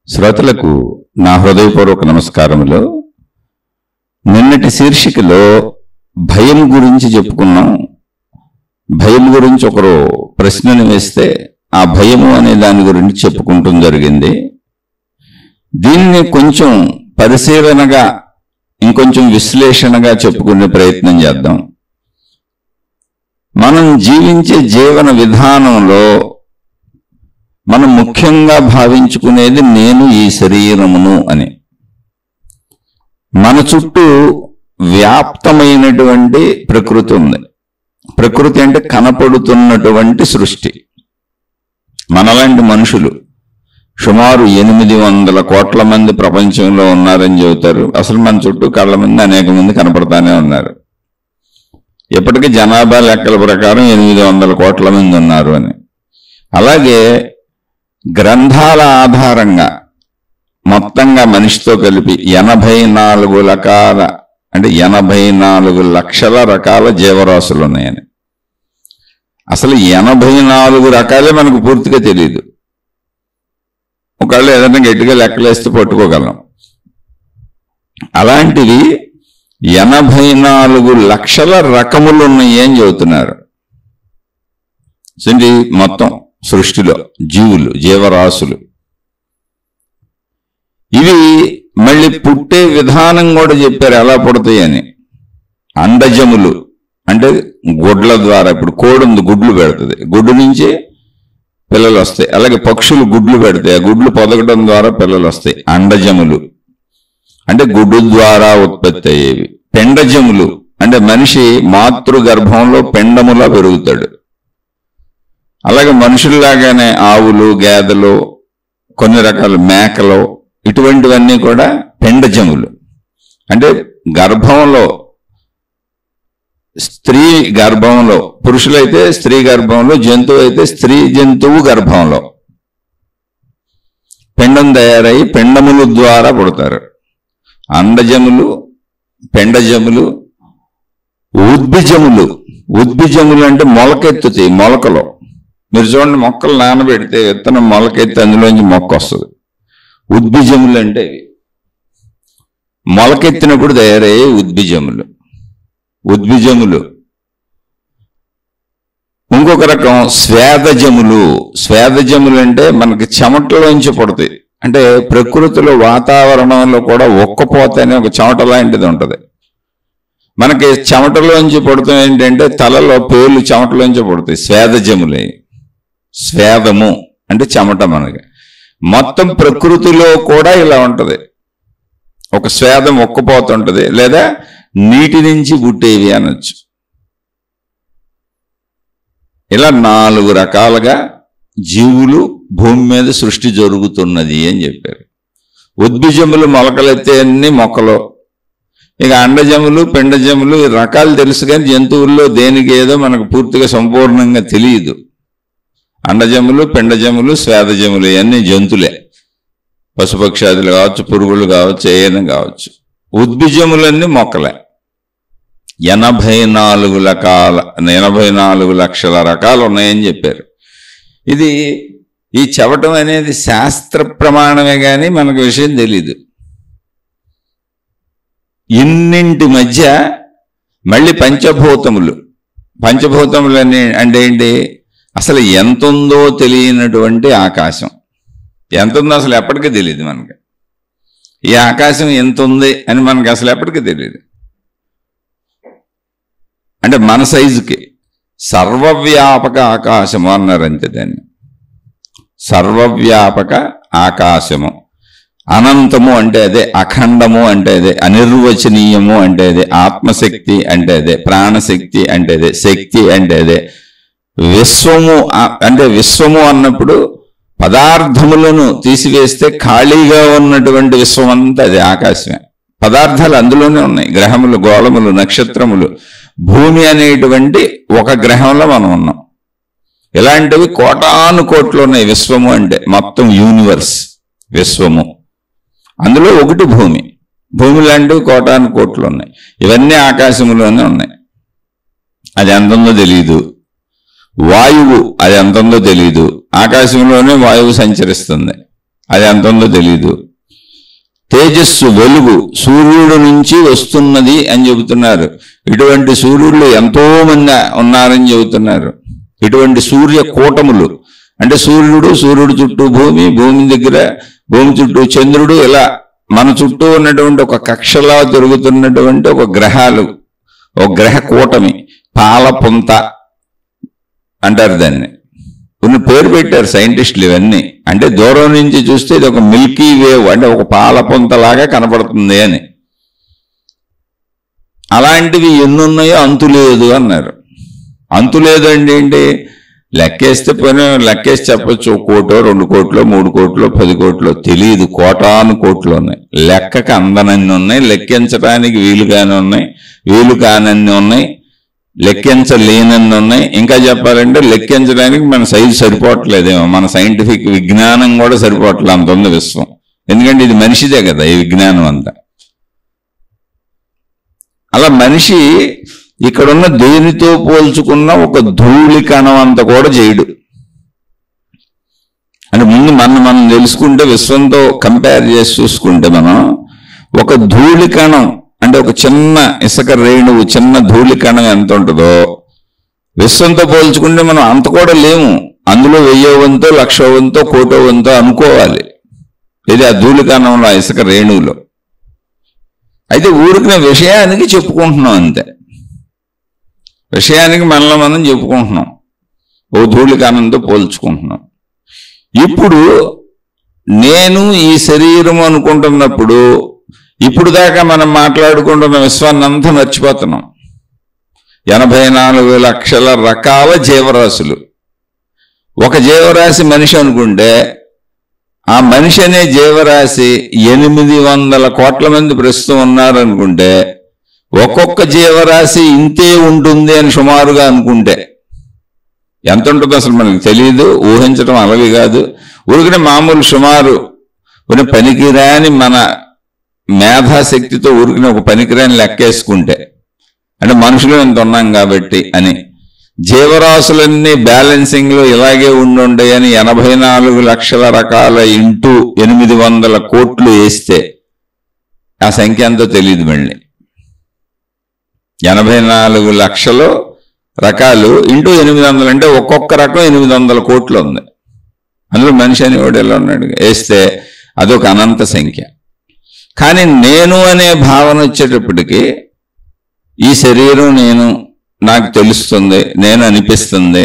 శ్రోతలకు నా హృదయపూర్వక నమస్కారములు. నిన్నటి శీర్షికలో భయం గురించి చెప్పుకున్నాం. భయం గురించి ఒకరు ప్రశ్నను వేస్తే ఆ భయము అనే దాని గురించి చెప్పుకుంటూ జరిగింది. దీన్ని కొంచెం పరిశీలనగా ఇంకొంచెం విశ్లేషణగా చెప్పుకునే ప్రయత్నం చేద్దాం. మనం జీవించే జీవన విధానంలో మనం ముఖ్యంగా భావించుకునేది నేను ఈ శరీరమును అని. మన చుట్టూ వ్యాప్తమైనటువంటి ప్రకృతి ఉంది. ప్రకృతి అంటే కనపడుతున్నటువంటి సృష్టి. మనలాంటి మనుషులు సుమారు 800 కోట్ల మంది ప్రపంచంలో ఉన్నారని చెబుతారు. అసలు మన చుట్టూ కళ్ళ మంది అనేక మంది కనపడతానే ఉన్నారు. ఇప్పటికీ జనాభా లెక్కల ప్రకారం 800 కోట్ల మంది ఉన్నారు అని. అలాగే గ్రంథాల ఆధారంగా మొత్తంగా మనిషితో కలిపి 84 రకాల అంటే 84 లక్షల రకాల జీవరాశులు ఉన్నాయని. అసలు 84 రకాలే మనకు పూర్తిగా తెలియదు. ఒకళ్ళు ఏదైనా గట్టిగా లెక్కలేస్తే పట్టుకోగలం. అలాంటివి 84 లక్షల రకములు ఉన్నాయి అని చెబుతున్నారు. మొత్తం సృష్టిలో జీవులు, జీవరాశులు. ఇవి మళ్ళీ పుట్టే విధానం కూడా చెప్పారు, ఎలా పుడతాయని. అండజములు అంటే గుడ్ల ద్వారా. ఇప్పుడు కోడి ఉంది, గుడ్లు పెడుతుంది, గుడ్డు నుంచి పిల్లలు వస్తాయి. అలాగే పక్షులు గుడ్లు పెడతాయి, ఆ గుడ్లు పొదగడం ద్వారా పిల్లలు వస్తాయి. అండజములు అంటే గుడ్డు ద్వారా ఉత్పత్తి అయ్యేవి. పెండజములు అంటే మనిషి మాతృగర్భంలో పెండములా పెరుగుతాడు. అలాగే మనుషుల్లాగానే ఆవులు, గేదెలు, కొన్ని రకాల మేకలు, ఇటువంటివన్నీ కూడా పెండజములు. అంటే గర్భంలో, స్త్రీ గర్భంలో, పురుషులైతే స్త్రీ గర్భంలో, జంతువు అయితే స్త్రీ జంతువు గర్భంలో పిండం తయారై పిండముల ద్వారా పుడతారు. అండజములు, పెండజములు, ఉద్భిజములు. ఉద్భిజములు అంటే మొలకెత్తుతాయి, మొలకలు. మీరు చూడండి, మొక్కలు నానబెడితే విత్తనం మొలకెత్తి అందులోంచి మొక్క వస్తుంది. ఉద్భిజములు అంటే ఇవి మొలకెత్తినప్పుడు తయారయ్యే ఉద్భిజములు. ఉద్భిజములు. ఇంకొక రకం స్వేదజములు. స్వేదజములు అంటే మనకి చెమటలోంచి పడతాయి. అంటే ప్రకృతిలో వాతావరణంలో కూడా ఒక్కపోత అనే ఒక చెమట లాంటిది ఉంటుంది. మనకి చెమటలోంచి పడుతుంది ఏంటంటే తలలో పేర్లు చెమటలోంచి పడుతాయి. స్వేదజములే. స్వేదము అంటే చెమట. మనకి మొత్తం ప్రకృతిలో కూడా ఇలా ఉంటది. ఒక స్వేదం ఒక్కపోతుంటది, లేదా నీటి నుంచి పుట్టేవి అనొచ్చు. ఇలా 4 రకాలుగా జీవులు భూమి మీద సృష్టి జరుగుతున్నది అని చెప్పారు. ఉద్భిజములు మొలకలెత్తే అన్ని మొక్కలు. ఇక అండజములు, పిండజములు ఈ రకాలు తెలుసు, కానీ జంతువుల్లో దేనికి ఏదో మనకు పూర్తిగా సంపూర్ణంగా తెలియదు. అండజములు, పిండజములు, స్వేదజములు ఇవన్నీ జంతులే. పశుపక్షాదులు కావచ్చు, పురుగులు కావచ్చు, ఏదైనా కావచ్చు. ఉద్భిజములన్నీ మొక్కలే. 84 లక్షల రకాలు ఉన్నాయని చెప్పారు. ఇది ఈ చెప్పటం అనేది శాస్త్ర ప్రమాణమే కానీ మనకు విషయం తెలీదు. ఇన్నింటి మధ్య మళ్ళీ పంచభూతములు. పంచభూతములు అంటే ఏంటి? అసలు ఎంతుందో తెలియనటువంటి ఆకాశం. ఎంతుందో అసలు ఎప్పటికీ తెలియదు మనకి. ఈ ఆకాశం ఎంత ఉంది అని మనకి అసలు ఎప్పటికీ తెలియదు. అంటే మన సైజుకి సర్వవ్యాపక ఆకాశము అన్నారు అంతే దాన్ని. సర్వవ్యాపక ఆకాశము. అనంతము అంటే అదే, అఖండము అంటే అదే, అనిర్వచనీయము అంటే అదే, ఆత్మశక్తి అంటే అదే, ప్రాణశక్తి అంటే అదే, శక్తి అంటే అదే. విశ్వము అంటే విశ్వము అన్నప్పుడు పదార్థములను తీసివేస్తే ఖాళీగా ఉన్నటువంటి విశ్వం అంతా అదే ఆకాశమే. పదార్థాలు అందులోనే ఉన్నాయి. గ్రహములు, గోళములు, నక్షత్రములు, భూమి అనేటువంటి ఒక గ్రహంలో మనం ఉన్నాం. ఇలాంటివి కోటాను కోట్లు ఉన్నాయి. విశ్వము అంటే మొత్తం యూనివర్స్ విశ్వము. అందులో ఒకటి భూమి. భూమి లాంటివి కోటాను కోట్లు ఉన్నాయి. ఇవన్నీ ఆకాశంలోనే ఉన్నాయి. అది ఎంతుందో తెలియదు. వాయువు అది ఎంతుందో తెలియదు. ఆకాశంలోనే వాయువు సంచరిస్తుంది. అది ఎంత ఉందో తెలీదు. తేజస్సు వెలుగు సూర్యుడు నుంచి వస్తున్నది అని చెబుతున్నారు. ఇటువంటి సూర్యుళ్ళు ఎంతో మంది ఉన్నారని చెబుతున్నారు. ఇటువంటి సూర్య కూటములు అంటే సూర్యుడు చుట్టూ భూమి, భూమి చుట్టూ చంద్రుడు, ఇలా మన చుట్టూ ఉన్నటువంటి ఒక కక్షలా తిరుగుతున్నటువంటి ఒక గ్రహ కూటమి, పాలపుంత అంటారు దాన్ని. కొన్ని పేరు పెట్టారు సైంటిస్టులు ఇవన్నీ. అంటే దూరం నుంచి చూస్తే ఇది ఒక మిల్కీ వేవ్, అంటే ఒక పాలపుంతలాగా కనపడుతుంది అని. అలాంటివి ఎన్నున్నాయో అంతులేదు అన్నారు. అంతులేదు అంటే ఏంటి? లెక్కేస్తే లెక్కేసి చెప్పచ్చు. 1 కోటో 2 కోట్లో 3 కోట్లో 10 కోట్లో తెలియదు. కోటాను కోట్లు ఉన్నాయి. లెక్కకు అందనన్ని ఉన్నాయి, లెక్కించడానికి వీలుగానే ఉన్నాయి, వీలు కానన్ని ఉన్నాయి, లెక్కించలేనన్ని ఉన్నాయి. ఇంకా చెప్పాలంటే లెక్కించడానికి మన సైజు సరిపోవట్లేదేమో, మన సైంటిఫిక్ విజ్ఞానం కూడా సరిపోవట్లే, అంత ఉంది విశ్వం. ఎందుకంటే ఇది మనిషిదే కదా ఈ విజ్ఞానం అంతా. అలా మనిషి ఇక్కడున్న దేనితో పోల్చుకున్న ఒక ధూళి కణం అంత కూడా చేయడు. అంటే ముందు మనం తెలుసుకుంటే, విశ్వంతో కంపేర్ చేసి చూసుకుంటే, మనం ఒక ధూళి కణం అంటే ఒక చిన్న ఇసుక రేణువు, చిన్న ధూళి కణం ఎంత ఉంటుందో విశ్వంతో పోల్చుకుంటే మనం అంత కూడా లేము. అందులో 1000వ వంతో 1,00,000వ వంతో 1 కోటో వంతో అనుకోవాలి. ఇది ఆ ధూళి కణంలో, ఆ ఇసుక రేణువులో. అయితే ఊరికిన విషయానికి చెప్పుకుంటున్నాం అంతే. విషయానికి మనలో మనం చెప్పుకుంటున్నాం, ఓ ధూళి కణంతో పోల్చుకుంటున్నాం. ఇప్పుడు నేను ఈ శరీరం అనుకుంటున్నప్పుడు, ఇప్పుడు దాకా మనం మాట్లాడుకుంటున్న విశ్వాన్ని అంతా మర్చిపోతున్నాం. 84 లక్షల రకాల జీవరాశులు. ఒక జీవరాశి మనిషి అనుకుంటే, ఆ మనిషి అనే జీవరాశి 800 కోట్ల మంది ప్రస్తుతం ఉన్నారనుకుంటే, ఒక్కొక్క జీవరాశి ఇంతే ఉంటుంది అని సుమారుగా అనుకుంటే ఎంత ఉంటుందో అసలు మనకు తెలియదు, ఊహించడం అలవి కాదు. ఊరికనే మామూలు సుమారు పనికిరాని మన మేధాశక్తితో ఊరికనే ఒక పనికిరాని లెక్కేసుకుంటే, అంటే మనుషులు ఎంత ఉన్నాం కాబట్టి అని, జీవరాశులన్నీ బ్యాలెన్సింగ్లో ఇలాగే ఉండుంటాయని 84 లక్షల రకాల ఇంటూ 800 కోట్లు వేస్తే ఆ సంఖ్య ఎంతో తెలియదు. మళ్ళీ 84 లక్షల రకాలు ఇంటూ 800 అంటే ఒక్కొక్క రకం 800 కోట్లు ఉంది. అందులో మనిషి అని వాడు ఎలా ఉన్నాడు వేస్తే అదొక అనంత సంఖ్య. కానీ నేను అనే భావన వచ్చేటప్పటికి ఈ శరీరం నాకు తెలుస్తుంది, నేను అనిపిస్తుంది,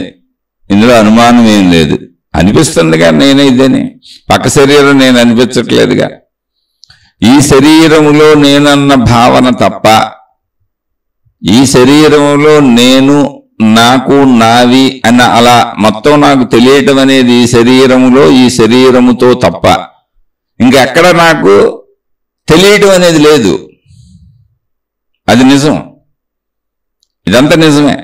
ఇందులో అనుమానం ఏం లేదు. అనిపిస్తుందిగా నేనే ఇదేని, పక్క శరీరం నేను అనిపించట్లేదుగా. ఈ శరీరములో నేనన్న భావన తప్ప, ఈ శరీరంలో నేను, నాకు, నావి అన్న అలా మొత్తం నాకు తెలియటం అనేది ఈ శరీరములో, ఈ శరీరముతో తప్ప ఇంకెక్కడ నాకు తెలియటం అనేది లేదు. అది నిజం, ఇదంతా నిజమే.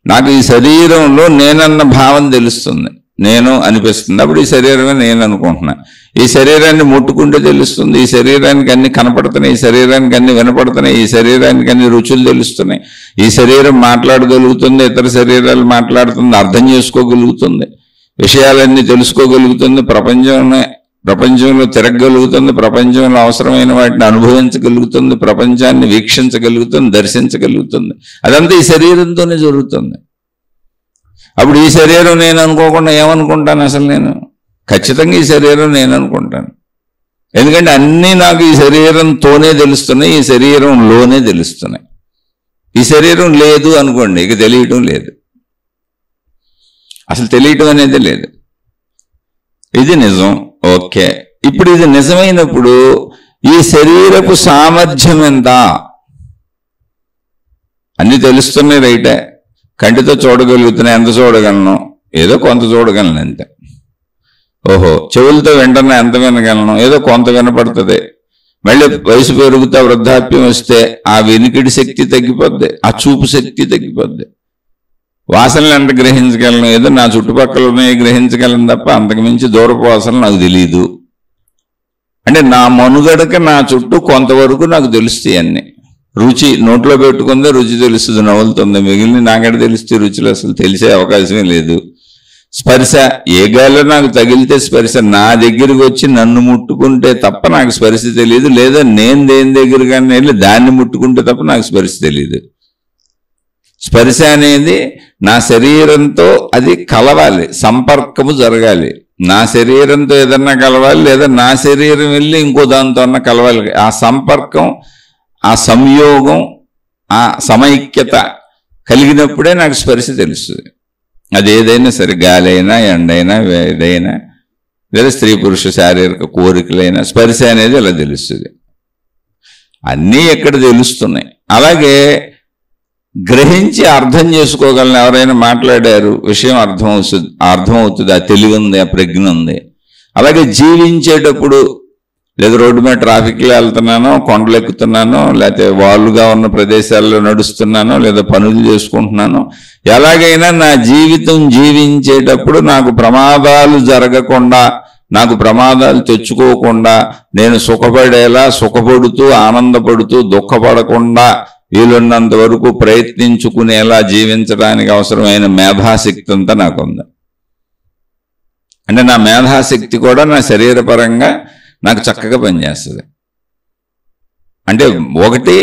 నాకు ఈ శరీరంలో నేనన్న భావన తెలుస్తుంది, నేను అనిపిస్తుంది. అప్పుడు ఈ శరీరమే నేను అనుకుంటున్నా. ఈ శరీరాన్ని ముట్టుకుంటే తెలుస్తుంది, ఈ శరీరానికి అన్ని కనపడుతున్నాయి, ఈ శరీరానికి అన్ని వినపడుతున్నాయి, ఈ శరీరానికి అన్ని రుచులు తెలుస్తున్నాయి, ఈ శరీరం మాట్లాడగలుగుతుంది, ఇతర శరీరాలు మాట్లాడుతుంది, అర్థం చేసుకోగలుగుతుంది, విషయాలన్నీ తెలుసుకోగలుగుతుంది, ప్రపంచంలో తిరగగలుగుతుంది, ప్రపంచంలో అవసరమైన వాటిని అనుభవించగలుగుతుంది, ప్రపంచాన్ని వీక్షించగలుగుతుంది, దర్శించగలుగుతుంది. అదంతా ఈ శరీరంతోనే జరుగుతుంది. అప్పుడు ఈ శరీరం నేను అనుకోకుండా ఏమనుకుంటాను అసలు? నేను ఖచ్చితంగా ఈ శరీరం నేను అనుకుంటాను. ఎందుకంటే అన్నీ నాకు ఈ శరీరంతోనే తెలుస్తున్నాయి, ఈ శరీరంలోనే తెలుస్తున్నాయి. ఈ శరీరం లేదు అనుకోండి, ఇక తెలియటం లేదు, అసలు తెలియటం అనేది లేదు. ఇది నిజం. ఓకే, ఇప్పుడు ఇది నిజమైనప్పుడు ఈ శరీరపు సామర్థ్యం ఎంత? అన్నీ తెలుస్తున్నాయి, రైటే. కంటితో చూడగలుగుతున్నాయి, ఎంత చూడగలను? ఏదో కొంత చూడగలను అంతే. ఓహో, చెవులతో వింటున్నా, ఎంత వినగలను? ఏదో కొంత వినపడుతుంది. మళ్ళీ వయసు పెరుగుతా, వృద్ధాప్యం వస్తే ఆ వినికిడి శక్తి తగ్గిపోద్ది, ఆ చూపు శక్తి తగ్గిపోద్ది. వాసనలు ఎంత గ్రహించగలను? ఏదో నా చుట్టుపక్కల ఉన్నాయి గ్రహించగలను తప్ప అంతకుమించి దూరపు వాసనలు నాకు తెలియదు. అంటే నా మనుగడక నా చుట్టూ కొంతవరకు నాకు తెలుస్తాయి అన్నీ. రుచి నోట్లో పెట్టుకుందే రుచి తెలుస్తుంది, నవ్వులుతుంది, మిగిలిన నాకెడ తెలుస్తాయి రుచులు? అసలు తెలిసే అవకాశమే లేదు. స్పర్శ ఏ గాలిలో నాకు తగిలితే స్పర్శ, నా దగ్గరికి వచ్చి నన్ను ముట్టుకుంటే తప్ప నాకు స్పర్శ తెలియదు, లేదా నేను దేని దగ్గరగానే వెళ్ళి దాన్ని ముట్టుకుంటే తప్ప నాకు స్పర్శ తెలియదు. స్పర్శ అనేది నా శరీరంతో అది కలవాలి, సంపర్కము జరగాలి. నా శరీరంతో ఏదన్నా కలవాలి, లేదా నా శరీరం వెళ్ళి ఇంకో దాంతో అన్నా కలవాలి. ఆ సంపర్కం, ఆ సంయోగం, ఆ సమైక్యత కలిగినప్పుడే నాకు స్పర్శ తెలుస్తుంది. అది ఏదైనా సరే, గాలి అయినా, ఎండైనా, ఏదైనా, లేదా స్త్రీ పురుష శారీరక కోరికలైనా స్పర్శ అనేది ఇలా తెలుస్తుంది. అన్నీ ఎక్కడ తెలుస్తున్నాయి. అలాగే గ్రహించి అర్థం చేసుకోగలను. ఎవరైనా మాట్లాడారు, విషయం అర్థమవుతుంది, ఆ తెలివి ఉంది, ఆ ప్రజ్ఞ ఉంది. అలాగే జీవించేటప్పుడు, లేదా రోడ్డు మీద ట్రాఫిక్లో వెళ్తున్నానో, కొండలు ఎక్కుతున్నానో, లేకపోతే వాలుగా ఉన్న ప్రదేశాల్లో నడుస్తున్నానో, లేదా పనులు చేసుకుంటున్నానో, ఎలాగైనా నా జీవితం జీవించేటప్పుడు నాకు ప్రమాదాలు జరగకుండా, నాకు ప్రమాదాలు తెచ్చుకోకుండా, నేను సుఖపడేలా, సుఖపడుతూ ఆనందపడుతూ దుఃఖపడకుండా వీలున్నంత వరకు ప్రయత్నించుకునేలా జీవించడానికి అవసరమైన మేధాశక్తి అంతా నాకుంది. అంటే నా మేధాశక్తి కూడా నా శరీరపరంగా నాకు చక్కగా పనిచేస్తుంది. అంటే ఒకటి,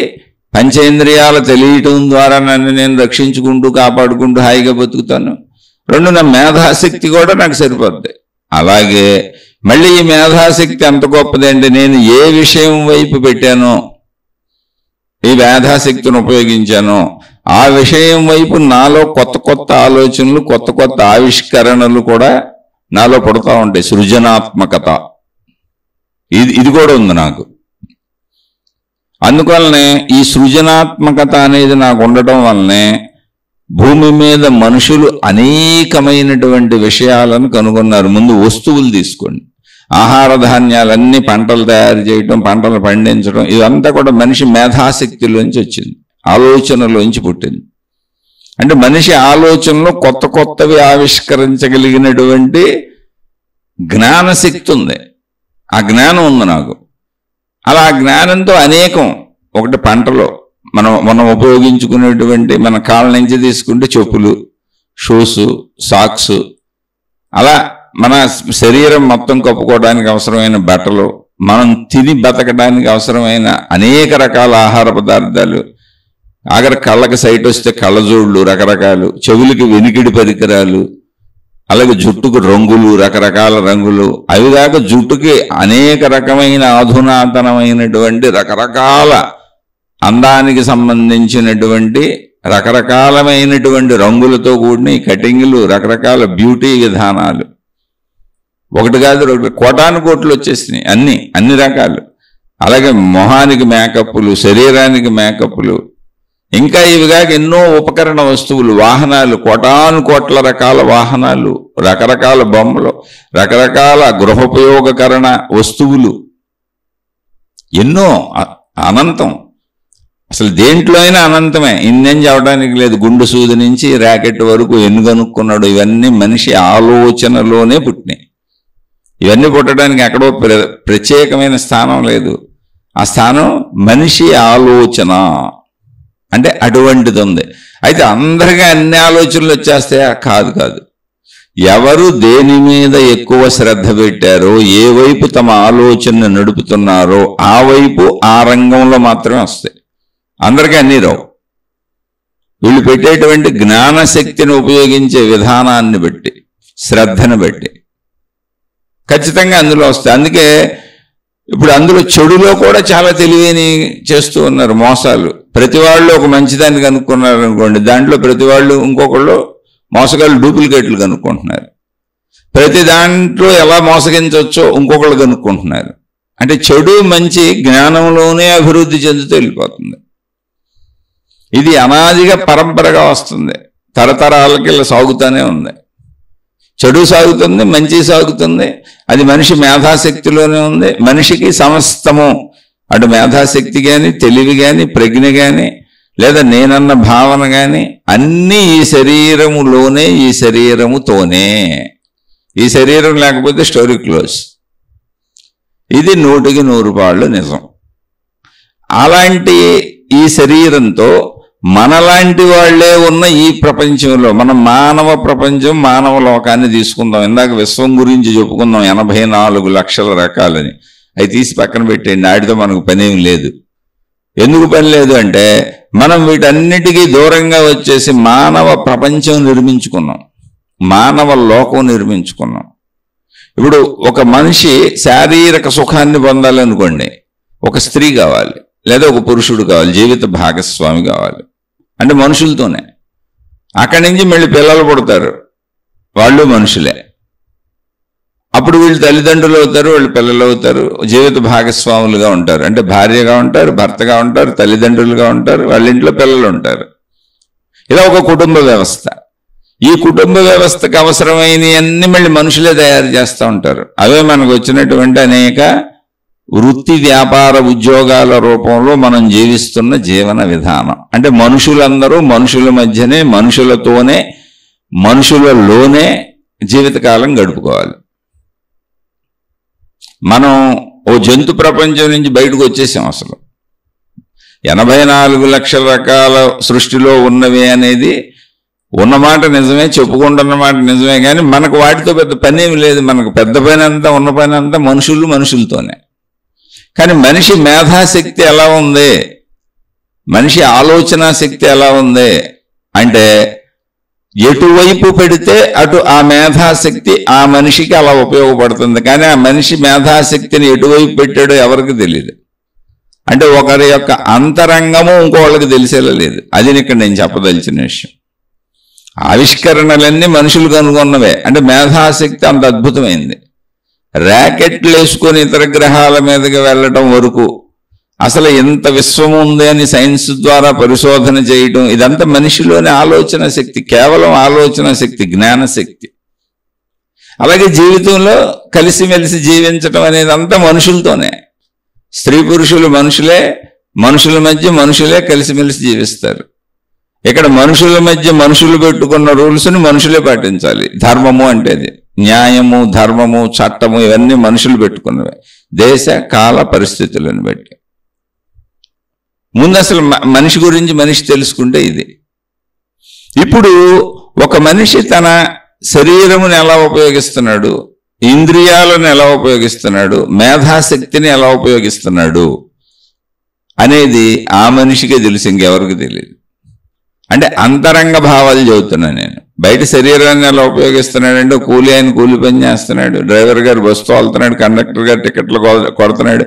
పంచేంద్రియాలు తెలియటం ద్వారా నన్ను నేను రక్షించుకుంటూ కాపాడుకుంటూ హాయిగా బతుకుతాను. రెండు, నా మేధాశక్తి కూడా నాకు సరిపోద్ది. అలాగే మళ్ళీ ఈ మేధాశక్తి ఎంత గొప్పది అంటే, నేను ఏ విషయం వైపు పెట్టానో, ఈ మేధాశక్తిని ఉపయోగించానో, ఆ విషయం వైపు నాలో కొత్త కొత్త ఆలోచనలు, కొత్త కొత్త ఆవిష్కరణలు కూడా నాలో పడుతూ ఉంటాయి. సృజనాత్మకత ఇది కూడా ఉంది నాకు. అందువల్లనే ఈ సృజనాత్మకత అనేది నాకు ఉండటం వల్లనే భూమి మీద మనుషులు అనేకమైనటువంటి విషయాలను కనుగొన్నారు. ముందు వస్తువులు తీసుకోండి, ఆహార ధాన్యాలన్నీ, పంటలు తయారు చేయటం, పంటలు పండించడం, ఇదంతా కూడా మనిషి మేధాశక్తిలోంచి వచ్చింది, ఆలోచనలోంచి పుట్టింది. అంటే మనిషి ఆలోచనలో కొత్త కొత్తవి ఆవిష్కరించగలిగినటువంటి జ్ఞానశక్తి ఉంది. ఆ జ్ఞానం ఉంది నాకు. అలా ఆ జ్ఞానంతో అనేకం, ఒకటి పంటలో మనం ఉపయోగించుకునేటువంటి, మన కాళ్ళ నుంచి తీసుకుంటే చెప్పులు, షూస్, సాక్స్, అలా మన శరీరం మొత్తం కప్పుకోవడానికి అవసరమైన బట్టలు, మనం తిని బతకడానికి అవసరమైన అనేక రకాల ఆహార పదార్థాలు, ఆఖరి కళ్ళకి సైట్ వస్తే కళ్ళజోళ్ళు రకరకాలు, చెవులకి వెనికిడి పరికరాలు, అలాగే జుట్టుకు రంగులు, రకరకాల రంగులు, అవి కాక జుట్టుకి అనేక రకమైన అధునాతనమైనటువంటి రకరకాల అందానికి సంబంధించినటువంటి రకరకాలమైనటువంటి రంగులతో కూడిన ఈ కటింగ్లు, రకరకాల బ్యూటీ విధానాలు, ఒకటి కాదు రెండు, కోటాను కోట్లు వచ్చేసినాయి, అన్ని రకాలు. అలాగే మొహానికి మేకప్లు, శరీరానికి మేకప్లు, ఇంకా ఇవి కాక ఎన్నో ఉపకరణ వస్తువులు, వాహనాలు, కోటాను కోట్ల రకాల వాహనాలు, రకరకాల బొమ్మలు, రకరకాల గృహోపయోగకరణ వస్తువులు, ఎన్నో, అనంతం. అసలు దేంట్లో అయినా అనంతమే, ఇన్నేం చెప్పడానికి లేదు. గుండు సూది నుంచి ర్యాకెట్ వరకు ఎన్ని కనుక్కున్నాడు, ఇవన్నీ మనిషి ఆలోచనలోనే పుట్టినాయి. ఇవన్నీ పుట్టడానికి ఎక్కడో ప్రత్యేకమైన స్థానం లేదు. ఆ స్థానం మనిషి ఆలోచన అంటే అటువంటిది ఉంది. అయితే అందరికీ అన్ని ఆలోచనలు వచ్చేస్తాయా? కాదు. ఎవరు దేని మీద ఎక్కువ శ్రద్ధ పెట్టారో, ఏ వైపు తమ ఆలోచనను నడుపుతున్నారో ఆ వైపు, ఆ రంగంలో మాత్రమే వస్తాయి. అందరికీ అన్నీ రావు. వీళ్ళు పెట్టేటువంటి జ్ఞానశక్తిని ఉపయోగించే విధానాన్ని బట్టి, శ్రద్ధను బట్టి ఖచ్చితంగా అందులో వస్తాయి. అందుకే ఇప్పుడు అందులో చెడులో కూడా చాలా తెలివిని చేస్తూ ఉన్నారు, మోసాలు. ప్రతి వాళ్ళు ఒక మంచిదాన్ని కనుక్కున్నారు అనుకోండి, దాంట్లో ప్రతి వాళ్ళు ఇంకొకళ్ళు మోసగాళ్ళు డూప్లికేట్లు కనుక్కుంటున్నారు. ప్రతి దాంట్లో ఎలా మోసగించవచ్చో ఇంకొకళ్ళు కనుక్కుంటున్నారు. అంటే చెడు మంచి జ్ఞానంలోనే అభివృద్ధి చెందుతూ వెళ్ళిపోతుంది. ఇది అనాదిగా పరంపరగా వస్తుంది, తరతరాలకి ఇలా సాగుతూనే ఉంది. చెడు సాగుతుంది, మంచి సాగుతుంది. అది మనిషి మేధాశక్తిలోనే ఉంది. మనిషికి సమస్తము, అటు మేధాశక్తి కానీ, తెలివి కానీ, ప్రజ్ఞ కానీ, లేదా నేనన్న భావన కానీ, అన్నీ ఈ శరీరములోనే, ఈ శరీరముతోనే. ఈ శరీరం లేకపోతే స్టోరీ క్లోజ్. ఇది 100కి 100 పాళ్ళు నిజం. అలాంటి ఈ శరీరంతో మనలాంటి వాళ్లే ఉన్న ఈ ప్రపంచంలో మనం మానవ ప్రపంచం, మానవ లోకాన్ని తీసుకుందాం. ఇందాక విశ్వం గురించి చెప్పుకుందాం, 84 లక్షల రకాలని. అవి తీసి పక్కన పెట్టండి, వాటితో మనకు పనేం లేదు. ఎందుకు పని లేదు అంటే మనం వీటన్నిటికీ దూరంగా వచ్చేసి మానవ ప్రపంచం నిర్మించుకున్నాం, మానవ లోకం నిర్మించుకున్నాం. ఇప్పుడు ఒక మనిషి శారీరక సుఖాన్ని పొందాలనుకోండి, ఒక స్త్రీ కావాలి లేదా ఒక పురుషుడు కావాలి, జీవిత భాగస్వామి కావాలి. అంటే మనుషులతోనే. అక్కడి నుంచి మళ్ళీ పిల్లలు పుడతారు, వాళ్ళు మనుషులే. అప్పుడు వీళ్ళు తల్లిదండ్రులు అవుతారు, వాళ్ళు పిల్లలు అవుతారు, జీవిత భాగస్వాములుగా ఉంటారు. అంటే భార్యగా ఉంటారు, భర్తగా ఉంటారు, తల్లిదండ్రులుగా ఉంటారు, వాళ్ళ ఇంట్లో పిల్లలు ఉంటారు. ఇలా ఒక కుటుంబ వ్యవస్థ. ఈ కుటుంబ వ్యవస్థకు అవసరమైనవన్నీ మళ్ళీ మనుషులే తయారు చేస్తూ ఉంటారు. అవే మనకు వచ్చినటువంటి అనేక వృత్తి, వ్యాపార, ఉద్యోగాల రూపంలో మనం జీవిస్తున్న జీవన విధానం. అంటే మనుషులందరూ మనుషుల మధ్యనే, మనుషులతోనే, మనుషులలోనే జీవితకాలం గడుపుకోవాలి. మనం ఓ జంతు ప్రపంచం నుంచి బయటకు వచ్చేసాం. అసలు 84 లక్షల రకాల సృష్టిలో ఉన్నవి అనేది ఉన్నమాట నిజమే, చెప్పుకుంటున్నమాట నిజమే, కానీ మనకు వాటితో పెద్ద పని ఏమి లేదు. మనకు పెద్ద పని అంతా, ఉన్న పని అంతా మనుషులతోనే. కానీ మనిషి మేధాశక్తి ఎలా ఉంది, మనిషి ఆలోచన శక్తి ఎలా ఉంది అంటే ఎటువైపు పెడితే అటు ఆ మేధాశక్తి ఆ మనిషికి అలా ఉపయోగపడుతుంది. కానీ ఆ మనిషి మేధాశక్తిని ఎటువైపు పెట్టాడో ఎవరికి తెలియదు. అంటే ఒకరి యొక్క అంతరంగము ఇంకోళ్ళకి తెలిసేలా లేదు. అది ఇక్కడ నేను చెప్పదలిచిన విషయం. ఆవిష్కరణలన్నీ మనుషులు కనుగొన్నవే. అంటే మేధాశక్తి అంత అద్భుతమైంది. ర్యాకెట్లు వేసుకొని ఇతర గ్రహాల మీదకి వెళ్ళటం వరకు, అసలు ఎంత విశ్వం ఉంది అని సైన్స్ ద్వారా పరిశోధన చేయటం, ఇదంతా మనిషిలోని ఆలోచన శక్తి, కేవలం ఆలోచన శక్తి, జ్ఞానశక్తి. అలాగే జీవితంలో కలిసిమెలిసి జీవించటం అనేది అంతా మనుషులతోనే. స్త్రీ పురుషులు మనుషులే, మనుషుల మధ్య మనుషులే కలిసిమెలిసి జీవిస్తారు. ఇక్కడ మనుషుల మధ్య మనుషులు పెట్టుకున్న రూల్స్ని మనుషులే పాటించాలి. ధర్మము అంటే అది న్యాయము, ధర్మము, చట్టము ఇవన్నీ మనుషులు పెట్టుకున్నవే, దేశ కాల పరిస్థితులను బట్టి. ముందు అసలు మనిషి గురించి మనిషి తెలుసుకుంటే ఇది. ఇప్పుడు ఒక మనిషి తన శరీరమును ఎలా ఉపయోగిస్తున్నాడు, ఇంద్రియాలను ఎలా ఉపయోగిస్తున్నాడు, మేధాశక్తిని ఎలా ఉపయోగిస్తున్నాడు అనేది ఆ మనిషికే తెలుసు, ఇంకెవరికి తెలియదు. అంటే అంతరంగ భావాలు చెబుతున్నాను నేను. బయట శరీరాన్ని ఎలా ఉపయోగిస్తున్నాడంటే కూలి ఆయన కూలి పని చేస్తున్నాడు, డ్రైవర్ గారు బస్సు తోలుతున్నాడు, కండక్టర్ గారు టికెట్లు కొడుతున్నాడు,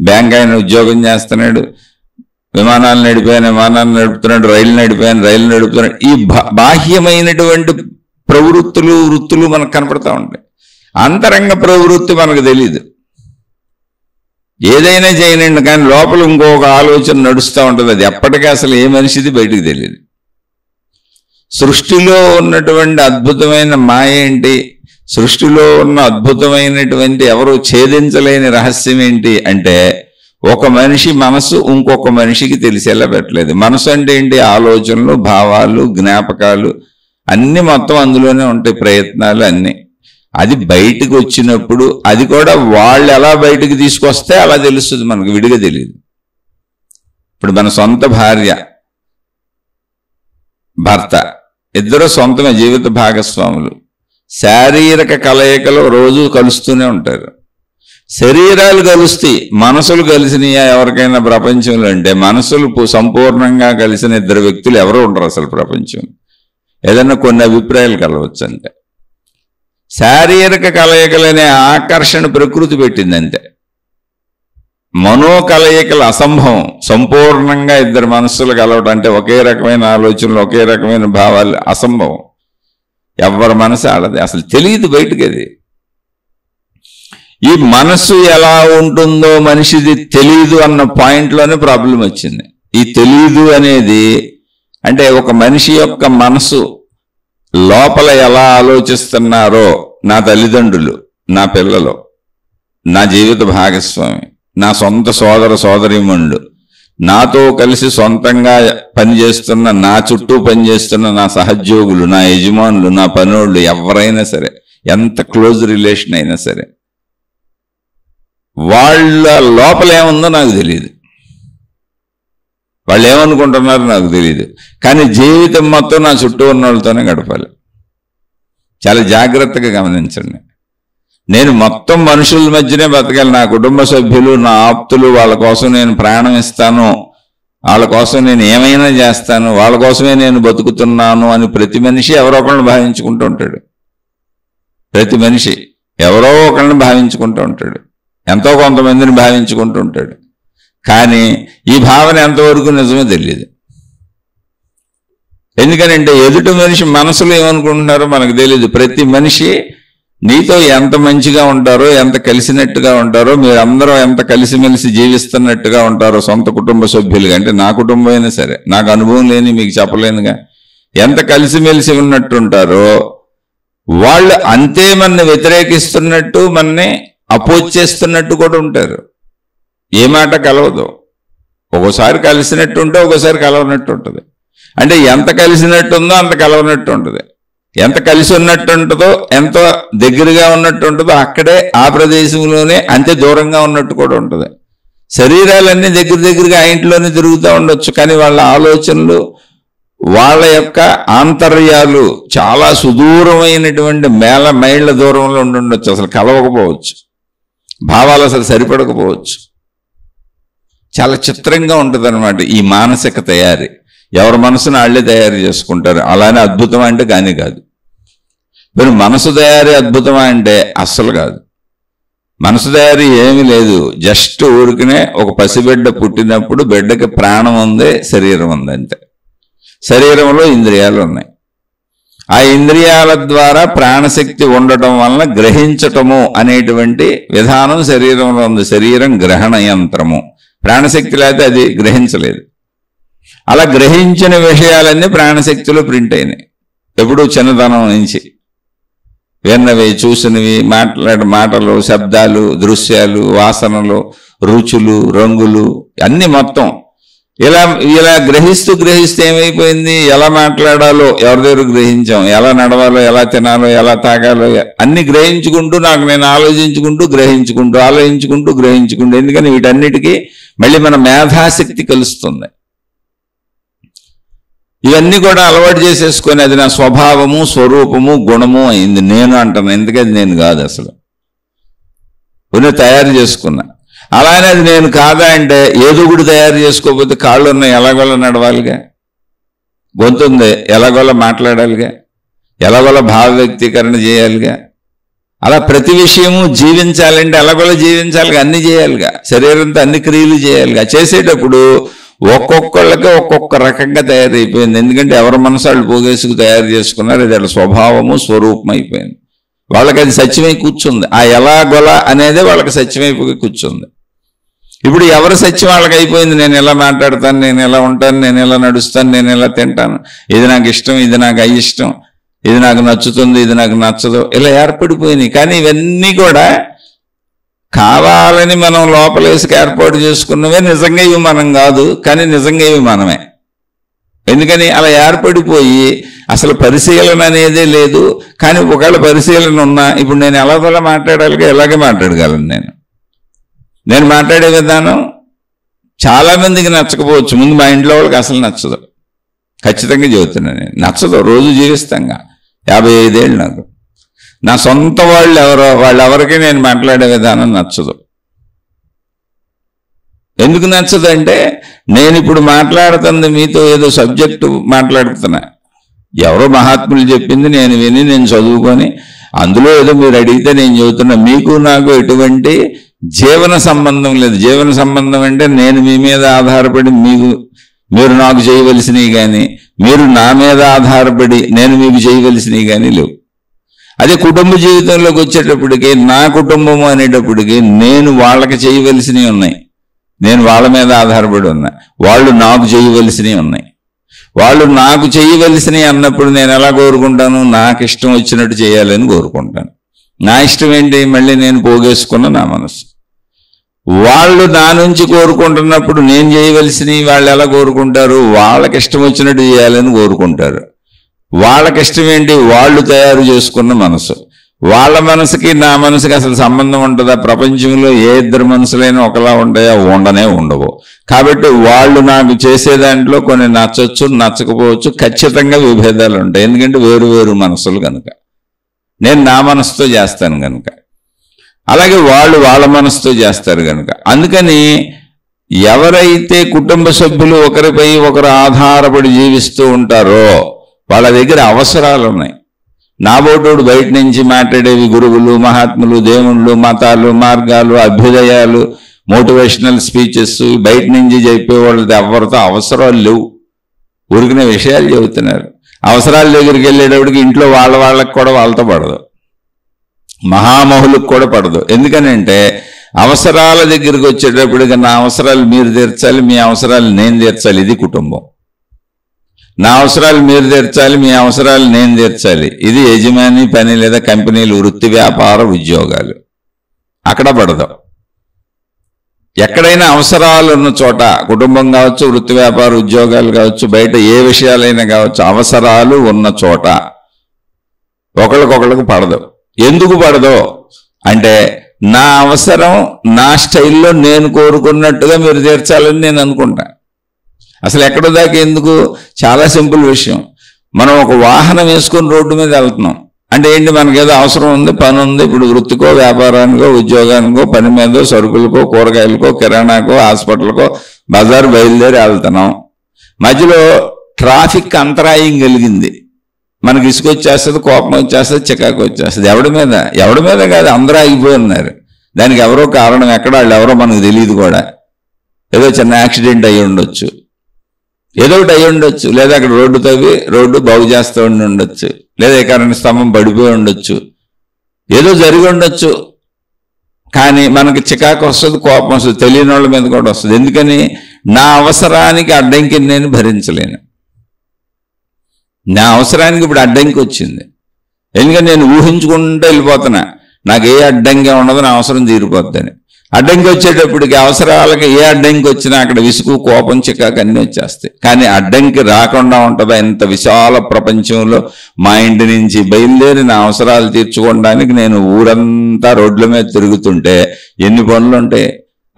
బ్యాంక్ ఆయన ఉద్యోగం చేస్తున్నాడు, విమానాలు నడిపాయని విమానాలు నడుపుతున్నాడు, రైలు నడుపుతున్నాడు. ఈ బాహ్యమైనటువంటి ప్రవృత్తులు, వృత్తులు మనకు కనపడతా ఉంటాయి. అంతరంగ ప్రవృత్తి మనకు తెలియదు. ఏదైనా చేయనండి, కానీ లోపల ఇంకొక ఆలోచన నడుస్తూ ఉంటుంది. అది ఎప్పటికీ అసలు ఏ మనిషిది బయటికి తెలియదు. సృష్టిలో ఉన్నటువంటి అద్భుతమైన మాయ ఏంటి, సృష్టిలో ఉన్న అద్భుతమైనటువంటి ఎవరు ఛేదించలేని రహస్యం ఏంటి అంటే ఒక మనిషి మనసు ఇంకొక మనిషికి తెలిసేలా పెట్టలేదు. మనసు అంటే ఏంటి, ఆలోచనలు, భావాలు, జ్ఞాపకాలు అన్నీ మొత్తం అందులోనే ఉంటాయి, ప్రయత్నాలు అన్నీ. అది బయటకు వచ్చినప్పుడు అది కూడా వాళ్ళు ఎలా బయటకు తీసుకొస్తే అలా తెలుస్తుంది, మనకు విడిగా తెలియదు. ఇప్పుడు మన సొంత భార్య, భర్త ఇద్దరు సొంతమే, జీవిత భాగస్వాములు. శారీరక కలయికలు రోజు కలుస్తూనే ఉంటారు. శరీరాలు కలుస్తాయి, మనసులు కలిసినాయా ఎవరికైనా ప్రపంచంలో అంటే మనసులు సంపూర్ణంగా కలిసిన ఇద్దరు వ్యక్తులు ఎవరు ఉండరు అసలు ప్రపంచం. ఏదైనా కొన్ని అభిప్రాయాలు కలవచ్చు. అంటే శారీరక కలయికలనే ఆకర్షణ ప్రకృతి పెట్టిందంటే మనో కలయికల అసంభవం. సంపూర్ణంగా ఇద్దరు మనస్సులు కలవడం అంటే ఒకే రకమైన ఆలోచనలు, ఒకే రకమైన భావాలు అసంభవం. ఎవరి మనసు ఆడది, అసలు తెలియదు బయటకు. అది ఈ మనసు ఎలా ఉంటుందో మనిషిది తెలియదు అన్న పాయింట్లోనే ప్రాబ్లం వచ్చింది. ఈ తెలియదు అనేది అంటే ఒక మనిషి యొక్క మనసు లోపల ఎలా ఆలోచిస్తున్నారో నా తల్లిదండ్రులు, నా పిల్లలు, నా జీవిత భాగస్వామి, నా సొంత సోదర సోదరీమణులు, నాతో కలిసి సొంతంగా పనిచేస్తున్న, నా చుట్టూ పనిచేస్తున్న నా సహోద్యోగులు, నా యజమానులు, నా పనోళ్ళు, ఎవరైనా సరే, ఎంత క్లోజ్ రిలేషన్ అయినా సరే, వాళ్ళ లోపల ఏముందో నాకు తెలియదు. వాళ్ళు ఏమనుకుంటున్నారో నాకు తెలియదు. కానీ జీవితం మొత్తం నా చుట్టూ ఉన్న వాళ్ళతోనే గడపాలి. చాలా జాగ్రత్తగా గమనించండి. నేను మొత్తం మనుషుల మధ్యనే బతకాలి. నా కుటుంబ సభ్యులు, నా ఆప్తులు, వాళ్ళ కోసం నేను ప్రాణం ఇస్తాను, వాళ్ళ కోసం నేను ఏమైనా చేస్తాను, వాళ్ళ కోసమే నేను బతుకుతున్నాను అని ప్రతి మనిషి ఎవరో ఒకళ్ళని భావించుకుంటూ ఉంటాడు. ప్రతి మనిషి ఎవరో ఒకళ్ళని భావించుకుంటూ ఉంటాడు, ఎంతో కొంతమందిని భావించుకుంటూ ఉంటాడు. కానీ ఈ భావన ఎంతవరకు నిజమో తెలియదు. ఎందుకనంటే ఎదుటి మనిషి మనసులో ఏమనుకుంటున్నారో మనకు తెలియదు. ప్రతి మనిషి నీతో ఎంత మంచిగా ఉంటారో, ఎంత కలిసినట్టుగా ఉంటారో, మీరందరూ ఎంత కలిసిమెలిసి జీవిస్తున్నట్టుగా ఉంటారో సొంత కుటుంబ సభ్యులుగా, అంటే నా కుటుంబం అయినా సరే, నాకు అనుభవం లేని మీకు చెప్పలేనుగా, ఎంత కలిసిమెలిసి ఉన్నట్టు ఉంటారో వాళ్ళు అంతే మనని వ్యతిరేకిస్తున్నట్టు, మనని అపోజ్ చేస్తున్నట్టు కూడా ఉంటారు. ఏ మాట కలవదు. ఒక్కోసారి కలిసినట్టు ఉంటే ఒక్కోసారి కలవనట్టు ఉంటుంది. అంటే ఎంత కలిసినట్టు ఉందో అంత కలవనట్టు ఉంటుంది. ఎంత కలిసి ఉన్నట్టు ఉంటుందో, ఎంత దగ్గరగా ఉన్నట్టు ఉంటుందో అక్కడే ఆ ప్రదేశంలోనే అంతే దూరంగా ఉన్నట్టు కూడా ఉంటుంది. శరీరాలన్నీ దగ్గరగా ఆ ఇంట్లోనే తిరుగుతూ ఉండొచ్చు, కానీ వాళ్ళ ఆలోచనలు, వాళ్ళ యొక్క ఆంతర్యాలు చాలా సుదూరమైనటువంటి మైళ్ళ దూరంలో ఉండొచ్చు. అసలు కలవకపోవచ్చు, భావాలు అసలు సరిపడకపోవచ్చు. చాలా చిత్రంగా ఉంటుంది అన్నమాట ఈ మానసిక తయారీ. ఎవరి మనసును వాళ్ళే తయారు చేసుకుంటారు. అలానే అద్భుతం అంటే కానీ కాదు. మరి మనసు తయారీ అద్భుతమా అంటే అస్సలు కాదు. మనసు తయారీ ఏమీ లేదు. జస్ట్ ఊరికనే ఒక పసిబిడ్డ పుట్టినప్పుడు బిడ్డకి ప్రాణం ఉంది, శరీరం ఉంది అంతే. శరీరంలో ఇంద్రియాలు ఉన్నాయి. ఆ ఇంద్రియాల ద్వారా ప్రాణశక్తి ఉండటం వలన గ్రహించటము అనేటువంటి విధానం శరీరంలో ఉంది. శరీరం గ్రహణ యంత్రము. ప్రాణశక్తి లేకపోతే అది గ్రహించలేదు. అలా గ్రహించిన విషయాలన్నీ ప్రాణశక్తిలో ప్రింట్ అయినాయి. ఎప్పుడూ చిన్నతనం నుంచి విన్నవి, చూసినవి, మాటలు, శబ్దాలు, దృశ్యాలు, వాసనలు, రుచులు, రంగులు అన్నీ మొత్తం ఇలా గ్రహిస్తూ ఏమైపోయింది, ఎలా మాట్లాడాలో ఎవరి దగ్గర గ్రహించాం, ఎలా నడవాలో, ఎలా తినాలో, ఎలా తాగాలో అన్ని గ్రహించుకుంటూ, నాకు నేను ఆలోచించుకుంటూ గ్రహించుకుంటూ ఎందుకని వీటన్నిటికీ మళ్ళీ మన మేధాశక్తి కలుస్తుంది. ఇవన్నీ కూడా అలవాటు చేసేసుకొని అది నా స్వభావము, స్వరూపము, గుణము అయింది. నేను అంటాను, ఎందుకది నేను కాదు. అసలు కొన్ని తయారు చేసుకున్నా. అలానే అది నేను కాదా అంటే ఏదో కూడా తయారు చేసుకోకపోతే కాళ్ళు ఉన్నాయి, ఎలాగోలా నడవాలిగా, గొంతుంది ఎలాగోలా మాట్లాడాలిగా, ఎలాగోలా భావ వ్యక్తీకరణ చేయాలిగా. అలా ప్రతి విషయము జీవించాలంటే ఎలాగోలా జీవించాలిగా, అన్ని చేయాలిగా, శరీరంతో అన్ని క్రియలు చేయాలిగా. చేసేటప్పుడు ఒక్కొక్కళ్ళకి ఒక్కొక్క రకంగా తయారైపోయింది. ఎందుకంటే ఎవరి మనసు వాళ్ళు పోగేసుకు తయారు చేసుకున్నారు. అది వాళ్ళ స్వభావము, స్వరూపం అయిపోయింది. వాళ్ళకి అది సత్యమై కూర్చుంది. ఆ ఎలాగొల అనేదే వాళ్ళకి సత్యమైపోయి కూర్చుంది. ఇప్పుడు ఎవరి సత్యం వాళ్ళకి అయిపోయింది. నేను ఎలా మాట్లాడతాను, నేను ఎలా ఉంటాను, నేను ఎలా నడుస్తాను, నేను ఎలా తింటాను, ఇది నాకు ఇష్టం, ఇది నాకు అయిష్టం, ఇది నాకు నచ్చుతుంది, ఇది నాకు నచ్చదు, ఇలా ఏర్పడిపోయినాయి. కానీ ఇవన్నీ కూడా కావాలని మనం లోపలేసుకు ఏర్పాటు చేసుకున్నవే. నిజంగా ఇవి మనం కాదు, కానీ నిజంగా ఇవి మనమే. ఎందుకని అలా ఏర్పడిపోయి అసలు పరిశీలన అనేదే లేదు. కానీ ఒకవేళ పరిశీలన ఉన్నా ఇప్పుడు నేను ఎలాగోలా మాట్లాడాలిగా, ఎలాగే మాట్లాడగలను. నేను మాట్లాడే విధానం చాలామందికి నచ్చకపోవచ్చు. ముందు మా ఇంట్లో వాళ్ళకి అసలు నచ్చదు, ఖచ్చితంగా చెబుతున్నాను. నేను నచ్చదు, రోజు జీవిస్తాంగా. 55 ఏళ్ళు నాకు. నా సొంత వాళ్ళెవరికి నేను మాట్లాడే విధానం నచ్చదు. ఎందుకు నచ్చదు అంటే నేను ఇప్పుడు మాట్లాడుతుంది మీతో ఏదో సబ్జెక్టు మాట్లాడుతున్నా, ఎవరో మహాత్ములు చెప్పింది నేను విని, నేను చదువుకొని అందులో ఏదో మీరు అడిగితే నేను చెబుతున్నా. మీకు నాకు ఎటువంటి జీవన సంబంధం లేదు. జీవన సంబంధం అంటే నేను మీ మీద ఆధారపడి మీరు నాకు చేయవలసినవి కానీ, మీరు నా మీద ఆధారపడి నేను మీకు చేయవలసినవి కానీ లేవు. అదే కుటుంబ జీవితంలోకి వచ్చేటప్పటికి, నా కుటుంబము అనేటప్పటికి నేను వాళ్ళకి చేయవలసినవి ఉన్నాయి, నేను వాళ్ళ మీద ఆధారపడి ఉన్నా, వాళ్ళు నాకు చేయవలసినవి ఉన్నాయి. వాళ్ళు నాకు చేయవలసినవి అన్నప్పుడు నేను ఎలా కోరుకుంటాను, నాకు ఇష్టం వచ్చినట్టు చేయాలని కోరుకుంటాను. నా ఇష్టం ఏంటి, మళ్ళీ నేను పోగేసుకున్న నా మనసు. వాళ్ళు నా నుంచి కోరుకుంటున్నప్పుడు నేను చేయవలసినవి వాళ్ళు ఎలా కోరుకుంటారు, వాళ్ళకి ఇష్టం వచ్చినట్టు చేయాలని కోరుకుంటారు. వాళ్ళకి ఇష్టం ఏంటి, వాళ్ళు తయారు చేసుకున్న మనసు. వాళ్ళ మనసుకి నా మనసుకి అసలు సంబంధం ఉంటుందా? ప్రపంచంలో ఏ ఇద్దరు మనసులైనా ఒకలా ఉంటాయా? ఉండనే ఉండవు. కాబట్టి వాళ్ళు నాకు చేసే దాంట్లో కొన్ని నచ్చచ్చు, నచ్చకపోవచ్చు, ఖచ్చితంగా విభేదాలు ఉంటాయి. ఎందుకంటే వేరు వేరు మనసులు కనుక. నేను నా మనసుతో చేస్తాను కనుక, అలాగే వాళ్ళు వాళ్ళ మనసుతో చేస్తారు కనుక. అందుకని ఎవరైతే కుటుంబ సభ్యులు ఒకరిపై ఒకరు ఆధారపడి జీవిస్తూ ఉంటారో వాళ్ళ దగ్గర అవసరాలు ఉన్నాయి. నాబోటోడు బయట నుంచి మాట్లాడేవి గురువులు, మహాత్ములు, దేవుళ్ళు, మతాలు, మార్గాలు, అభ్యుదయాలు, మోటివేషనల్ స్పీచెస్ బయట నుంచి చెప్పేవాళ్ళది ఎవరితో అవసరాలు లేవు. ఊరికిన విషయాలు చెబుతున్నారు. అవసరాల దగ్గరికి వెళ్ళేటప్పటికి ఇంట్లో వాళ్ళకి కూడా వాళ్ళతో పడదు, మహామహులకు కూడా పడదు. ఎందుకనంటే అవసరాల దగ్గరికి వచ్చేటప్పటికి నా అవసరాలు మీరు తీర్చాలి, మీ అవసరాలు నేను తీర్చాలి. ఇది కుటుంబం. నా అవసరాలు మీరు తీర్చాలి, మీ అవసరాలు నేను తీర్చాలి. ఇది యజమాని పని లేదా కంపెనీలు, వృత్తి, వ్యాపార, ఉద్యోగాలు. అక్కడ పడదు. ఎక్కడైనా అవసరాలు ఉన్న చోట, కుటుంబం కావచ్చు, వృత్తి వ్యాపార ఉద్యోగాలు కావచ్చు, బయట ఏ విషయాలైనా కావచ్చు, అవసరాలు ఉన్న చోట ఒకళ్ళకొకళ్ళకు పడదు. ఎందుకు పడదో అంటే నా అవసరం నా స్టైల్లో నేను కోరుకున్నట్టుగా మీరు తీర్చాలని నేను అనుకుంటా. అసలు ఎక్కడ దాకా ఎందుకు? చాలా సింపుల్ విషయం. మనం ఒక వాహనం వేసుకొని రోడ్డు మీద వెళ్తున్నాం అంటే ఏంటి? మనకేదో అవసరం ఉంది, పని ఉంది. ఇప్పుడు వృత్తికో, వ్యాపారానికో, ఉద్యోగానికో, పని మీదో, సరుకులకో, కూరగాయలకో, కిరాణాకో, హాస్పిటల్కో, బజారు బయలుదేరి వెళ్తున్నాం. మధ్యలో ట్రాఫిక్ అంతరాయం కలిగింది. మనకి ఇసుకొచ్చేస్తుంది, కోపం వచ్చేస్తుంది, చికాకు వచ్చేస్తుంది. ఎవడి మీద కాదు, అందరూ ఆగిపోయి ఉన్నారు. దానికి ఎవరో కారణం, ఎక్కడ వాళ్ళు ఎవరో మనకు తెలియదు కూడా. ఏదో చిన్న యాక్సిడెంట్ అయ్యి ఉండొచ్చు, ఏదో ఒకటి అయ్యి ఉండొచ్చు, లేదా అక్కడ రోడ్డు తవ్వి రోడ్డు బాగు చేస్తూ ఉండొచ్చు, లేదా కరెంటు స్తంభం పడిపోయి ఉండొచ్చు, ఏదో జరిగి ఉండొచ్చు. కానీ మనకి చికాకు వస్తుంది, కోపం వస్తుంది, తెలియని వాళ్ళ మీద కూడా వస్తుంది. ఎందుకని? నా అవసరానికి అడ్డంకి నేను భరించలేను. నా అవసరానికి ఇప్పుడు అడ్డంకి వచ్చింది. ఎందుకంటే నేను ఊహించుకుంటూ వెళ్ళిపోతున్నా, నాకు ఏ అడ్డంగా ఉండదు, నా అవసరం తీరిపోద్దని. అడ్డంకి వచ్చేటప్పటికి అవసరాలకి ఏ అడ్డంకి వచ్చినా అక్కడ విసుగు, కోపం, చికాకు అన్నీ వచ్చేస్తాయి. కానీ అడ్డంకి రాకుండా ఉంటుందా? ఇంత విశాల ప్రపంచంలో మా ఇంటి నుంచి బయలుదేరి నా అవసరాలు తీర్చుకోవడానికి నేను ఊరంతా రోడ్ల మీద తిరుగుతుంటే ఎన్ని పనులు ఉంటాయి.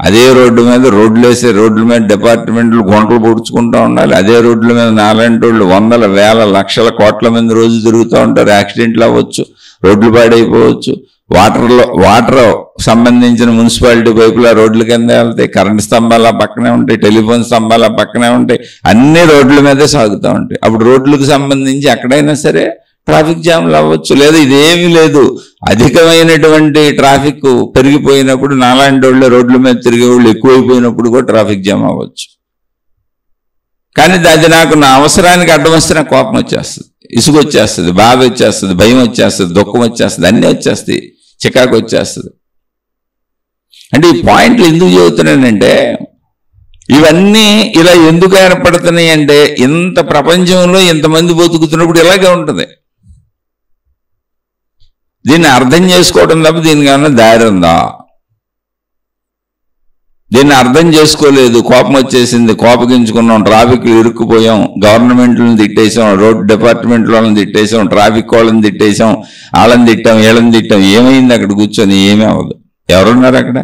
అదే రోడ్డు మీద రోడ్ల మీద డిపార్ట్మెంట్లు గుంటలు పొడుచుకుంటూ ఉండాలి. అదే రోడ్ల మీద నాలాంటి వాళ్ళు వందల, వేల, లక్షల, కోట్ల మంది రోజు తిరుగుతూ ఉంటారు. యాక్సిడెంట్లు అవ్వచ్చు, రోడ్లు పాడైపోవచ్చు. వాటర్ సంబంధించిన మున్సిపాలిటీ పైపుల రోడ్ల కింద వెళ్తాయి, కరెంటు స్తంభాల పక్కనే ఉంటాయి, టెలిఫోన్ స్తంభాల పక్కనే ఉంటాయి, అన్ని రోడ్ల మీదే సాగుతూ ఉంటాయి. అప్పుడు రోడ్లకు సంబంధించి ఎక్కడైనా సరే ట్రాఫిక్ జామ్లు అవ్వచ్చు. లేదా ఇదేమీ లేదు, అధికమైనటువంటి ట్రాఫిక్ పెరిగిపోయినప్పుడు నాలాంటి వాళ్ళు రోడ్ల మీద తిరిగే వాళ్ళు ఎక్కువైపోయినప్పుడు కూడా ట్రాఫిక్ జామ్ అవ్వచ్చు. కానీ అది నాకు నా అవసరానికి అడ్డం వస్తే నాకు కోపం వచ్చేస్తుంది, ఇసుగు వచ్చేస్తుంది, బాధ వచ్చేస్తుంది, భయం వచ్చేస్తుంది, దుఃఖం వచ్చేస్తుంది, అన్నీ వచ్చేస్తాయి, చికాకు వచ్చేస్తుంది. అంటే ఈ పాయింట్లు ఎందుకు చెబుతున్నానంటే ఇవన్నీ ఇలా ఎందుకు ఏర్పడుతున్నాయి అంటే ఇంత ప్రపంచంలో ఇంతమంది బతుకుతున్నప్పుడు ఇలాగే ఉంటుంది. దీన్ని అర్థం చేసుకోవడం తప్ప దీనికి ఏమన్నా దారి ఉందా? దీన్ని అర్థం చేసుకోలేదు, కోపం వచ్చేసింది, కోపగించుకున్నాం, ట్రాఫిక్లు ఇరుక్కుపోయాం, గవర్నమెంట్లను తిట్టేసాం, రోడ్ డిపార్ట్మెంట్ వాళ్ళని తిట్టేసాం, ట్రాఫిక్ వాళ్ళని తిట్టేసాం, వాళ్ళని తిట్టాం, వీళ్ళని తిట్టాం. ఏమైంది? అక్కడ కూర్చొని ఏమీ అవ్వదు. ఎవరున్నారు అక్కడ?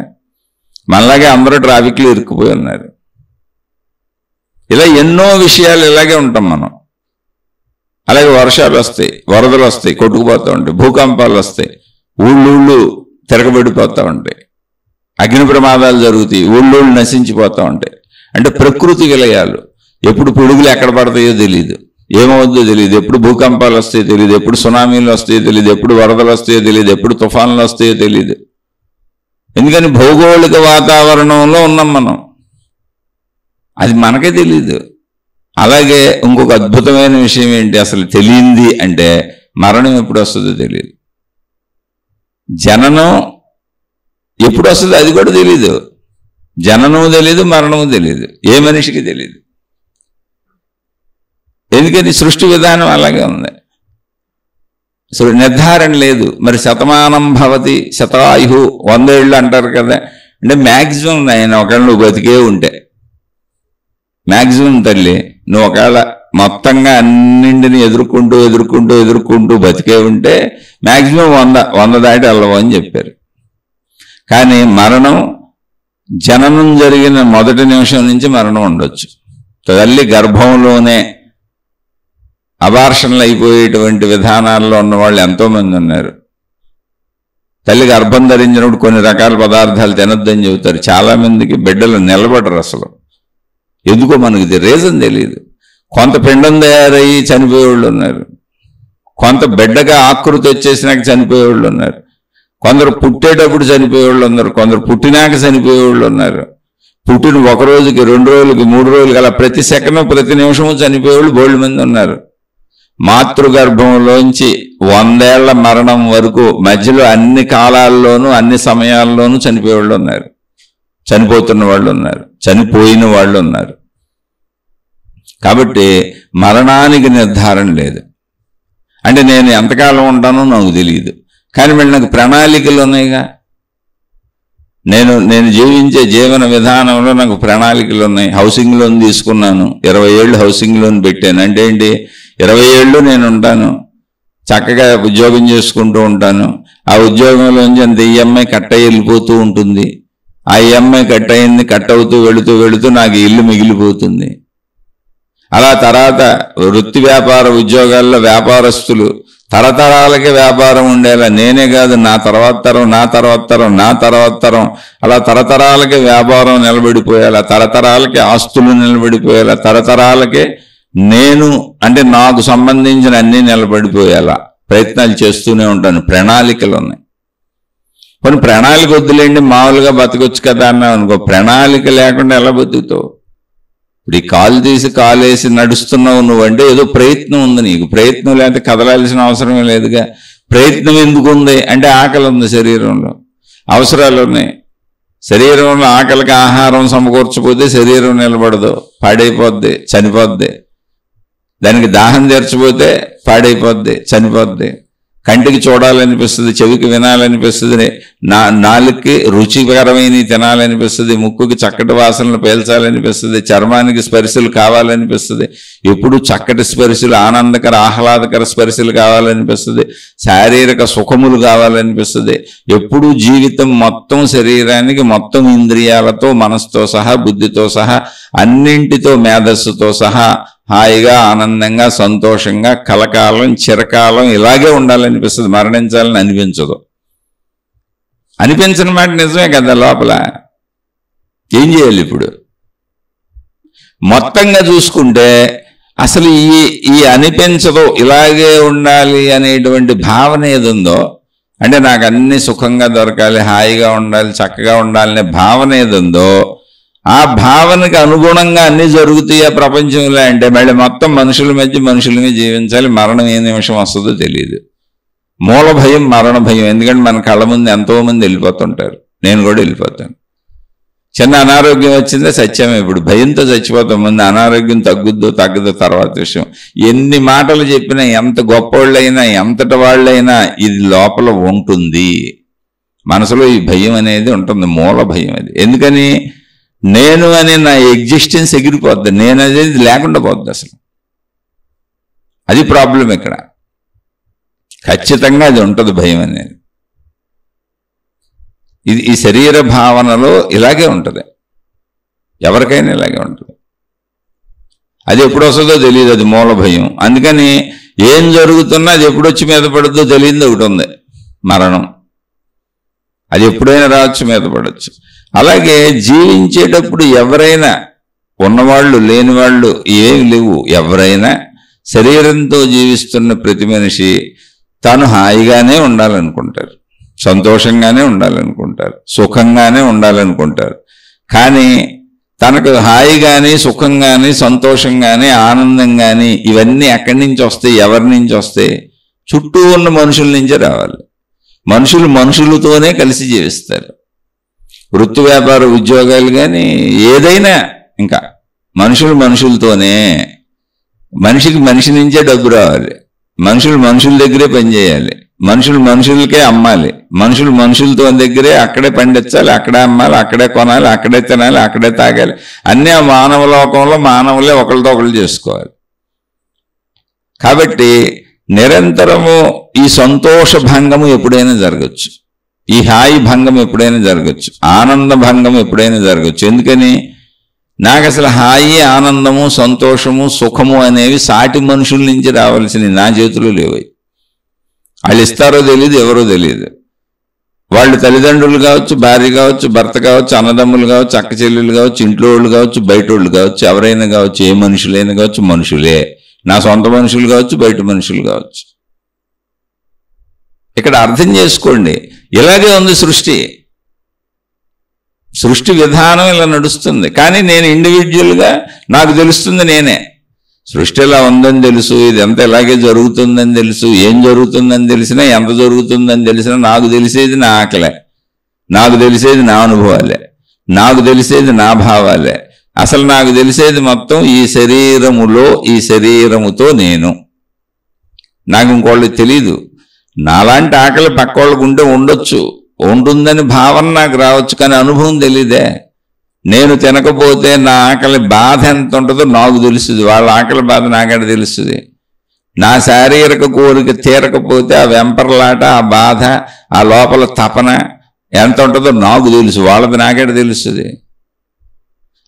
మనలాగే అందరూ ట్రాఫిక్లు ఇరుక్కుపోయి ఉన్నారు. ఇలా ఎన్నో విషయాలు ఇలాగే ఉంటాం మనం. అలాగే వర్షాలు వస్తాయి, వరదలు వస్తాయి, కొట్టుకుపోతూ ఉంటాయి, భూకంపాలు వస్తాయి, ఊళ్ళు తిరగబడిపోతూ ఉంటాయి, అగ్ని ప్రమాదాలు జరుగుతాయి, ఊళ్ళు నశించిపోతూ ఉంటాయి. అంటే ప్రకృతి విలయాలు. ఎప్పుడు పిడుగులు ఎక్కడ పడతాయో తెలియదు, ఏమవుద్దో తెలియదు, ఎప్పుడు భూకంపాలు వస్తాయో తెలియదు, ఎప్పుడు సునామీలు వస్తాయో తెలియదు, ఎప్పుడు వరదలు వస్తాయో తెలియదు, ఎప్పుడు తుఫాన్లు వస్తాయో తెలియదు. ఎందుకని? భౌగోళిక వాతావరణంలో ఉన్నాం మనం, అది మనకే తెలీదు. అలాగే ఇంకొక అద్భుతమైన విషయం ఏంటి అసలు తెలియంది అంటే మరణం ఎప్పుడు వస్తుందో తెలియదు, జననం ఎప్పుడు వస్తుందో అది కూడా తెలీదు. జననము తెలియదు, మరణము తెలియదు, ఏ మనిషికి తెలియదు. ఎందుకని? సృష్టి విధానం అలాగే ఉంది, నిర్ధారణ లేదు. మరి శతమానం భవతి శతాయు, 100 ఏళ్ళు అంటారు కదా. అంటే మ్యాక్సిమం ఆయన ఒకవేళ నువ్వు బతికే ఉంటే, మ్యాక్సిమం తల్లి నువ్వు ఒకవేళ మొత్తంగా అన్నింటిని ఎదుర్కొంటూ బతికే ఉంటే మ్యాక్సిమం 100 దాటి వెళ్ళవు అని చెప్పారు. కానీ మరణం జననం జరిగిన మొదటి నిమిషం నుంచి మరణం ఉండొచ్చు. తల్లి గర్భంలోనే అబార్షన్లు అయిపోయేటువంటి విధానాల్లో ఉన్నవాళ్ళు ఎంతోమంది ఉన్నారు. తల్లి గర్భం ధరించినప్పుడు కొన్ని రకాల పదార్థాలు తినొద్దని చెబుతారు. చాలామందికి బిడ్డలు నిలబడరు. అసలు ఎందుకో మనకి రీజన్ తెలియదు. కొంత పిండం తయారయ్యి చనిపోయేవాళ్ళు ఉన్నారు, కొంత బిడ్డగా ఆకృతి వచ్చేసినాక చనిపోయేవాళ్ళు ఉన్నారు, కొందరు పుట్టేటప్పుడు చనిపోయేవాళ్ళు ఉన్నారు, కొందరు పుట్టినాక చనిపోయేవాళ్ళు ఉన్నారు, పుట్టిన 1 రోజుకి 2 రోజులకి 3 రోజులకి అలా ప్రతి సెకండ్ ప్రతి నిమిషము చనిపోయేవాళ్ళు బోల్డ్ మంది ఉన్నారు. మాతృగర్భంలోంచి 100 ఏళ్ల మరణం వరకు మధ్యలో అన్ని కాలాల్లోనూ అన్ని సమయాల్లోనూ చనిపోయేవాళ్ళు ఉన్నారు, చనిపోతున్న వాళ్ళు ఉన్నారు, చనిపోయిన వాళ్ళు ఉన్నారు. కాబట్టి మరణానికి నిర్ధారణ లేదు. అంటే నేను ఎంతకాలం ఉంటానో నాకు తెలియదు, కానీ మళ్ళీ నాకు ప్రణాళికలు ఉన్నాయిగా. నేను జీవించే జీవన విధానంలో నాకు ప్రణాళికలు ఉన్నాయి. హౌసింగ్ లోన్ తీసుకున్నాను, 20 ఏళ్ళు హౌసింగ్ లోన్ పెట్టాను. అంటే ఏంటి, 20 ఏళ్ళు నేను ఉంటాను, చక్కగా ఉద్యోగం చేసుకుంటూ ఉంటాను. ఆ ఉద్యోగంలోంచి అంత ఈఎంఐ కట్ అయ్యి వెళ్ళిపోతూ ఉంటుంది. ఆ ఈఎంఐ కట్ అయింది, కట్ అవుతూ వెళుతూ నాకు ఇల్లు మిగిలిపోతుంది. అలా తర్వాత వృత్తి వ్యాపార ఉద్యోగాల్లో వ్యాపారస్తులు తరతరాలకే వ్యాపారం ఉండేలా, నేనే కాదు నా తర్వాత తరం అలా తరతరాలకే వ్యాపారం నిలబడిపోయేలా, తరతరాలకే ఆస్తులు నిలబడిపోయేలా, తరతరాలకే నేను అంటే నాకు సంబంధించిన అన్నీ నిలబడిపోయేలా ప్రయత్నాలు చేస్తూనే ఉంటాను. ప్రణాళికలు ఉన్నాయి. కొన్ని ప్రణాళిక వద్దులేండి, మామూలుగా బతకొచ్చు కదా అన్నావు అనుకో, ప్రణాళిక లేకుండా ఎలా బతుకుతావు? ఇప్పుడు ఈ కాలు తీసి కాలేసి నడుస్తున్నావు నువ్వంటే ఏదో ప్రయత్నం ఉంది నీకు. ప్రయత్నం లేకపోతే కదలాల్సిన అవసరమే లేదుగా. ప్రయత్నం ఎందుకు ఉంది అంటే ఆకలి ఉంది, శరీరంలో అవసరాలు ఉన్నాయి. శరీరంలో ఆకలికి ఆహారం సమకూర్చకపోతే శరీరం నిలబడదు, పాడైపోద్ది, చనిపోద్ది. దానికి దాహం తీర్చపోతే పాడైపోద్ది, చనిపోద్ది. కంటికి చూడాలనిపిస్తుంది, చెవికి వినాలనిపిస్తుంది, నాలుగుకి రుచికరమైన తినాలనిపిస్తుంది, ముక్కుకి చక్కటి వాసనలు పీల్చాలనిపిస్తుంది, చర్మానికి స్పర్శలు కావాలనిపిస్తుంది, ఎప్పుడు చక్కటి స్పర్శలు, ఆనందకర ఆహ్లాదకర స్పర్శలు కావాలనిపిస్తుంది, శారీరక సుఖములు కావాలనిపిస్తుంది. ఎప్పుడు జీవితం మొత్తం శరీరానికి మొత్తం ఇంద్రియాలతో, మనసుతో సహా, బుద్ధితో సహా, అన్నింటితో, మేధస్సుతో సహా హాయిగా ఆనందంగా సంతోషంగా కలకాలం చిరకాలం ఇలాగే ఉండాలనిపిస్తుంది. మరణించాలని అనిపించదు. అనిపించిన మాట నిజమే కదా. లోపల ఏం చేయాలి? ఇప్పుడు మొత్తంగా చూసుకుంటే అసలు ఈ అనిపించదు, ఇలాగే ఉండాలి అనేటువంటి భావన ఏది ఉందో, అంటే నాకు అన్ని సుఖంగా దొరకాలి, హాయిగా ఉండాలి, చక్కగా ఉండాలనే భావన ఏది ఉందో, ఆ భావనకి అనుగుణంగా అన్ని జరుగుతాయి ప్రపంచంలో. అంటే మళ్ళీ మొత్తం మనుషుల మధ్య మనుషులమే జీవించాలి. మరణం ఏ నిమిషం వస్తుందో తెలియదు. మూల భయం మరణ భయం. ఎందుకంటే మన కళ్ళ ముందు ఎంతోమంది వెళ్ళిపోతుంటారు, నేను కూడా వెళ్ళిపోతాను. చిన్న అనారోగ్యం వచ్చిందే సత్యమే. ఇప్పుడు భయంతో చచ్చిపోతాం. ముందు అనారోగ్యం తగ్గదో తర్వాత విషయం. ఎన్ని మాటలు చెప్పినా, ఎంత గొప్పవాళ్ళైనా, ఎంతటి వాళ్ళైనా ఇది లోపల ఉంటుంది. మనసులో ఈ భయం అనేది ఉంటుంది, మూల భయం అది. ఎందుకని? నేను అనే నా ఎగ్జిస్టెన్స్ ఎగిరిపోద్ది, నేను అనేది లేకుండా పోద్ది అసలు. అది ప్రాబ్లం ఇక్కడ. ఖచ్చితంగా అది ఉంటుంది భయం అనేది. ఈ శరీర భావనలో ఇలాగే ఉంటుంది, ఎవరికైనా ఇలాగే ఉంటుంది. అది ఎప్పుడు వస్తుందో తెలియదు, అది మూల భయం. అందుకని ఏం జరుగుతున్నా అది ఎప్పుడొచ్చి మీద పడుతుందో తెలియదు. ఒకటి ఉంది, మరణం. అది ఎప్పుడైనా రావచ్చు, మీద పడవచ్చు. అలాగే జీవించేటప్పుడు ఎవరైనా, ఉన్నవాళ్ళు లేనివాళ్ళు ఏమి లేవు, ఎవరైనా శరీరంతో జీవిస్తున్న ప్రతి మనిషి తాను హాయిగానే ఉండాలనుకుంటారు, సంతోషంగానే ఉండాలనుకుంటారు, సుఖంగానే ఉండాలనుకుంటారు. కానీ తనకు హాయి కానీ, సుఖం కానీ, సంతోషం కానీ, ఆనందం కానీ ఇవన్నీ ఎక్కడి నుంచి వస్తాయి, ఎవరి నుంచి వస్తాయి? చుట్టూ ఉన్న మనుషుల నుంచే రావాలి. మనుషులు మనుషులతోనే కలిసి జీవిస్తారు. వృత్తి వ్యాపార ఉద్యోగాలు కానీ ఏదైనా, ఇంకా మనుషులు మనుషులతోనే. మనిషికి మనిషి నుంచే డబ్బు రావాలి, మనుషులు మనుషుల దగ్గరే పనిచేయాలి, మనుషులు మనుషులకే అమ్మాలి, మనుషులు మనుషులతో దగ్గరే అక్కడే పండించాలి, అక్కడే అమ్మాలి, అక్కడే కొనాలి, అక్కడే తినాలి, అక్కడే తాగాలి. అన్నీ ఆ మానవ లోకంలో మానవులే ఒకరితో ఒకరు చేసుకోవాలి. కాబట్టి నిరంతరము ఈ సంతోష భంగము ఎప్పుడైనా జరగచ్చు, ఈ హాయి భంగం ఎప్పుడైనా జరగచ్చు, ఆనంద భంగం ఎప్పుడైనా జరగచ్చు. ఎందుకని? నాకు అసలు హాయి, ఆనందము, సంతోషము, సుఖము అనేవి సాటి మనుషుల నుంచి రావాల్సినవి, నా చేతిలో లేవు. వాళ్ళు ఇస్తారో తెలియదు, ఎవరో తెలియదు. వాళ్ళు తల్లిదండ్రులు కావచ్చు, భార్య కావచ్చు, భర్త కావచ్చు, అన్నదమ్ములు కావచ్చు, అక్క చెల్లెలు కావచ్చు, ఇంట్లో వాళ్ళు కావచ్చు, బయట వాళ్ళు కావచ్చు, ఎవరైనా కావచ్చు, ఏ మనుషులైనా కావచ్చు, మనుషులే. నా సొంత మనుషులు కావచ్చు, బయట మనుషులు కావచ్చు. ఇక్కడ అర్థం చేసుకోండి, ఇలాగే ఉంది సృష్టి. సృష్టి విధానం ఇలా నడుస్తుంది. కానీ నేను ఇండివిజువల్గా నాకు తెలుస్తుంది నేనే. సృష్టి ఎలా ఉందని తెలుసు, ఇది ఎంత ఇలాగే జరుగుతుందని తెలుసు, ఏం జరుగుతుందని తెలిసినా, ఎంత జరుగుతుందని తెలిసినా నాకు తెలిసేది నా ఆకలే, నాకు తెలిసేది నా అనుభవాలే, నాకు తెలిసేది నా భావాలే. అసలు నాకు తెలిసేది మొత్తం ఈ శరీరములో, ఈ శరీరముతో నేను. నాకు ఇంకోళ్ళకి తెలీదు. నాలాంటి ఆకలి పక్క వాళ్ళకు ఉంటే ఉండొచ్చు, ఉంటుందని భావన నాకు రావచ్చు, కానీ అనుభవం తెలీదే. నేను తినకపోతే నా ఆకలి బాధ ఎంత ఉంటుందో నాకు తెలుస్తుంది, వాళ్ళ ఆకలి బాధ నాకంటే తెలుస్తుంది. నా శారీరక కోరిక తీరకపోతే ఆ వెంపర్లాట, ఆ బాధ, ఆ లోపల తపన ఎంత ఉంటుందో నాకు తెలుసు, వాళ్ళది నాకంటే తెలుస్తుంది.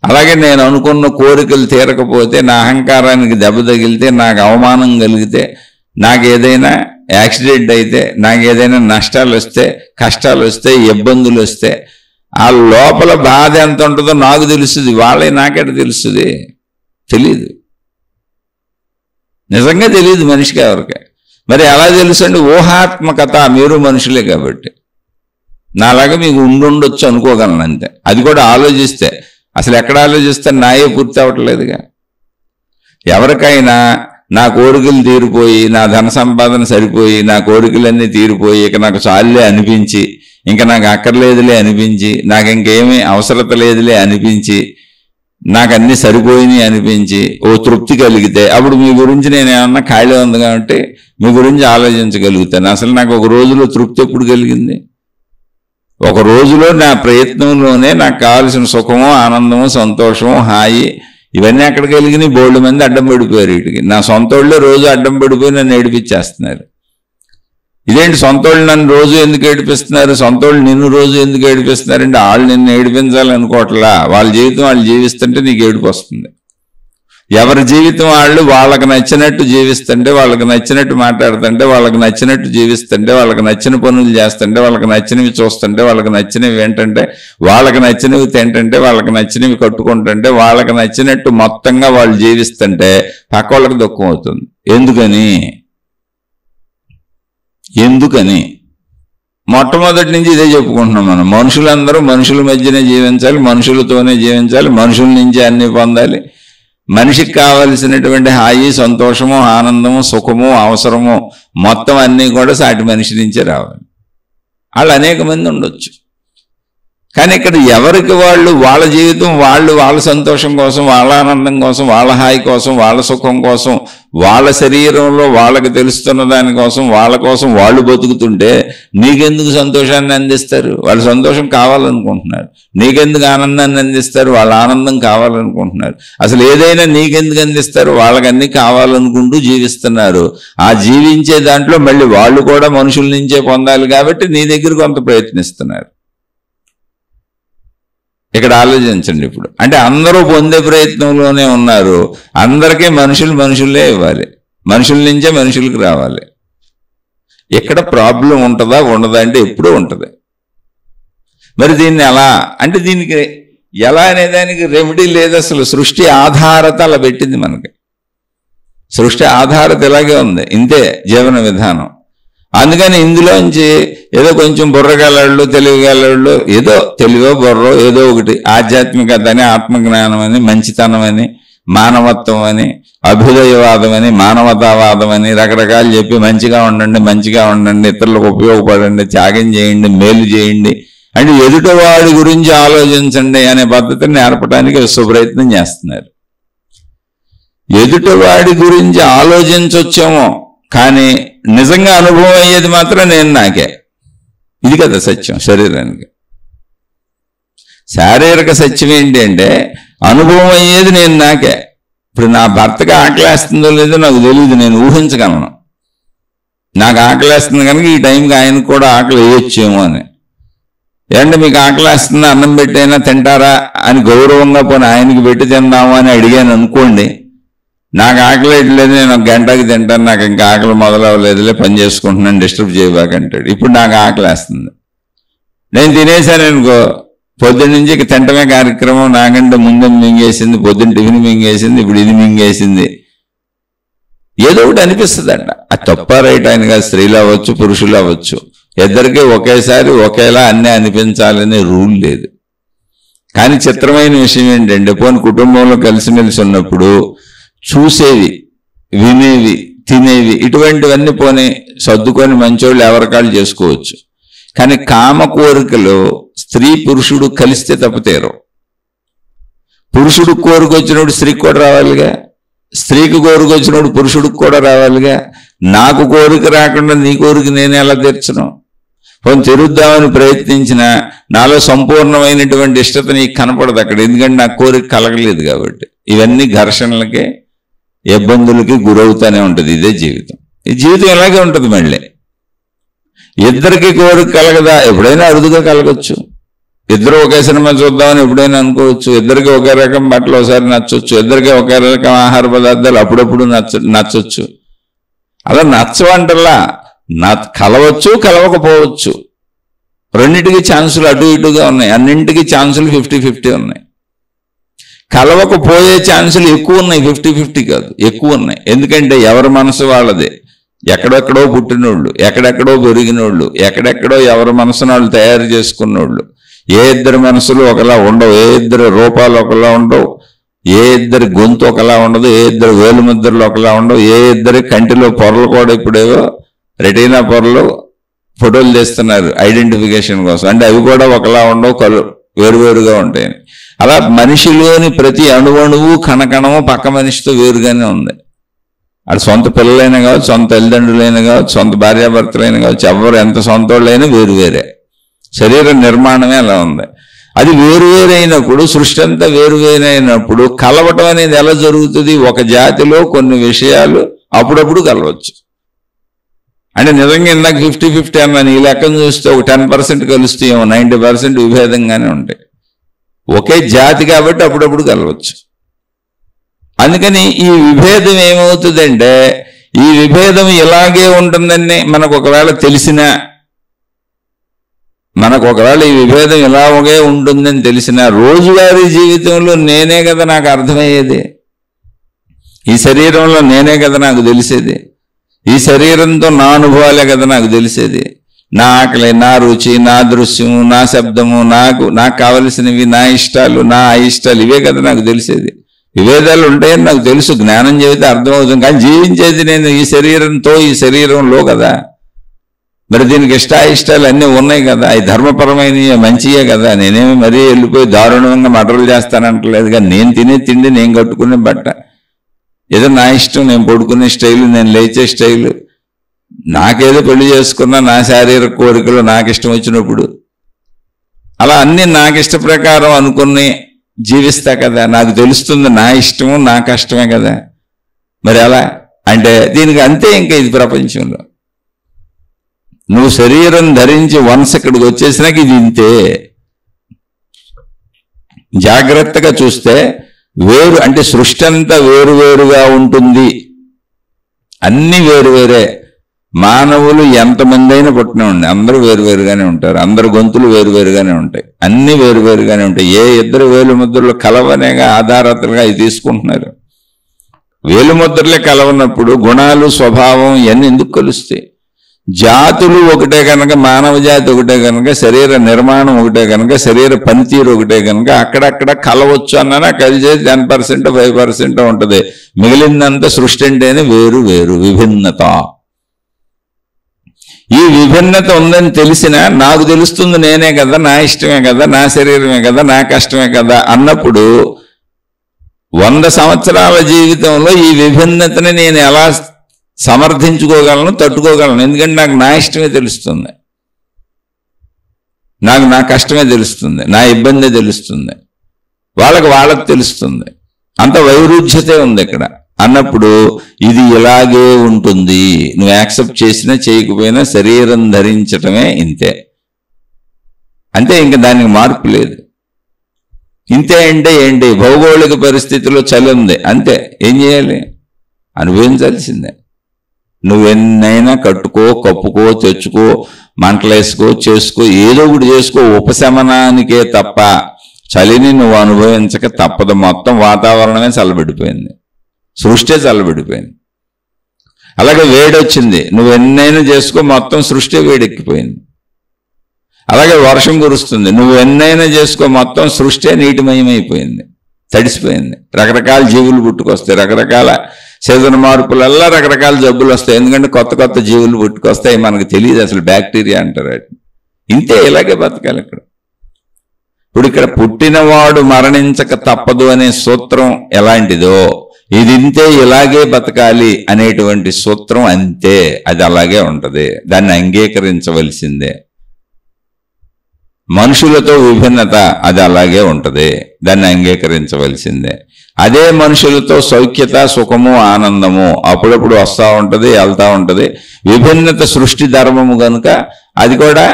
అలాగే నేను అనుకున్న కోరికలు తీరకపోతే, నా అహంకారానికి దెబ్బ తగిలితే, నాకు అవమానం కలిగితే, నాకు ఏదైనా యాక్సిడెంట్ అయితే, నాకు ఏదైనా నష్టాలు వస్తే, కష్టాలు వస్తే, ఇబ్బందులు వస్తే, ఆ లోపల బాధ ఎంత ఉంటుందో నాకు తెలుస్తుంది, వాళ్ళే నాకెట తెలుస్తుంది? తెలీదు, నిజంగా తెలియదు మనిషికి, ఎవరికి. మరి ఎలా తెలుసండి? ఊహాత్మకత. మీరు మనుషులే కాబట్టి నాలాగా మీకు ఉండుండొచ్చు అనుకోగలను అంతే. అది కూడా ఆలోచిస్తే. అసలు ఎక్కడ ఆలోచిస్తే నాయే పూర్తి అవ్వట్లేదుగా. ఎవరికైనా నా కోరికలు తీరిపోయి, నా ధన సంపాదన సరిపోయి, నా కోరికలన్నీ తీరిపోయి, ఇక నాకు చాలులే అనిపించి, ఇంకా నాకు అక్కర్లేదులే అనిపించి, నాకు ఇంకేమీ అవసరత లేదులే అనిపించి, నాకు అన్నీ సరిపోయినాయి అనిపించి ఓ తృప్తి కలిగితే, అప్పుడు మీ గురించి నేను ఏమన్నా ఖాళీ ఉంది కాబట్టి మీ గురించి ఆలోచించగలుగుతాను. అసలు నాకు ఒక రోజులో తృప్తి ఎప్పుడు కలిగింది? ఒక రోజులో నా ప్రయత్నంలోనే నాకు కావాల్సిన సుఖము, ఆనందము, సంతోషము, హాయి ఇవన్నీ ఎక్కడ కలిగినాయి? బోల్డ్ మంది అడ్డం పడిపోయారు వీటికి. నా సొంత వాళ్ళే రోజు అడ్డం పడిపోయి నన్ను ఏడిపించేస్తున్నారు. ఇదేంటి సొంత వాళ్ళు నన్ను రోజు ఎందుకు ఏడిపిస్తున్నారు? సొంత వాళ్ళు నిన్ను రోజు ఎందుకు ఏడిపిస్తున్నారంటే వాళ్ళు నిన్ను ఏడిపించాలనుకోవట్లా, వాళ్ళ జీవితం వాళ్ళు జీవిస్తుంటే నీకు ఏడుపు వస్తుంది. ఎవరి జీవితం వాళ్ళు వాళ్ళకి నచ్చినట్టు జీవిస్తుంటే, వాళ్ళకి నచ్చినట్టు మాట్లాడుతుంటే, వాళ్ళకి నచ్చినట్టు జీవిస్తుంటే, వాళ్ళకి నచ్చిన పనులు చేస్తుంటే, వాళ్ళకి నచ్చినవి చూస్తుంటే, వాళ్ళకి నచ్చినవి ఏంటంటే, వాళ్ళకి నచ్చినవి తింటుంటే, వాళ్ళకి నచ్చినవి కట్టుకుంటుంటే, వాళ్ళకి నచ్చినట్టు మొత్తంగా వాళ్ళు జీవిస్తుంటే పక్క వాళ్ళకి దుఃఖం అవుతుంది. ఎందుకని మొట్టమొదటి నుంచి ఇదే చెప్పుకుంటున్నాం మనం. మనుషులందరూ మనుషుల మధ్యనే జీవించాలి, మనుషులతోనే జీవించాలి, మనుషుల నుంచి అన్ని పొందాలి. మనిషికి కావలసినటువంటి హాయి, సంతోషము, ఆనందము, సుఖము, అవసరము మొత్తం అన్నీ కూడా సాటి మనిషి నుంచే రావాలి. వాళ్ళు అనేక మంది ఉండొచ్చు, కానీ ఇక్కడ ఎవరికి వాళ్ళు వాళ్ళ జీవితం వాళ్ళు వాళ్ళ సంతోషం కోసం, వాళ్ళ ఆనందం కోసం, వాళ్ళ హాయి కోసం, వాళ్ళ సుఖం కోసం, వాళ్ళ శరీరంలో వాళ్ళకి తెలుస్తున్న దానికోసం, వాళ్ళ కోసం వాళ్ళు బతుకుతుంటే నీకెందుకు సంతోషాన్ని అందిస్తారు? వాళ్ళు సంతోషం కావాలనుకుంటున్నారు. నీకెందుకు ఆనందాన్ని అందిస్తారు? వాళ్ళ ఆనందం కావాలనుకుంటున్నారు. అసలు ఏదైనా నీకెందుకు అందిస్తారు? వాళ్ళకన్నీ కావాలనుకుంటూ జీవిస్తున్నారు. ఆ జీవించే దాంట్లో మళ్ళీ వాళ్ళు కూడా మనుషుల నుంచే పొందాలి కాబట్టి నీ దగ్గర కొంత ప్రయత్నిస్తున్నారు. ఇక్కడ ఆలోచించండి. ఇప్పుడు అంటే అందరూ పొందే ప్రయత్నంలోనే ఉన్నారు. అందరికీ మనుషులే ఇవ్వాలి, మనుషుల నుంచే మనుషులకు రావాలి. ఎక్కడ ప్రాబ్లం ఉంటుందా ఉండదా అంటే ఎప్పుడూ ఉంటుంది. మరి దీన్ని ఎలా అంటే, దీనికి ఎలా అనేదానికి రెమెడీ లేదు. అసలు సృష్టి ఆధారత అలా పెట్టింది మనకి. సృష్టి ఆధారత ఇలాగే ఉంది, ఇంతే జీవన విధానం. అందుకని ఇందులోంచి ఏదో కొంచెం బుర్రగలళ్ళు, తెలివిగలళ్ళు, ఏదో తెలివో బుర్రో ఏదో ఒకటి ఆధ్యాత్మికత అని, ఆత్మజ్ఞానం అని, మంచితనం అని, మానవత్వం అని, అభ్యుదయవాదం అని, మానవతావాదం అని రకరకాలు చెప్పి మంచిగా ఉండండి, ఇతరులకు ఉపయోగపడండి, త్యాగం చేయండి, మేలు చేయండి అంటే ఎదుటివాడి గురించి ఆలోచించండి అనే పద్ధతిని నేర్పడానికి విశ్వప్రయత్నం చేస్తున్నారు. ఎదుటివాడి గురించి ఆలోచించొచ్చేమో, కానీ నిజంగా అనుభవం అయ్యేది మాత్రం నేను నాకే. ఇది కదా సత్యం శరీరానికి. శారీరక సత్యం ఏంటి అంటే అనుభవం అయ్యేది నేను నాకే. ఇప్పుడు నా భర్తకి ఆకలేస్తుందో లేదో నాకు తెలియదు, నేను ఊహించగలను. నాకు ఆకలేస్తుంది కనుక ఈ టైంకి ఆయనకు కూడా ఆకలి వేయొచ్చేమో అని. ఏంటంటే మీకు ఆకలేస్తుందా, అన్నం పెట్టైనా తింటారా అని గౌరవంగా పోనీ ఆయనకి పెట్టి తిందాము అని అడిగాను అనుకోండి. నాకు ఆకలి వేయట్లేదు, నేను ఒక గంటకి తింటాను, నాకు ఇంకా ఆకలి మొదలవ్వలేదులే, పని చేసుకుంటున్నాను, డిస్టర్బ్ చేయబాకంటాడు. ఇప్పుడు నాకు ఆకలేస్తుంది, నేను తినేసాను అనుకో, పొద్దున్న నుంచి ఇక తింటమే కార్యక్రమం. నాకంటే ముందు మింగేసింది, పొద్దున్న టిఫిన్ మింగేసింది, ఇప్పుడు ఇది మింగేసింది, ఏదో ఒకటి అనిపిస్తుందంట. అది తప్ప రైట్ ఆయన కాదు, స్త్రీలు అవ్వచ్చు పురుషులు అవ్వచ్చు, ఇద్దరికీ ఒకేసారి ఒకేలా అన్నీ అనిపించాలనే రూల్ లేదు. కానీ చిత్రమైన విషయం ఏంటంటే పోనీ కుటుంబంలో కలిసిమెలిసి ఉన్నప్పుడు చూసేవి, వినేవి, తినేవి ఇటువంటివన్నీ పోనీ సర్దుకొని మంచోళ్ళు ఎవరికాళ్ళు చేసుకోవచ్చు. కానీ కామ కోరికలు స్త్రీ పురుషుడు కలిస్తే తప్పతేరు. పురుషుడు కోరికొచ్చినప్పుడు స్త్రీకి కూడా రావాలిగా, స్త్రీకి కోరికొచ్చినప్పుడు పురుషుడికి కూడా రావాలిగా. నాకు కోరిక రాకుండా నీ కోరిక నేను ఎలా తీర్చను? కొంచెం తిరుద్దామని ప్రయత్నించిన నాలో సంపూర్ణమైనటువంటి ఇష్టత నీకు కనపడదు అక్కడ, ఎందుకంటే నాకు కోరిక కలగలేదు కాబట్టి. ఇవన్నీ ఘర్షణలకే ఇబ్బందులకి గురవుతూనే ఉంటుంది. ఇదే జీవితం. ఈ జీవితం ఇలాగే ఉంటుంది. మళ్ళీ ఇద్దరికి కోరిక కలగదా? ఎప్పుడైనా అరుదుగా కలగచ్చు. ఇద్దరు ఒకే సినిమా చూద్దామని ఎప్పుడైనా అనుకోవచ్చు. ఇద్దరికి ఒకే రకం బట్టలు ఒకసారి నచ్చవచ్చు, ఇద్దరికి ఒకే రకం ఆహార పదార్థాలు అప్పుడప్పుడు నచ్చవచ్చు. అలా నచ్చవంటల్లా కలవచ్చు, కలవకపోవచ్చు. రెండింటికి ఛాన్సులు అటు ఇటుగా ఉన్నాయి. అన్నింటికి ఛాన్సులు 50-50 ఉన్నాయి. కలవకపోయే ఛాన్సులు ఎక్కువ ఉన్నాయి, 50-50 కాదు, ఎక్కువ ఉన్నాయి. ఎందుకంటే ఎవరి మనసు వాళ్ళదే. ఎక్కడెక్కడో పుట్టినోళ్ళు, ఎక్కడెక్కడో పెరిగినోళ్ళు, ఎక్కడెక్కడో ఎవరి మనసును వాళ్ళు తయారు చేసుకున్నోళ్ళు. ఏ ఇద్దరి మనసులు ఒకలా ఉండవు, ఏ ఇద్దరి రూపాలు ఒకలా ఉండవు, ఏ ఇద్దరి గొంతు ఒకలా ఉండదు, ఏ ఇద్దరు వేలుముద్రలు ఒకలా ఉండవు, ఏ ఇద్దరి కంటిలో పొరలు కూడా ఇప్పుడేవో రెటీనా పొరలు ఫోటోలు తీస్తున్నారు ఐడెంటిఫికేషన్ కోసం. అంటే అవి కూడా ఒకలా ఉండవు, వేరువేరుగా ఉంటాయి. అలా మనిషిలోని ప్రతి అణువణువు కణకణము పక్క మనిషితో వేరుగానే ఉంది. అది సొంత పిల్లలైనా కావచ్చు, సొంత తల్లిదండ్రులైనా కావచ్చు, సొంత భార్యాభర్తలైనా కావచ్చు, ఎవరు ఎంత సొంత వాళ్ళైనా వేరువేరే. శరీర నిర్మాణమే అలా ఉంది. అది వేరువేరైనప్పుడు, సృష్టి అంతా వేరువేరైనప్పుడు కలవటం అనేది ఎలా జరుగుతుంది? ఒక జాతిలో కొన్ని విషయాలు అప్పుడప్పుడు కలవచ్చు. అంటే నిజంగా ఇందాక 50-50 అన్నాను, ఈ లెక్కను చూస్తే ఒక 10% కలుస్తే ఏమో 90% విభేదంగానే ఉంటాయి. ఒకే జాతి కాబట్టి అప్పుడప్పుడు కలవచ్చు. అందుకని ఈ విభేదం ఏమవుతుందంటే, ఈ విభేదం ఇలాగే ఉంటుందని మనకు ఒకవేళ తెలిసినా, ఈ విభేదం ఇలాగే ఉంటుందని తెలిసినా రోజువారీ జీవితంలో నేనే కదా నాకు అర్థమయ్యేది, ఈ శరీరంలో నేనే కదా నాకు తెలిసేది, ఈ శరీరంతో నా అనుభవాలే కదా నాకు తెలిసేది. నా ఆకలి, నా రుచి, నా దృశ్యము, నా శబ్దము, నాకు కావలసినవి, నా ఇష్టాలు, నా అయిష్టాలు, ఇవే కదా నాకు తెలిసేది. విభేదాలు ఉంటాయని నాకు తెలుసు, జ్ఞానం చెబితే అర్థమవుతుంది. కానీ జీవించేది నేను ఈ శరీరంతో, ఈ శరీరంలో కదా. మరి దీనికి ఇష్టాయిష్టాలు అన్నీ ఉన్నాయి కదా, అవి ధర్మపరమైన మంచియే కదా. నేనేమి మరీ వెళ్ళిపోయి దారుణంగా మటలు చేస్తానంటలేదు. కానీ నేను తినే తిండి, నేను కట్టుకునే బట్ట, ఏదో నా ఇష్టం, నేను పడుకునే స్టైలు, నేను లేచే స్టైలు, నాకేదో పెళ్లి చేసుకున్నా నా శారీరక కోరికలు నాకు ఇష్టం వచ్చినప్పుడు అలా అన్నీ నాకు ఇష్ట ప్రకారం అనుకుని జీవిస్తా కదా. నాకు తెలుస్తుంది నా ఇష్టము నా కష్టమే కదా. మరి అలా అంటే దీనికి అంతే. ఇంకా ఇది ప్రపంచంలో నువ్వు శరీరం ధరించి వన్స్ ఇక్కడికి వచ్చేసినాక ఇది ఇంతే. జాగ్రత్తగా చూస్తే వేరు అంటే సృష్టి అంతా వేరువేరుగా ఉంటుంది, అన్ని వేరువేరే. మానవులు ఎంతమంది అయినా పుట్టినండి, అందరూ వేరువేరుగానే ఉంటారు, అందరు గొంతులు వేరువేరుగానే ఉంటాయి, అన్ని వేరువేరుగానే ఉంటాయి. ఏ ఇద్దరు వేలుముద్రలు కలవనేగా ఆధారతలుగా అవి తీసుకుంటున్నారు. వేలుముద్రలే కలవనప్పుడు గుణాలు, స్వభావం ఇవన్నీ ఎందుకు కలుస్తాయి? జాతులు ఒకటే కనుక, మానవ జాతి ఒకటే కనుక, శరీర నిర్మాణం ఒకటే కనుక, శరీర పనితీరు ఒకటే కనుక అక్కడక్కడ కలవచ్చు అన్నా కలిసేది 10% 5% ఉంటుంది. మిగిలిందంతా సృష్టి అంటేనే వేరు వేరు విభిన్నత. ఈ విభిన్నత ఉందని తెలిసినా నాకు తెలుస్తుంది నేనే కదా, నా ఇష్టమే కదా, నా శరీరమే కదా, నా కష్టమే కదా అన్నప్పుడు 100 సంవత్సరాల జీవితంలో ఈ విభిన్నతని నేను ఎలా సమర్థించుకోగలను, తట్టుకోగలను? ఎందుకంటే నాకు నా ఇష్టమే తెలుస్తుంది, నాకు నా కష్టమే తెలుస్తుంది, నా ఇబ్బందే తెలుస్తుంది, వాళ్ళకి తెలుస్తుంది. అంత వైరుధ్యతే ఉంది ఇక్కడ అన్నప్పుడు ఇది ఇలాగే ఉంటుంది. నువ్వు యాక్సెప్ట్ చేసినా చేయకపోయినా శరీరం ధరించటమే ఇంతే, అంతే, ఇంకా దానికి మార్పు లేదు. ఇంతే అంటే ఏంటి? భౌగోళిక పరిస్థితిలో చలి ఉంది, అంతే. ఏం చేయాలి? అనుభవించాల్సిందే. నువ్వెన్నైనా కట్టుకో, కప్పుకో, తెచ్చుకో, మంటలేసుకో, చేసుకో, ఏదో ఒకటి చేసుకో, ఉపశమనానికే తప్ప చలిని నువ్వు అనుభవించక తప్పదు. మొత్తం వాతావరణమే చల్లబడిపోయింది, సృష్టి చల్లబడిపోయింది. అలాగే వేడొచ్చింది, నువ్వెన్నైనా చేసుకో, మొత్తం సృష్టి వేడెక్కిపోయింది. అలాగే వర్షం కురుస్తుంది, నువ్వెన్నైనా చేసుకో, మొత్తం సృష్టి నీటిమయమైపోయింది, తడిసిపోయింది. రకరకాల జీవులు పుట్టుకొస్తాయి, రకరకాల సీజన్ మార్పులల్లా రకరకాల జబ్బులు వస్తాయి. ఎందుకంటే కొత్త కొత్త జీవులు పుట్టుకొస్తాయి, మనకు తెలియదు అసలు బ్యాక్టీరియా అంటారు వాటిని. ఇంతే, ఇలాగే బతకాలి ఇక్కడ. ఇప్పుడు ఇక్కడ పుట్టినవాడు మరణించక తప్పదు అనే సూత్రం ఎలాంటిదో, ఇది ఇంతే, ఇలాగే బతకాలి అనేటువంటి సూత్రం అంతే, అది అలాగే ఉంటది, దాన్ని అంగీకరించవలసిందే. మనుషులతో విభిన్నత అది అలాగే ఉంటది, దాన్ని అంగీకరించవలసిందే. అదే మనుషులతో సౌఖ్యత, సుఖము, ఆనందము అప్పుడప్పుడు వస్తూ ఉంటది, వెళ్తూ ఉంటది. విభిన్నత సృష్టి ధర్మము కనుక అది కూడా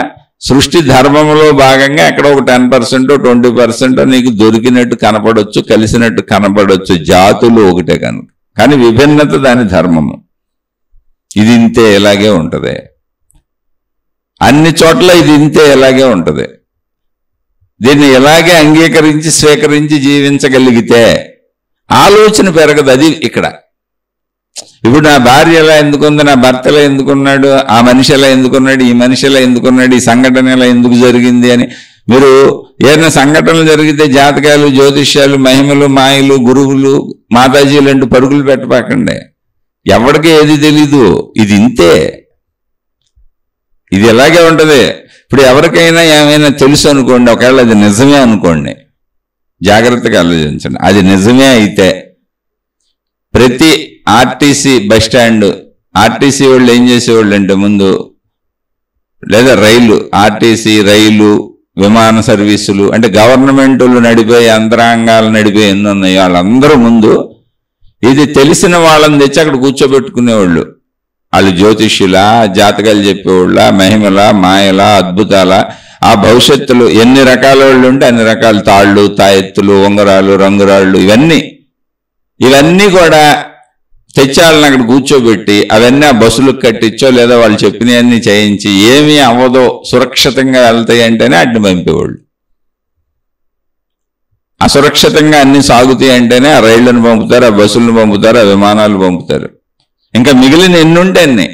సృష్టి ధర్మములో భాగంగా ఎక్కడ ఒక 10% 20% నీకు దొరికినట్టు కనపడొచ్చు, కలిసినట్టు కనపడొచ్చు, జాతులు ఒకటే కనుక. కానీ విభిన్నత దాని ధర్మము. ఇది ఇంతే, ఇలాగే ఉంటది. అన్ని చోట్ల ఇది ఇంతే, ఇలాగే ఉంటది. దీన్ని ఇలాగే అంగీకరించి స్వీకరించి జీవించగలిగితే ఆలోచన పెరగదు. అది ఇక్కడ. ఇప్పుడు నా భార్య ఎలా ఎందుకుంది, నా భర్త ఎలా ఎందుకున్నాడు, ఆ మనిషి ఎలా ఎందుకున్నాడు, ఈ మనిషి ఎలా ఎందుకున్నాడు, ఈ సంఘటన ఎలా ఎందుకు జరిగింది అని మీరు ఏదైనా సంఘటనలు జరిగితే జాతకాలు, జ్యోతిష్యాలు, మహిమలు, మాయలు, గురువులు, మాతాజీలు అంటూ పరుగులు పెట్టపాకండి. ఎవరికి ఏది తెలీదు, ఇది ఇంతే, ఇది ఎలాగే ఉంటది. ఇప్పుడు ఎవరికైనా ఏమైనా తెలుసు అనుకోండి, ఒకవేళ అది నిజమే అనుకోండి, జాగ్రత్తగా ఆలోచించండి. అది నిజమే అయితే ప్రతి ఆర్టీసీ బస్ స్టాండ్, ఆర్టీసీ వాళ్ళు ఏం చేసేవాళ్ళు అంటే ముందు, లేదా రైలు, ఆర్టీసీ, రైలు, విమాన సర్వీసులు అంటే గవర్నమెంట్లు నడిపే యంత్రాంగాలు నడిపే ఎన్ని ఉన్నాయో వాళ్ళందరూ ముందు ఇది తెలిసిన వాళ్ళని తెచ్చి అక్కడ కూర్చోబెట్టుకునేవాళ్ళు. వాళ్ళు జ్యోతిష్యుల, జాతకాలు చెప్పేవాళ్ళ, మహిమల, మాయల, అద్భుతాల, ఆ భవిష్యత్తులో ఎన్ని రకాల వాళ్ళు ఉంటే అన్ని రకాల తాళ్ళు, తాయెత్తులు, ఉంగరాలు, రంగురాళ్ళు, ఇవన్నీ కూడా తెచ్చాలని అక్కడ కూర్చోబెట్టి అవన్నీ ఆ బస్సులకు కట్టించో లేదా వాళ్ళు చెప్పినవన్నీ చేయించి ఏమీ అవ్వదో సురక్షితంగా వెళ్తాయి అంటేనే అడ్డు పంపేవాళ్ళు. అసురక్షితంగా అన్ని సాగుతాయి అంటేనే ఆ రైళ్లను పంపుతారు, ఆ బస్సులను పంపుతారు, ఆ విమానాలు పంపుతారు. ఇంకా మిగిలిన ఎన్ని ఉంటే అన్ని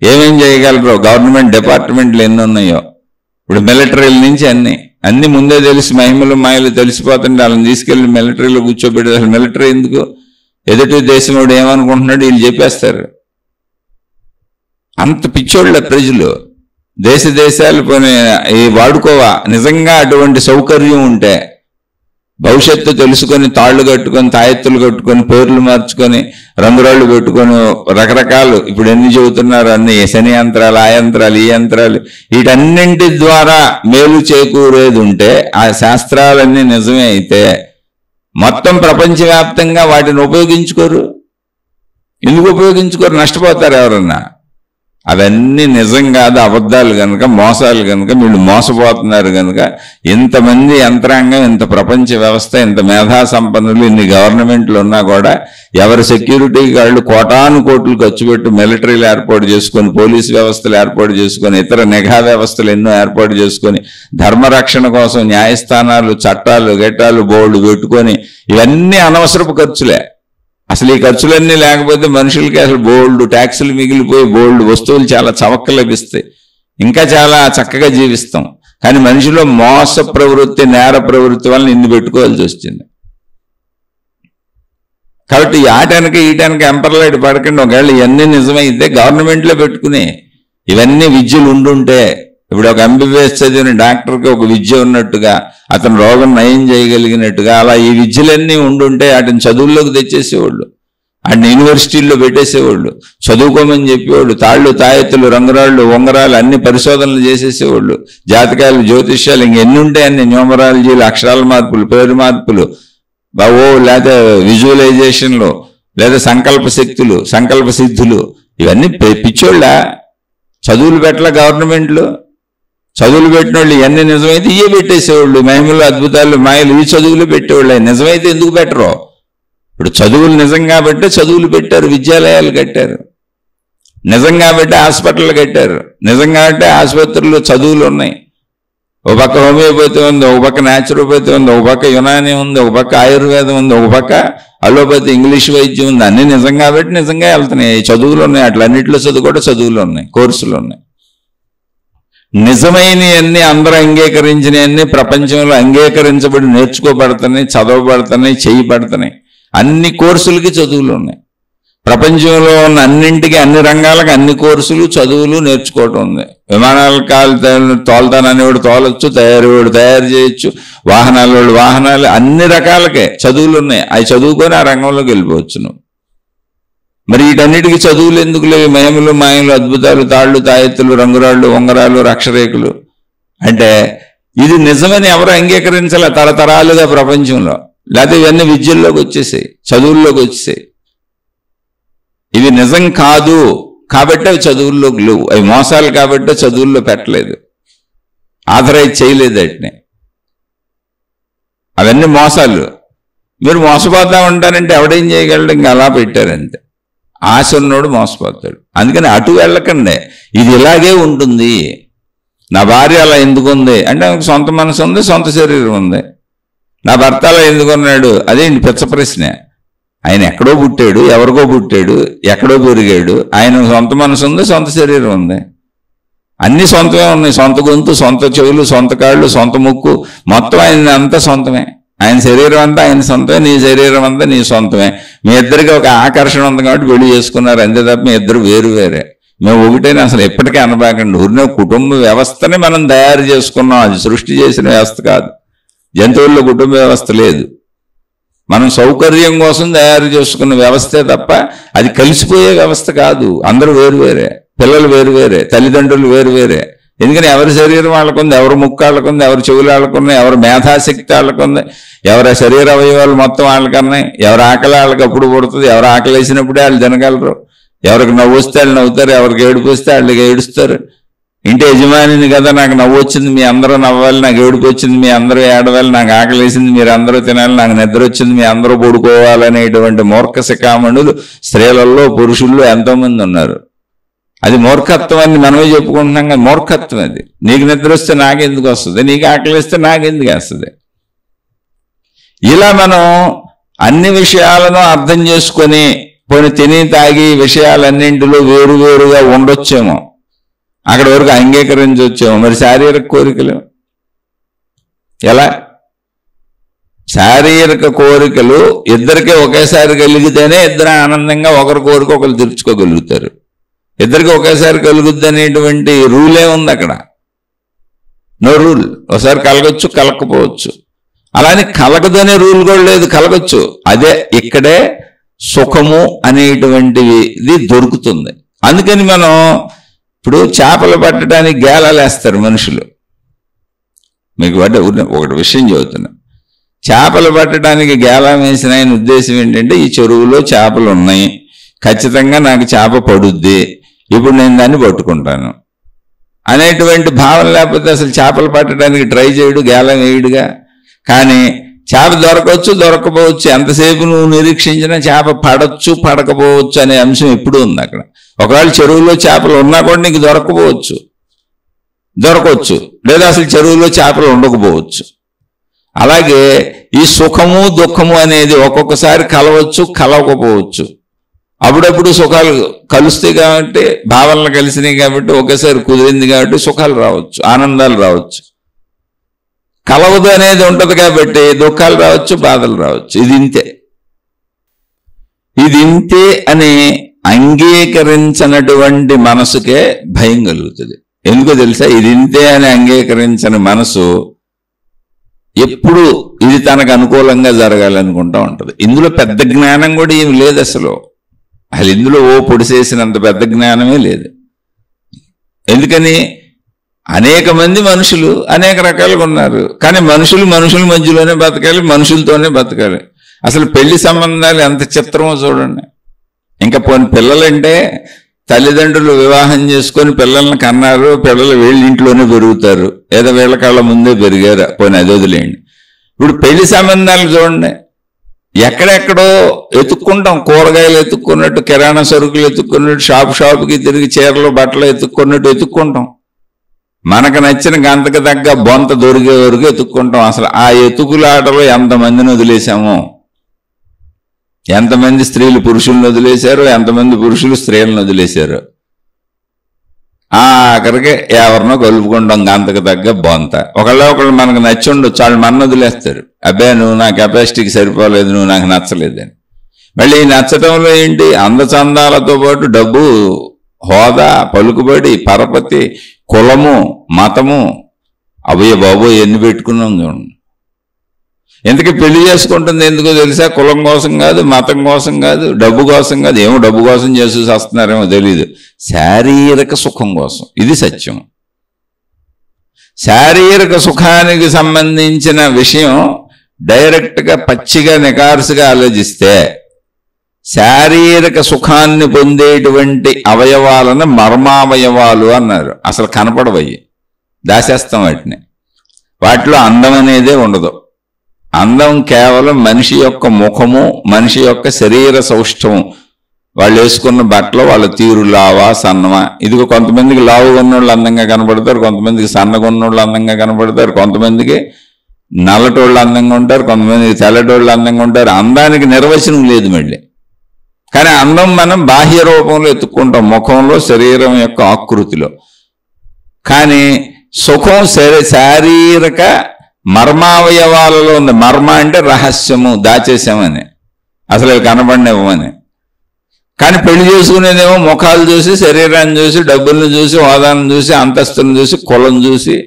ఏమేం చేయగలరో గవర్నమెంట్ డిపార్ట్మెంట్లు ఎన్ని ఉన్నాయో. ఇప్పుడు మిలిటరీల నుంచి అన్ని ముందే తెలిసి మహిమలు, మాయలు తెలిసిపోతుంటే వాళ్ళని తీసుకెళ్లి మిలిటరీలో కూర్చోబెట్టి, అసలు మిలిటరీ ఎందుకు, ఎదుటి దేశం వాడు ఏమనుకుంటున్నాడు వీళ్ళు చెప్పేస్తారు. అంత పిచ్చోళ్ళ ప్రజలు. దేశాలు పోనీ వాడుకోవా. నిజంగా అటువంటి సౌకర్యం ఉంటే భవిష్యత్తు తెలుసుకొని తాళ్ళు కట్టుకొని, తాయెత్తులు కట్టుకొని, పేర్లు మార్చుకొని, రంగురాళ్ళు పెట్టుకొని రకరకాలు ఇప్పుడు ఎన్ని చెబుతున్నారు అన్ని శని యంత్రాలు, ఆ యంత్రాలు, ఈ యంత్రాలు, వీటన్నింటి ద్వారా మేలు చేకూరేది ఉంటే ఆ శాస్త్రాలన్నీ నిజమే అయితే మొత్తం ప్రపంచవ్యాప్తంగా వాటిని ఉపయోగించుకోరు. ఎందుకు ఉపయోగించుకోరు? నష్టపోతారు ఎవరన్నా. అవన్నీ నిజం కాదు, అబద్ధాలు కనుక, మోసాలు కనుక, వీళ్ళు మోసపోతున్నారు కనుక ఇంతమంది యంత్రాంగం, ఇంత ప్రపంచ వ్యవస్థ, ఇంత మేధా సంపన్నులు, ఇన్ని గవర్నమెంట్లు ఉన్నా కూడా ఎవరి సెక్యూరిటీ గాళ్ళు కోటాను కోట్లు ఖర్చు పెట్టి మిలిటరీలు ఏర్పాటు చేసుకొని, పోలీసు వ్యవస్థలు ఏర్పాటు చేసుకొని, ఇతర నిఘా వ్యవస్థలు ఎన్నో ఏర్పాటు చేసుకొని, ధర్మరక్షణ కోసం న్యాయస్థానాలు, చట్టాలు, గట్టాలు బోర్డు పెట్టుకొని, ఇవన్నీ అనవసరపు ఖర్చులే. అసలు ఈ ఖర్చులన్నీ లేకపోతే మనుషులకి అసలు బోల్డ్ ట్యాక్సులు మిగిలిపోయి బోల్డ్ వస్తువులు చాలా చవక లభిస్తాయి, ఇంకా చాలా చక్కగా జీవిస్తాం. కానీ మనిషిలో మోస ప్రవృత్తి, నేర ప్రవృత్తి వల్ల ఇన్ని పెట్టుకోవాల్సి వచ్చింది. కాబట్టి ఈటానికి ఎంపర్లైట్ పడకండి. ఒకవేళ ఇవన్నీ నిజమైతే గవర్నమెంట్లో పెట్టుకుని ఇవన్నీ విద్యలు ఉండుంటే, ఇప్పుడు ఒక ఎంబీబీఎస్ చదివిన డాక్టర్కి ఒక విద్య ఉన్నట్టుగా, అతను రోగం నయం చేయగలిగినట్టుగా, అలా ఈ విద్యలన్నీ ఉండుంటే వాటిని చదువుల్లోకి తెచ్చేసేవాళ్ళు, వాటిని యూనివర్సిటీల్లో పెట్టేసేవాళ్ళు, చదువుకోమని చెప్పేవాళ్ళు, తాళ్ళు, తాయెత్తులు, రంగురాళ్ళు, ఉంగరాలు అన్ని పరిశోధనలు చేసేసేవాళ్ళు, జాతకాలు, జ్యోతిష్యాలు ఇంకెన్ని ఉంటాయి అన్ని, న్యూమరాలజీలు, అక్షరాల మార్పులు, పేరు మార్పులు, లేదా విజువలైజేషన్లు, లేదా సంకల్ప శక్తులు, సంకల్ప సిద్ధులు, ఇవన్నీ పిచ్చోళ్ళ. చదువులు పెట్టల గవర్నమెంట్లు. చదువులు పెట్టిన వాళ్ళు ఇవన్నీ నిజమైతే ఇవే పెట్టేసేవాళ్ళు. మహిమలు, అద్భుతాలు, మాయలు ఈ చదువులు పెట్టేవాళ్ళు. నిజమైతే ఎందుకు పెట్టరు? ఇప్పుడు చదువులు నిజం కాబట్టి చదువులు పెట్టారు, విద్యాలయాలు కట్టారు. నిజం కాబట్టి హాస్పిటల్ కట్టారు. నిజం కాబట్టి ఆసుపత్రుల్లో చదువులు ఉన్నాయి. ఒక పక్క హోమియోపతి ఉంది, ఒక పక్క న్యాచురోపతి ఉంది, ఒక పక్క యునాని ఉంది, ఒక పక్క ఆయుర్వేదం ఉంది, ఒక పక్క అలోపతి ఇంగ్లీష్ వైద్యం ఉంది. అన్నీ నిజం కాబట్టి నిజంగా వెళ్తున్నాయి. చదువులు ఉన్నాయి, అట్లన్నింటిలో కూడా చదువులు ఉన్నాయి, కోర్సులు ఉన్నాయి. నిజమైనవన్నీ అందరూ అంగీకరించినవన్నీ ప్రపంచంలో అంగీకరించబడి నేర్చుకోబడుతున్నాయి, చదవబడుతున్నాయి, చేయబడుతున్నాయి. అన్ని కోర్సులకి చదువులు ఉన్నాయి. ప్రపంచంలో ఉన్న అన్నింటికి, అన్ని రంగాలకు అన్ని కోర్సులు, చదువులు నేర్చుకోవటం ఉంది. విమానాలు తోలుతాననేవాడు తోలొచ్చు, తయారీవాడు తయారు చేయొచ్చు, వాహనాలు, అన్ని రకాలకే చదువులు ఉన్నాయి. అవి చదువుకొని ఆ రంగంలోకి వెళ్ళిపోవచ్చు నువ్వు. మరి వీటన్నిటికీ చదువులు ఎందుకు లేవు? మహిమలు, మాయలు, అద్భుతాలు, తాళ్ళు, తాయెత్తులు, రంగురాళ్ళు, ఉంగరాలు, రక్షరేఖలు అంటే ఇది నిజమని ఎవరు అంగీకరించాల తరతరాలుగా ప్రపంచంలో. లేకపోతే ఇవన్నీ విద్యల్లోకి వచ్చేసాయి, చదువుల్లోకి వచ్చేసాయి. ఇవి నిజం కాదు కాబట్టి అవి చదువుల్లోకి లేవు. అవి మోసాలు కాబట్టి చదువుల్లో పెట్టలేదు, ఆథరైజ్ చేయలేదు. వాటిని అవన్నీ మోసాలు. మీరు మోసపోతా ఉంటారంటే ఎవడేం చేయగలడు? ఇంకా అలా పెట్టారంతే. ఆశ ఉన్నోడు మోసపోతాడు. అందుకని అటు వెళ్ళకండి. ఇది ఇలాగే ఉంటుంది. నా భార్య అలా ఎందుకుంది అంటే ఆమెకు సొంత మనసు ఉంది, సొంత శరీరం ఉంది. నా భర్త అలా ఎందుకున్నాడు? అదేంటి పెద్ద ప్రశ్న. ఆయన ఎక్కడో పుట్టాడు, ఎవరికో పుట్టాడు, ఎక్కడో పెరిగాడు. ఆయన సొంత మనసు ఉంది, సొంత శరీరం ఉంది. అన్నీ సొంతమే ఉన్నాయి. సొంత గొంతు, సొంత చెవులు, సొంత కాళ్ళు, సొంత ముక్కు, మొత్తం ఆయన అంతా సొంతమే. ఆయన శరీరం అంతా ఆయన సొంతమే, నీ శరీరం అంతా నీ సొంతమే. మీ ఇద్దరికి ఒక ఆకర్షణ ఉంది కాబట్టి పెళ్లి చేసుకున్నారు, అంతే తప్ప మీ ఇద్దరు వేరు వేరే. మేము ఒకటైనా అసలు ఎప్పటికీ అనబాకండి. ఊరినే కుటుంబ వ్యవస్థని మనం తయారు చేసుకున్నాం. అది సృష్టి చేసిన వ్యవస్థ కాదు. జంతువుల్లో కుటుంబ వ్యవస్థ లేదు. మనం సౌకర్యం కోసం తయారు చేసుకున్న వ్యవస్థే తప్ప అది కలిసిపోయే వ్యవస్థ కాదు. అందరూ వేరు వేరే, పిల్లలు వేరు వేరే, తల్లిదండ్రులు వేరు వేరే. ఎందుకని ఎవరి శరీరం వాళ్ళకుంది, ఎవరి ముక్కు వాళ్ళకుంది, ఎవరి చెవులు వాళ్ళకున్నాయి, ఎవరి మేధాశక్తి వాళ్ళకుంది, ఎవరి శరీర అవయవాలు మొత్తం వాళ్ళకన్నాయి. ఎవరి ఆకలి వాళ్ళకి అప్పుడు పుడుతుంది. ఎవరు ఆకలి వేసినప్పుడే వాళ్ళు తినగలరు. ఎవరికి నవ్వు వస్తే వాళ్ళు నవ్వుతారు, ఎవరికి ఏడుపు వస్తే వాళ్ళకి ఏడుస్తారు. ఇంటి యజమానిని కదా, నాకు నవ్వు వచ్చింది, మీ అందరూ నవ్వాలి, నాకు ఏడుపు వచ్చింది, మీ అందరూ ఏడవాలి, నాకు ఆకలి వేసింది, మీరు అందరూ తినాలి, నాకు నిద్ర వచ్చింది, మీ అందరూ పడుకోవాలనేటువంటి మూర్ఖ శిఖామణులు స్త్రీలలో, పురుషుల్లో ఎంతోమంది ఉన్నారు. అది మూర్ఖత్వం అని మనమే చెప్పుకుంటున్నాం కదా. మూర్ఖత్వం అది. నీకు నిద్ర వస్తే నాకెందుకు వస్తుంది, నీకు ఆకలి వేస్తే నాకెందుకు వేస్తుంది? ఇలా మనం అన్ని విషయాలను అర్థం చేసుకొని పోనీ తిని తాగి విషయాలన్నింటిలో వేరువేరుగా ఉండొచ్చేమో, అక్కడ వరకు అంగీకరించవచ్చేమో. మరి శారీరక కోరికలు ఎలా? శారీరక కోరికలు ఇద్దరికే ఒకేసారి కలిగితేనే ఇద్దరు ఆనందంగా ఒకరి కోరిక ఒకరు తీర్చుకోగలుగుతారు. ఇద్దరికి ఒకేసారి కలుగుద్ది అనేటువంటి రూలే ఉంది అక్కడ. No rule. ఒకసారి కలగచ్చు, కలగకపోవచ్చు. అలానే కలగదనే రూల్ కూడా లేదు, కలగచ్చు. అదే ఇక్కడే సుఖము అనేటువంటిది దొరుకుతుంది. అందుకని మనం ఇప్పుడు చేపలు పట్టడానికి గేలాలు వేస్తారు మనుషులు. మీకు ఒకటి విషయం చెబుతున్నా. చేపలు పట్టడానికి గేలం వేసిన ఆయన ఉద్దేశం ఏంటంటే, ఈ చెరువులో చేపలు ఉన్నాయి, ఖచ్చితంగా నాకు చేప పడుద్ది, ఇప్పుడు నేను దాన్ని పట్టుకుంటాను అనేటువంటి భావన. లేకపోతే అసలు చేపలు పట్టడానికి ట్రై చేయడు, గేలం వేయడుగా. కానీ చేప దొరకవచ్చు, దొరకపోవచ్చు. ఎంతసేపు నువ్వు నిరీక్షించినా చేప పడచ్చు, పడకపోవచ్చు అనే అంశం ఎప్పుడూ ఉంది అక్కడ. ఒకవేళ చెరువులో చేపలు ఉన్నా కూడా నీకు దొరకపోవచ్చు, దొరకవచ్చు, లేదా అసలు చెరువులో చేపలు ఉండకపోవచ్చు. అలాగే ఈ సుఖము దుఃఖము అనేది ఒక్కొక్కసారి కలవచ్చు, కలవకపోవచ్చు. అప్పుడప్పుడు సుఖాలు కలుస్తాయి కాబట్టి, భావనలు కలిసినాయి కాబట్టి, ఒకేసారి కుదిరింది కాబట్టి సుఖాలు రావచ్చు, ఆనందాలు రావచ్చు. కలవదు అనేది ఉంటుంది కాబట్టి దుఃఖాలు రావచ్చు, బాధలు రావచ్చు. ఇది ఇంతే, ఇది ఇంతే అని అంగీకరించినటువంటి మనసుకే భయం కలుగుతుంది. ఎందుకో తెలుసా? ఇది ఇంతే అని అంగీకరించిన మనసు ఎప్పుడు ఇది తనకు అనుకూలంగా జరగాలనుకుంటూ ఉంటుంది. ఇందులో పెద్ద జ్ఞానం కూడా ఏమి లేదు అసలు. ఇందులో పొడిసేసినంత పెద్ద జ్ఞానమే లేదు. ఎందుకని? అనేక మంది మనుషులు అనేక రకాలుగా ఉన్నారు. కానీ మనుషుల మధ్యలోనే బతకాలి, మనుషులతోనే బతకాలి. అసలు పెళ్లి సంబంధాలు ఎంత చిత్రమో చూడండి. ఇంకా పోనీ పిల్లలంటే తల్లిదండ్రులు వివాహం చేసుకొని పిల్లల్ని కన్నారు, పిల్లలు వీళ్ళ ఇంట్లోనే పెరుగుతారు, ఏదో వీళ్ళ కాళ్ళ ముందే పెరిగారు, పోనీ అది వదిలేయండి. ఇప్పుడు పెళ్లి సంబంధాలు చూడండి, ఎక్కడెక్కడో ఎత్తుక్కుంటాం, కూరగాయలు ఎత్తుక్కున్నట్టు, కిరాణా సరుకులు ఎత్తుక్కున్నట్టు, షాపుకి తిరిగి చీరలు బట్టలు ఎత్తుక్కున్నట్టు ఎత్తుక్కుంటాం. మనకు నచ్చిన గంతకు తగ్గ బొంత దొరికే వరకు ఎత్తుక్కుంటాం. అసలు ఆ ఎత్తుకులాటలో ఎంతమందిని వదిలేశామో, ఎంతమంది స్త్రీలు పురుషులను వదిలేశారు, ఎంతమంది పురుషులు స్త్రీలను వదిలేశారు. ఆఖరికి ఎవరినో కలుపుకుంటాం గంతకు తగ్గ బొంత. ఒకళ్ళు మనకు నచ్చి ఉండొచ్చు, వాళ్ళు మన వదిలేస్తారు. అబ్బాయి నువ్వు నా కెపాసిటీకి సరిపోలేదు, నువ్వు నాకు నచ్చలేదని. మళ్ళీ ఈ నచ్చటంలో ఏంటి, అందచందాలతో పాటు డబ్బు, హోదా, పలుకుబడి, పరపతి, కులము, మతము, అభయ బాబు ఎన్ని పెట్టుకున్నాం చూడండి. ఎందుకు పెళ్లి చేసుకుంటుంది ఎందుకో తెలుసా? కులం కోసం కాదు, మతం కోసం కాదు, డబ్బు కోసం కాదు. ఏమో డబ్బు కోసం చేసి వస్తున్నారేమో తెలీదు, శారీరక సుఖం కోసం. ఇది సత్యం. శారీరక సుఖానికి సంబంధించిన విషయం డైరెక్ట్గా పచ్చిగా నికార్సుగా ఆలోచిస్తే శారీరక సుఖాన్ని పొందేటువంటి అవయవాలను మర్మావయవాలు అన్నారు. అసలు కనపడవయ్యి, దాచేస్తాం వాటిని. వాటిలో అందం అనేదే ఉండదు. అందం కేవలం మనిషి యొక్క ముఖము, మనిషి యొక్క శరీర సౌష్ఠవం, వాళ్ళు వేసుకున్న బట్టలు, వాళ్ళ తీరు, లావా సన్నమా. ఇదిగో కొంతమందికి లావుగా ఉన్నోళ్ళు అందంగా కనపడతారు, కొంతమందికి సన్నగా ఉన్నోళ్ళు అందంగా కనపడతారు, కొంతమందికి నల్లటోళ్ళు అందంగా ఉంటారు, కొంతమందికి తెల్లటోళ్ళు అందంగా ఉంటారు. అందానికి నిర్వచనం లేదు మళ్ళీ. కానీ అందం మనం బాహ్య రూపంలో ఎత్తుక్కుంటాం, ముఖంలో, శరీరం యొక్క ఆకృతిలో. కానీ సుఖం శారీరక మర్మావయవాలలో ఉంది. మర్మ అంటే రహస్యము, దాచేసామని, అసలు కనబడినవ్వమని. కానీ పెళ్లి చేసుకునేదేమో ముఖాలు చూసి, శరీరాన్ని చూసి, డబ్బులను చూసి, హోదాలను చూసి, అంతస్తులను చూసి, కులం చూసి,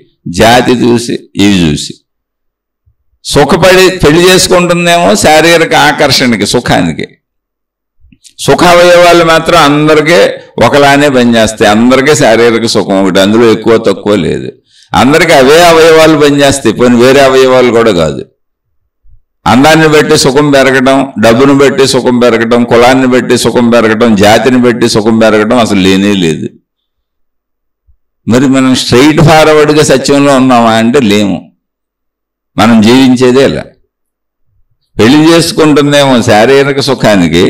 జాతి చూసి, ఇవి చూసి సుఖపడి పెళ్లి చేసుకుంటుందేమో శారీరక ఆకర్షణకి, సుఖానికి. సుఖావయవాళ్ళు మాత్రం అందరికీ ఒకలానే పనిచేస్తాయి. అందరికీ శారీరక సుఖం ఒకటి, అందులో ఎక్కువ తక్కువ లేదు. అందరికీ అవే అవయవాలు పనిచేస్తాయి, పోనీ వేరే అవయవాలు కూడా కాదు. అందాన్ని బట్టి సుఖం పెరగడం, డబ్బును బట్టి సుఖం పెరగడం, కులాన్ని బట్టి సుఖం పెరగడం, జాతిని బట్టి సుఖం పెరగడం అసలు లేనే లేదు. మరి మనం స్ట్రైట్ ఫార్వర్డ్గా సత్యంలో ఉన్నామా అంటే లేము. మనం జీవించేదే ఇలా. పెళ్లి చేసుకుంటుందేమో శారీరక సుఖానికి,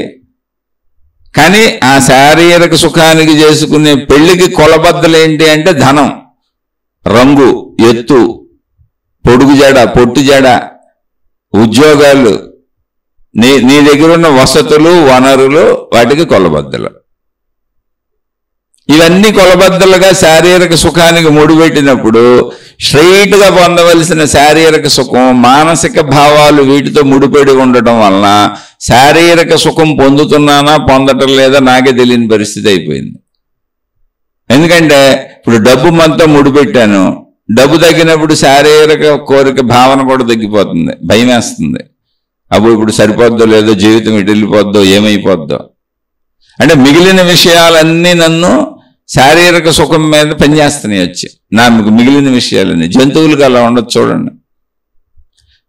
కానీ ఆ శారీరక సుఖానికి చేసుకునే పెళ్లికి కొలబద్దలు ఏంటి అంటే ధనం, రంగు, ఎత్తు, పొడుగు జడ, పొట్టు జడ, ఉద్యోగాలు, నీ దగ్గర ఉన్న వసతులు, వనరులు, వాటికి కొలబద్దలు. ఇవన్నీ కొలబద్దలుగా శారీరక సుఖానికి ముడిపెట్టినప్పుడు స్ట్రైట్గా పొందవలసిన శారీరక సుఖం, మానసిక భావాలు వీటితో ముడిపడి ఉండటం వలన శారీరక సుఖం పొందుతున్నానా పొందటం లేదా నాకే తెలియని పరిస్థితి అయిపోయింది. ఎందుకంటే ఇప్పుడు డబ్బు మనతో ముడిపెట్టాను, డబ్బు తగ్గినప్పుడు శారీరక కోరిక భావన కూడా తగ్గిపోతుంది, భయం వేస్తుంది. అప్పుడు ఇప్పుడు సరిపోద్దో లేదో, జీవితం ఇటు వెళ్ళిపోద్దో, ఏమైపోద్దో. అంటే మిగిలిన విషయాలన్నీ నన్ను శారీరక సుఖం మీద పనిచేస్తున్నాయి వచ్చి, నాకు మిగిలిన విషయాలన్నీ. జంతువులకు అలా ఉండదు చూడండి.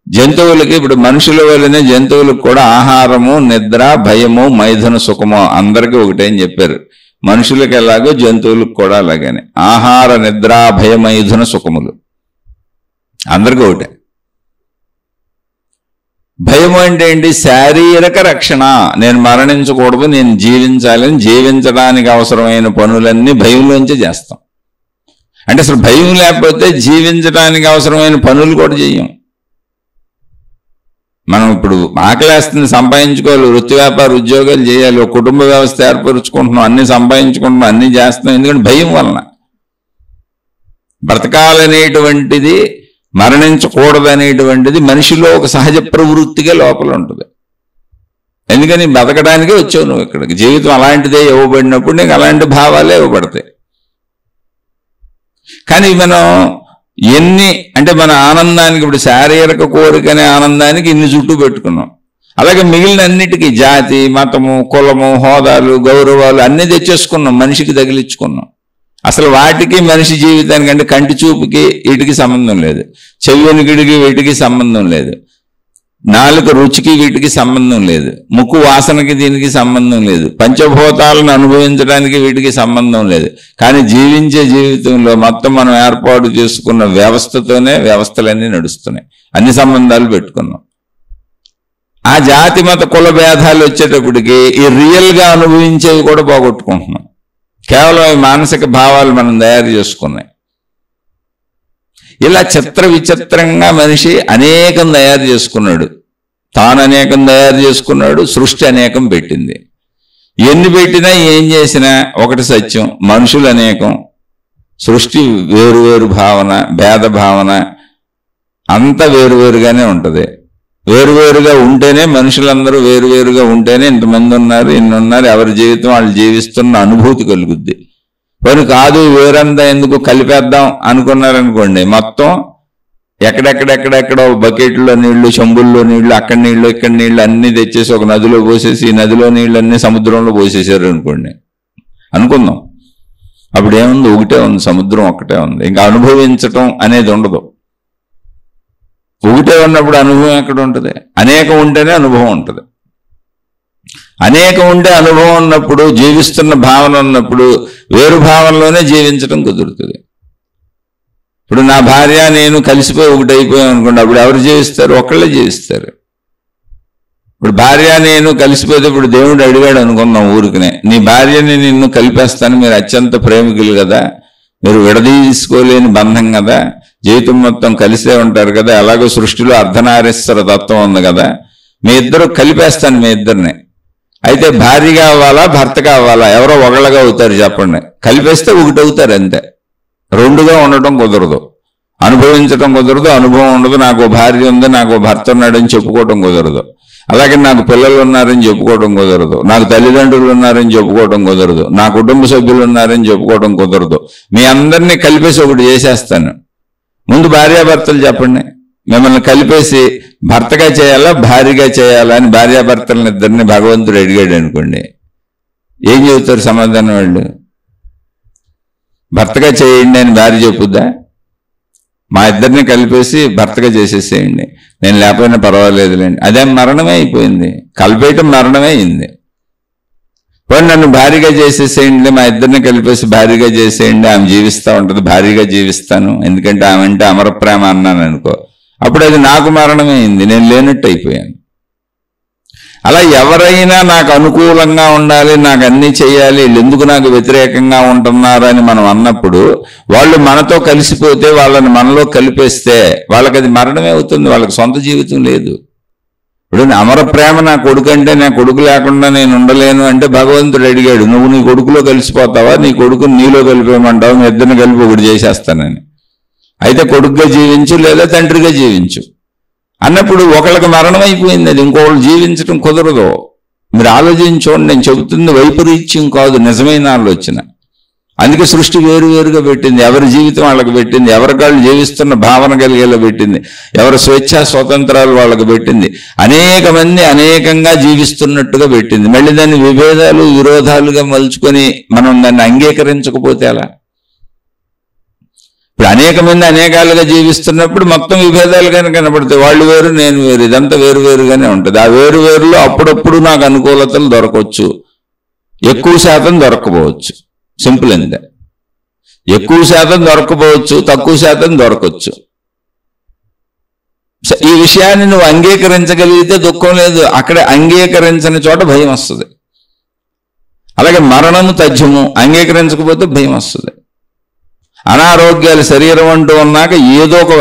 జంతువులకి ఇప్పుడు మనుషుల వల్లనే జంతువులకు కూడా ఆహారము, నిద్ర, భయము, మైథున సుఖము అందరికీ ఒకటే అని చెప్పారు. మనుషులకు ఎలాగో జంతువులకు కూడా అలాగనే ఆహార, నిద్ర, భయ, మైథున సుఖములు అందరికీ ఒకటే. భయం అంటే ఏంటి? శారీరక రక్షణ. నేను మరణించకూడదు, నేను జీవించాలని, జీవించడానికి అవసరమైన పనులన్నీ భయంలోంచి చేస్తాం. అంటే అసలు భయం లేకపోతే జీవించడానికి అవసరమైన పనులు కూడా చెయ్యం. మనం ఇప్పుడు ఆకలేస్తుంది, సంపాదించుకోవాలి, వృత్తి వ్యాపార ఉద్యోగాలు చేయాలి, ఒక కుటుంబ వ్యవస్థ ఏర్పరుచుకుంటున్నాం, అన్ని సంపాదించుకుంటున్నాం, అన్ని చేస్తున్నాం. ఎందుకంటే భయం వలన. బ్రతకాలనేటువంటిది, మరణించకూడదనేటువంటిది మనిషిలో ఒక సహజ ప్రవృత్తిగా లోపల ఉంటుంది. ఎందుకని బతకడానికే వచ్చావు నువ్వు ఇక్కడికి. జీవితం అలాంటిదే ఇవ్వబడినప్పుడు నీకు అలాంటి భావాలే ఇవ్వబడతాయి. కానీ మనం ఎన్ని అంటే మన ఆనందానికి, ఇప్పుడు శారీరక కోరికనే ఆనందానికి ఇన్ని చుట్టూ పెట్టుకున్నాం. అలాగే మిగిలిన అన్నిటికీ జాతి, మతము, కులము, హోదాలు, గౌరవాలు అన్నీ తెచ్చేసుకున్నాం, మనిషికి తగిలించుకున్నాం. అసలు వాటికి మనిషి జీవితానికి, అంటే కంటి చూపుకి వీటికి సంబంధం లేదు, చెవి వినికిడికి వీటికి సంబంధం లేదు. నాలుక రుచికి వీటికి సంబంధం లేదు, ముక్కు వాసనకి దీనికి సంబంధం లేదు, పంచభూతాలను అనుభవించడానికి వీటికి సంబంధం లేదు. కానీ జీవించే జీవితంలో మొత్తం మనం ఏర్పాటు చేసుకున్న వ్యవస్థతోనే వ్యవస్థలన్నీ నడుస్తున్నాయి. అన్ని సంబంధాలు పెట్టుకున్నాం. ఆ జాతి మత కుల భేదాలు వచ్చేటప్పటికి ఈ రియల్గా అనుభవించేవి కూడా పోగొట్టుకుంటున్నాం. కేవలం మానసిక భావాలు మనం తయారు చేసుకున్నాయి. ఇలా చిత్ర విచిత్రంగా మనిషి అనేకం తయారు చేసుకున్నాడు. తాను అనేకం తయారు చేసుకున్నాడు, సృష్టి అనేకం పెట్టింది. ఎన్ని పెట్టినా ఏం చేసినా ఒకటి సత్యం, మనుషులు అనేకం, సృష్టి వేరువేరు భావన, భేద భావన అంతా వేరువేరుగానే ఉంటుంది. వేరువేరుగా ఉంటేనే మనుషులందరూ వేరువేరుగా ఉంటేనే ఇంతమంది ఉన్నారు, ఇన్ని ఉన్నారు, ఎవరి జీవితం వాళ్ళు జీవిస్తున్న అనుభూతి కలుగుద్ది. పని కాదు వేరంతా ఎందుకు కలిపేద్దాం అనుకున్నారనుకోండి, మొత్తం ఎక్కడెక్కడెక్కడెక్కడో బకెట్లో నీళ్లు, చెంబుల్లో నీళ్లు, అక్కడ నీళ్లు ఇక్కడ నీళ్లు అన్ని తెచ్చేసి ఒక నదిలో పోసేసి ఈ నదిలో నీళ్ళు అన్ని సముద్రంలో పోసేసారు అనుకోండి, అనుకుందాం. అప్పుడు ఏముంది? ఒకటే ఉంది, సముద్రం ఒక్కటే ఉంది. ఇంకా అనుభవించటం అనేది ఉండదు. ఒకటే ఉన్నప్పుడు అనుభవం ఎక్కడ ఉంటుంది? అనేకం ఉంటేనే అనుభవం ఉంటుంది. అనేకం ఉంటే అనుభవం ఉన్నప్పుడు, జీవిస్తున్న భావన ఉన్నప్పుడు వేరు భావనలోనే జీవించడం కుదురుతుంది. ఇప్పుడు నా భార్య నేను కలిసిపోయి ఒకటైపోయాం అనుకోండి, అప్పుడు ఎవరు జీవిస్తారు? ఒక్కళ్ళే జీవిస్తారు. ఇప్పుడు భార్య నేను కలిసిపోతే ఇప్పుడు దేవుడు అడిగాడు అనుకుందాం ఊరికనే, నీ భార్యని నిన్ను కలిపేస్తాను, మీరు అత్యంత ప్రేమికులు కదా, మీరు విడదీసుకోలేని బంధం కదా, జీవితం మొత్తం కలిసే ఉంటారు కదా, ఎలాగో సృష్టిలో అర్ధనారీశ్వర తత్వం ఉంది కదా, మీ ఇద్దరు కలిపేస్తాను మీ ఇద్దరిని. అయితే భార్యగా అవ్వాలా భర్తగా అవ్వాలా? ఎవరో ఒకళ్ళగా అవుతారు చెప్పండి. కలిపేస్తే ఒకటి అవుతారు అంతే. రెండుగా ఉండటం కుదరదు, అనుభవించటం కుదరదు, అనుభవం ఉండదు. నాకు భార్య ఉంది, నాకు భర్త ఉన్నాడని చెప్పుకోవటం కుదరదు. అలాగే నాకు పిల్లలు ఉన్నారని చెప్పుకోవడం కుదరదు, నాకు తల్లిదండ్రులు ఉన్నారని చెప్పుకోవడం కుదరదు, నా కుటుంబ సభ్యులు ఉన్నారని చెప్పుకోవడం కుదరదు. మీ అందరినీ కలిపేసి ఒకటి చేసేస్తాను. ముందు భార్యాభర్తలు చెప్పండి, మిమ్మల్ని కలిపేసి భర్తగా చేయాలా భార్యగా చేయాలా అని భార్యాభర్తలను ఇద్దరిని భగవంతుడు అడిగాడు అనుకోండి, ఏం చెబుతారు సమాధానం? వాళ్ళు భర్తగా చేయండి అని భార్య చెప్పుద్దా? మా ఇద్దరిని కలిపేసి భర్తగా చేసేసేయండి, నేను లేకపోయినా పర్వాలేదులేండి. అదే మరణమే అయిపోయింది, కలిపేయటం మరణమే అయింది. పోనీ నన్ను భార్యగా చేసేసేయండి, మా ఇద్దరిని కలిపేసి భార్యగా చేసేయండి, ఆమె జీవిస్తూ ఉంటుంది, భార్యగా జీవిస్తాను ఎందుకంటే ఆమె అంటే అమర ప్రేమ అన్నాను అనుకో, అప్పుడు అది నాకు మరణమే అయింది, నేను లేనట్టు అయిపోయాను. అలా ఎవరైనా నాకు అనుకూలంగా ఉండాలి, నాకు అన్నీ చేయాలి, వీళ్ళు ఎందుకు నాకు వ్యతిరేకంగా ఉంటున్నారని మనం అన్నప్పుడు వాళ్ళు మనతో కలిసిపోతే, వాళ్ళని మనలో కలిపేస్తే వాళ్ళకి అది మరణమే అవుతుంది, వాళ్ళకి సొంత జీవితం లేదు. ఇప్పుడు అమర ప్రేమ నా కొడుకు అంటే నా కొడుకు లేకుండా నేను ఉండలేను అంటే భగవంతుడు అడిగాడు, నువ్వు నీ కొడుకులో కలిసిపోతావా, నీ కొడుకుని నీలో కలిపేయమంటావా, మీ ఇద్దరిని కలిపి ఒకటి చేసేస్తానని. అయితే కొడుకుగా జీవించు లేదా తండ్రిగా జీవించు అన్నప్పుడు ఒకళ్ళకి మరణం అయిపోయింది, అది ఇంకొకళ్ళు జీవించడం కుదరదు. మీరు ఆలోచించుకోండి, నేను చెబుతుంది వైపరీత్యం కాదు, నిజమైన ఆలోచన. అందుకే సృష్టి వేరువేరుగా పెట్టింది, ఎవరి జీవితం వాళ్ళకి పెట్టింది, ఎవరికాళ్ళు జీవిస్తున్న భావన కలిగేలా పెట్టింది, ఎవరి స్వేచ్ఛా స్వతంత్రాలు వాళ్ళకి పెట్టింది, అనేక మంది అనేకంగా జీవిస్తున్నట్టుగా పెట్టింది. మళ్ళీ దాన్ని విభేదాలు విరోధాలుగా మలుచుకొని మనం దాన్ని అంగీకరించకపోతే ఎలా? ఇప్పుడు అనేక మంది అనేకాలుగా జీవిస్తున్నప్పుడు మొత్తం విభేదాలుగానే కనపడతాయి, వాళ్ళు వేరు నేను వేరు, ఇదంతా వేరువేరుగానే ఉంటుంది. ఆ వేరువేరులో అప్పుడప్పుడు నాకు అనుకూలతలు దొరకవచ్చు, ఎక్కువ శాతం దొరకపోవచ్చు. సింపుల్ అంతే. ఎక్కువ శాతం దొరకపోవచ్చు, తక్కువ శాతం దొరకవచ్చు. ఈ విషయాన్ని నువ్వు అంగీకరించగలిగితే దుఃఖం లేదు, అక్కడ అంగీకరించని చోట భయం వస్తుంది. అలాగే మరణము తథ్యము, అంగీకరించకపోతే భయం వస్తుంది. అనారోగ్యాలు శరీరం అంటూ ఉన్నాక ఏదో ఒక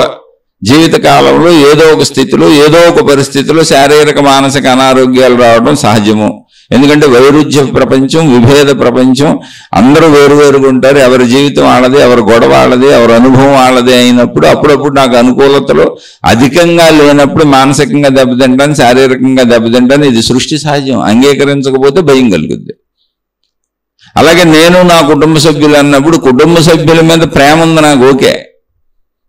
జీవిత కాలంలో ఏదో ఒక స్థితిలో ఏదో ఒక పరిస్థితిలో శారీరక మానసిక అనారోగ్యాలు రావడం సహజము. ఎందుకంటే వైరుధ్య ప్రపంచం, విభేద ప్రపంచం, అందరూ వేరువేరుగా ఉంటారు, ఎవరి జీవితం వాళ్ళదే, ఎవరి గొడవ వాళ్ళదే, ఎవరి అనుభవం వాళ్ళదే అయినప్పుడు అప్పుడప్పుడు నాకు అనుకూలతలు అధికంగా లేనప్పుడు మానసికంగా దెబ్బతింటాను, శారీరకంగా దెబ్బతింటాను. ఇది సృష్టి సహజం, అంగీకరించకపోతే భయం కలుగుద్ది. అలాగే నేను నా కుటుంబ సభ్యులు అన్నప్పుడు కుటుంబ సభ్యుల మీద ప్రేమ ఉంది నాకు, ఓకే,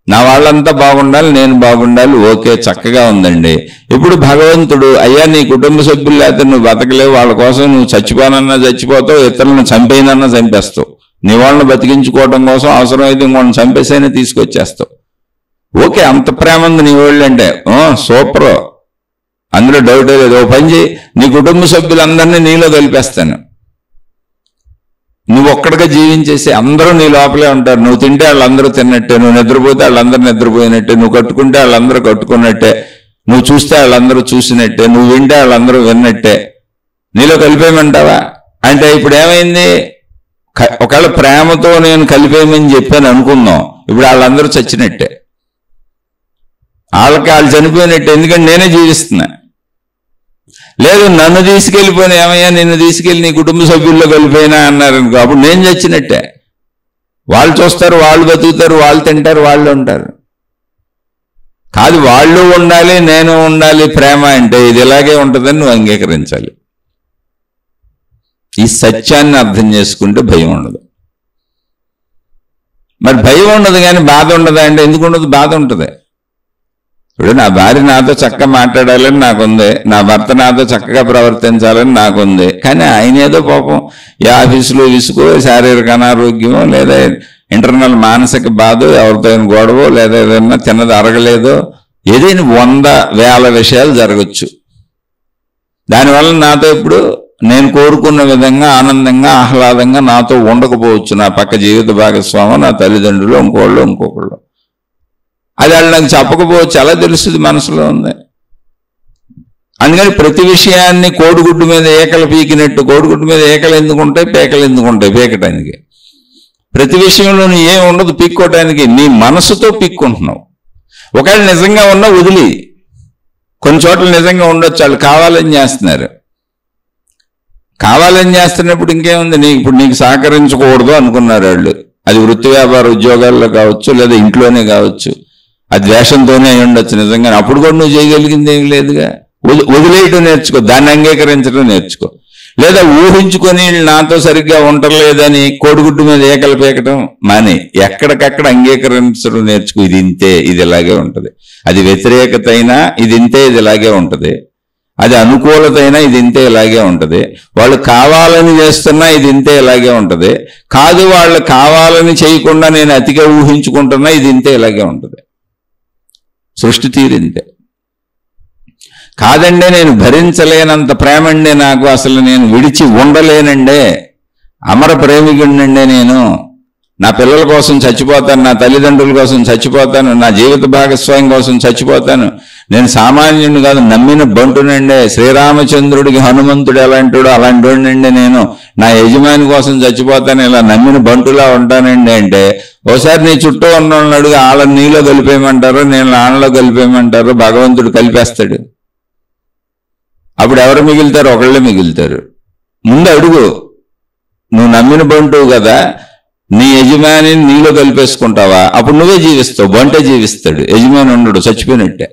నా వాళ్ళంతా బాగుండాలి, నేను బాగుండాలి, ఓకే, చక్కగా ఉందండి. ఇప్పుడు భగవంతుడు, అయ్యా నీ కుటుంబ సభ్యులు లేకపోతే నువ్వు బతకలేవు, వాళ్ళ కోసం నువ్వు చచ్చిపోనన్నా చచ్చిపోతావు, ఇతరులను చంపేనన్నా చంపేస్తావు, నీ వాళ్ళని బతికించుకోవడం కోసం అవసరమైతే ఇంకొన్ని చంపేసైనా తీసుకొచ్చేస్తావు. ఓకే, అంత ప్రేమ ఉంది నీ వాళ్ళు అంటే, సూపర్, దాంట్లో డౌటే లేదు. ఓ పని చేయి, నీ కుటుంబ సభ్యులందరినీ నీలో కలిపేస్తాను, నువ్వు ఒక్కడిగా జీవించేసి అందరూ నీ లోపలే ఉంటారు. నువ్వు తింటే వాళ్ళందరూ తిన్నట్టే, నువ్వు నిద్రపోతే వాళ్ళందరూ నిద్రపోయినట్టే, నువ్వు కట్టుకుంటే వాళ్ళందరూ కట్టుకున్నట్టే, నువ్వు చూస్తే వాళ్ళందరూ చూసినట్టే, నువ్వు వింటే వాళ్ళందరూ విన్నట్టే, నీలో కలిపేయమంటావా అంటే ఇప్పుడు ఏమైంది? ఒకవేళ ప్రేమతో నేను కలిపేయమని చెప్పాను అనుకుందాం, ఇప్పుడు వాళ్ళందరూ చచ్చినట్టే, వాళ్ళు చనిపోయినట్టే, ఎందుకంటే నేనే జీవిస్తున్నా. లేదు నన్ను తీసుకెళ్ళిపోయినా, ఏమయ్యా నిన్ను తీసుకెళ్ళి నీ కుటుంబ సభ్యుల్లో కలిపోయినా అన్నారనుకో, అప్పుడు నేను చచ్చినట్టే. వాళ్ళు చూస్తారు, వాళ్ళు బతుకుతారు, వాళ్ళు తింటారు, వాళ్ళు ఉంటారు. కాదు, వాళ్ళు ఉండాలి, నేను ఉండాలి ప్రేమ అంటే ఇది ఇలాగే ఉంటుందని నువ్వు అంగీకరించాలి. ఈ సత్యాన్ని అర్థం చేసుకుంటే భయం ఉండదు. మరి భయం ఉండదు కానీ బాధ ఉండదా అంటే ఎందుకు ఉండదు? బాధ ఉంటుంది. ఇప్పుడు నా భార్య నాతో చక్కగా మాట్లాడాలని నాకుంది, నా భర్త నాతో చక్కగా ప్రవర్తించాలని నాకుంది, కానీ ఆయన ఏదో పాపం ఈ ఆఫీసులో విసుగు, శారీరక అనారోగ్యమో, లేదా ఇంటర్నల్ మానసిక బాధ, ఎవరితో గొడవ, లేదా ఏదైనా తిన్నది అరగలేదో, ఏదైనా 100,000 విషయాలు జరగచ్చు. దానివల్ల నాతో ఇప్పుడు నేను కోరుకున్న విధంగా ఆనందంగా ఆహ్లాదంగా నాతో ఉండకపోవచ్చు నా పక్క జీవిత భాగస్వామి, నా తల్లిదండ్రులు, ఇంకొకళ్ళు. అది వాళ్ళు నాకు చెప్పకపోవచ్చు, అలా తెలుస్తుంది మనసులో ఉంది. అందుకని ప్రతి విషయాన్ని కోడిగుడ్డు మీద ఏకలు పీకినట్టు, కోడిగుడ్డు మీద ఏకలు ఎందుకు ఉంటాయి, పేకలు ఎందుకు ఉంటాయి? పీకటానికి. ప్రతి విషయంలో ఏం ఉండదు పీక్కోవటానికి, నీ మనసుతో పీక్కుంటున్నావు. ఒకవేళ నిజంగా ఉన్నా వదిలి, కొన్ని చోట్ల నిజంగా ఉండొచ్చు, వాళ్ళు కావాలని చేస్తున్నారు. కావాలని చేస్తున్నప్పుడు ఇంకేముంది, ఇప్పుడు నీకు సహకరించకూడదు అనుకున్నారు వాళ్ళు. అది వృత్తి వ్యాపార ఉద్యోగాల్లో కావచ్చు, లేదా ఇంట్లోనే కావచ్చు, అది ద్వేషంతోనే అయి ఉండొచ్చు నిజంగా. అప్పుడు కూడా నువ్వు చేయగలిగింది ఏం లేదుగా. వదిలేయటం నేర్చుకో, దాన్ని అంగీకరించడం నేర్చుకో. లేదా ఊహించుకొని నాతో సరిగ్గా ఉండలేదని కోడిగుడ్డు మీద ఏకలు పీకటం మాని ఎక్కడికక్కడ అంగీకరించడం నేర్చుకో. ఇది ఇంతే, ఇది ఇలాగే ఉంటుంది. అది వ్యతిరేకత అయినా ఇది ఇంతే, ఇది ఇలాగే ఉంటుంది. అది అనుకూలత అయినా ఇది ఇంతే, ఇలాగే ఉంటుంది. వాళ్ళు కావాలని చేస్తున్నా ఇది ఇంతే, ఇలాగే ఉంటుంది. కాదు, వాళ్ళు కావాలని చేయకుండా నేను అతిగా ఊహించుకుంటున్నా ఇది ఇంతే, ఇలాగే ఉంటుంది. సృష్టి తీరింతే. కాదండి నేను భరించలేనంత ప్రేమండి నాకు, అసలు నేను విడిచి ఉండలేనండే, అమర ప్రేమికుడినండే నేను, నా పిల్లల కోసం చచ్చిపోతాను, నా తల్లిదండ్రుల కోసం చచ్చిపోతాను, నా జీవిత భాగస్వామి కోసం చచ్చిపోతాను, నేను సామాన్యుడిని కాదు నమ్మిన బంటునండే, శ్రీరామచంద్రుడికి హనుమంతుడు ఎలాంటివాడు అలాంటివాడినండి నేను, నా యజమాని కోసం చచ్చిపోతాను, ఇలా నమ్మిన బంటులా ఉంటానండి అంటే, ఓసారి నీ చుట్టూ ఉన్న వాళ్ళని అడుగు, వాళ్ళని నీలో కలిపేయమంటారో నేను నాన్నలో కలిపేయమంటారో, భగవంతుడు కలిపేస్తాడు. అప్పుడు ఎవరు మిగులుతారు? ఒకళ్ళే మిగులుతారు. ముందు అడుగు, నువ్వు నమ్మిన బంటువు కదా, నీ యజమాని నీలో కలిపేసుకుంటావా? అప్పుడు నువ్వే జీవిస్తావు, బంటే జీవిస్తాడు, యజమాని ఉండడు, చచ్చిపోయినట్టే.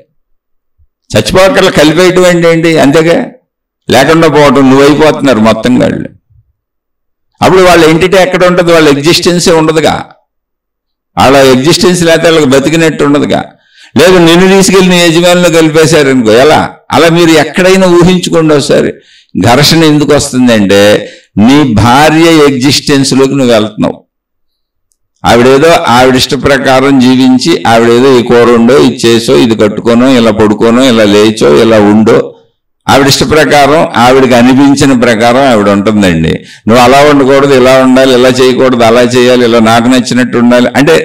చచ్చిపోకల్లా కలిపేయటం ఏంటి? అంతేగా, లేకుండా పోవటం. నువ్వైపోతున్నారు మొత్తం వాళ్ళు. అప్పుడు వాళ్ళ ఎంటిటీ ఎక్కడ ఉంటుంది? వాళ్ళ ఎగ్జిస్టెన్సే ఉండదుగా. వాళ్ళ ఎగ్జిస్టెన్స్ లేకపోతే వాళ్ళకి బతికినట్టు ఉండదుగా. లేదు నిన్ను తీసుకెళ్ళి నీ యజమానిలో కలిపేశారనుకో, ఎలా? అలా మీరు ఎక్కడైనా ఊహించుకోండి ఒకసారి. ఘర్షణ ఎందుకు వస్తుందంటే నీ భార్య ఎగ్జిస్టెన్స్లోకి నువ్వు వెళ్తున్నావు. ఆవిడేదో ఆవిడ ఇష్ట ప్రకారం జీవించి, ఆవిడేదో ఈ కూర ఉండో, ఇది చేసో, ఇది కట్టుకోనో, ఇలా పడుకోనో, ఇలా లేచో, ఇలా ఉండో, ఆవిడ ఇష్ట ప్రకారం ఆవిడకి అనిపించిన ప్రకారం ఆవిడ ఉంటుందండి. నువ్వు అలా ఉండకూడదు, ఇలా ఉండాలి, ఇలా చేయకూడదు, అలా చేయాలి, ఇలా నాకు నచ్చినట్టు ఉండాలి అంటే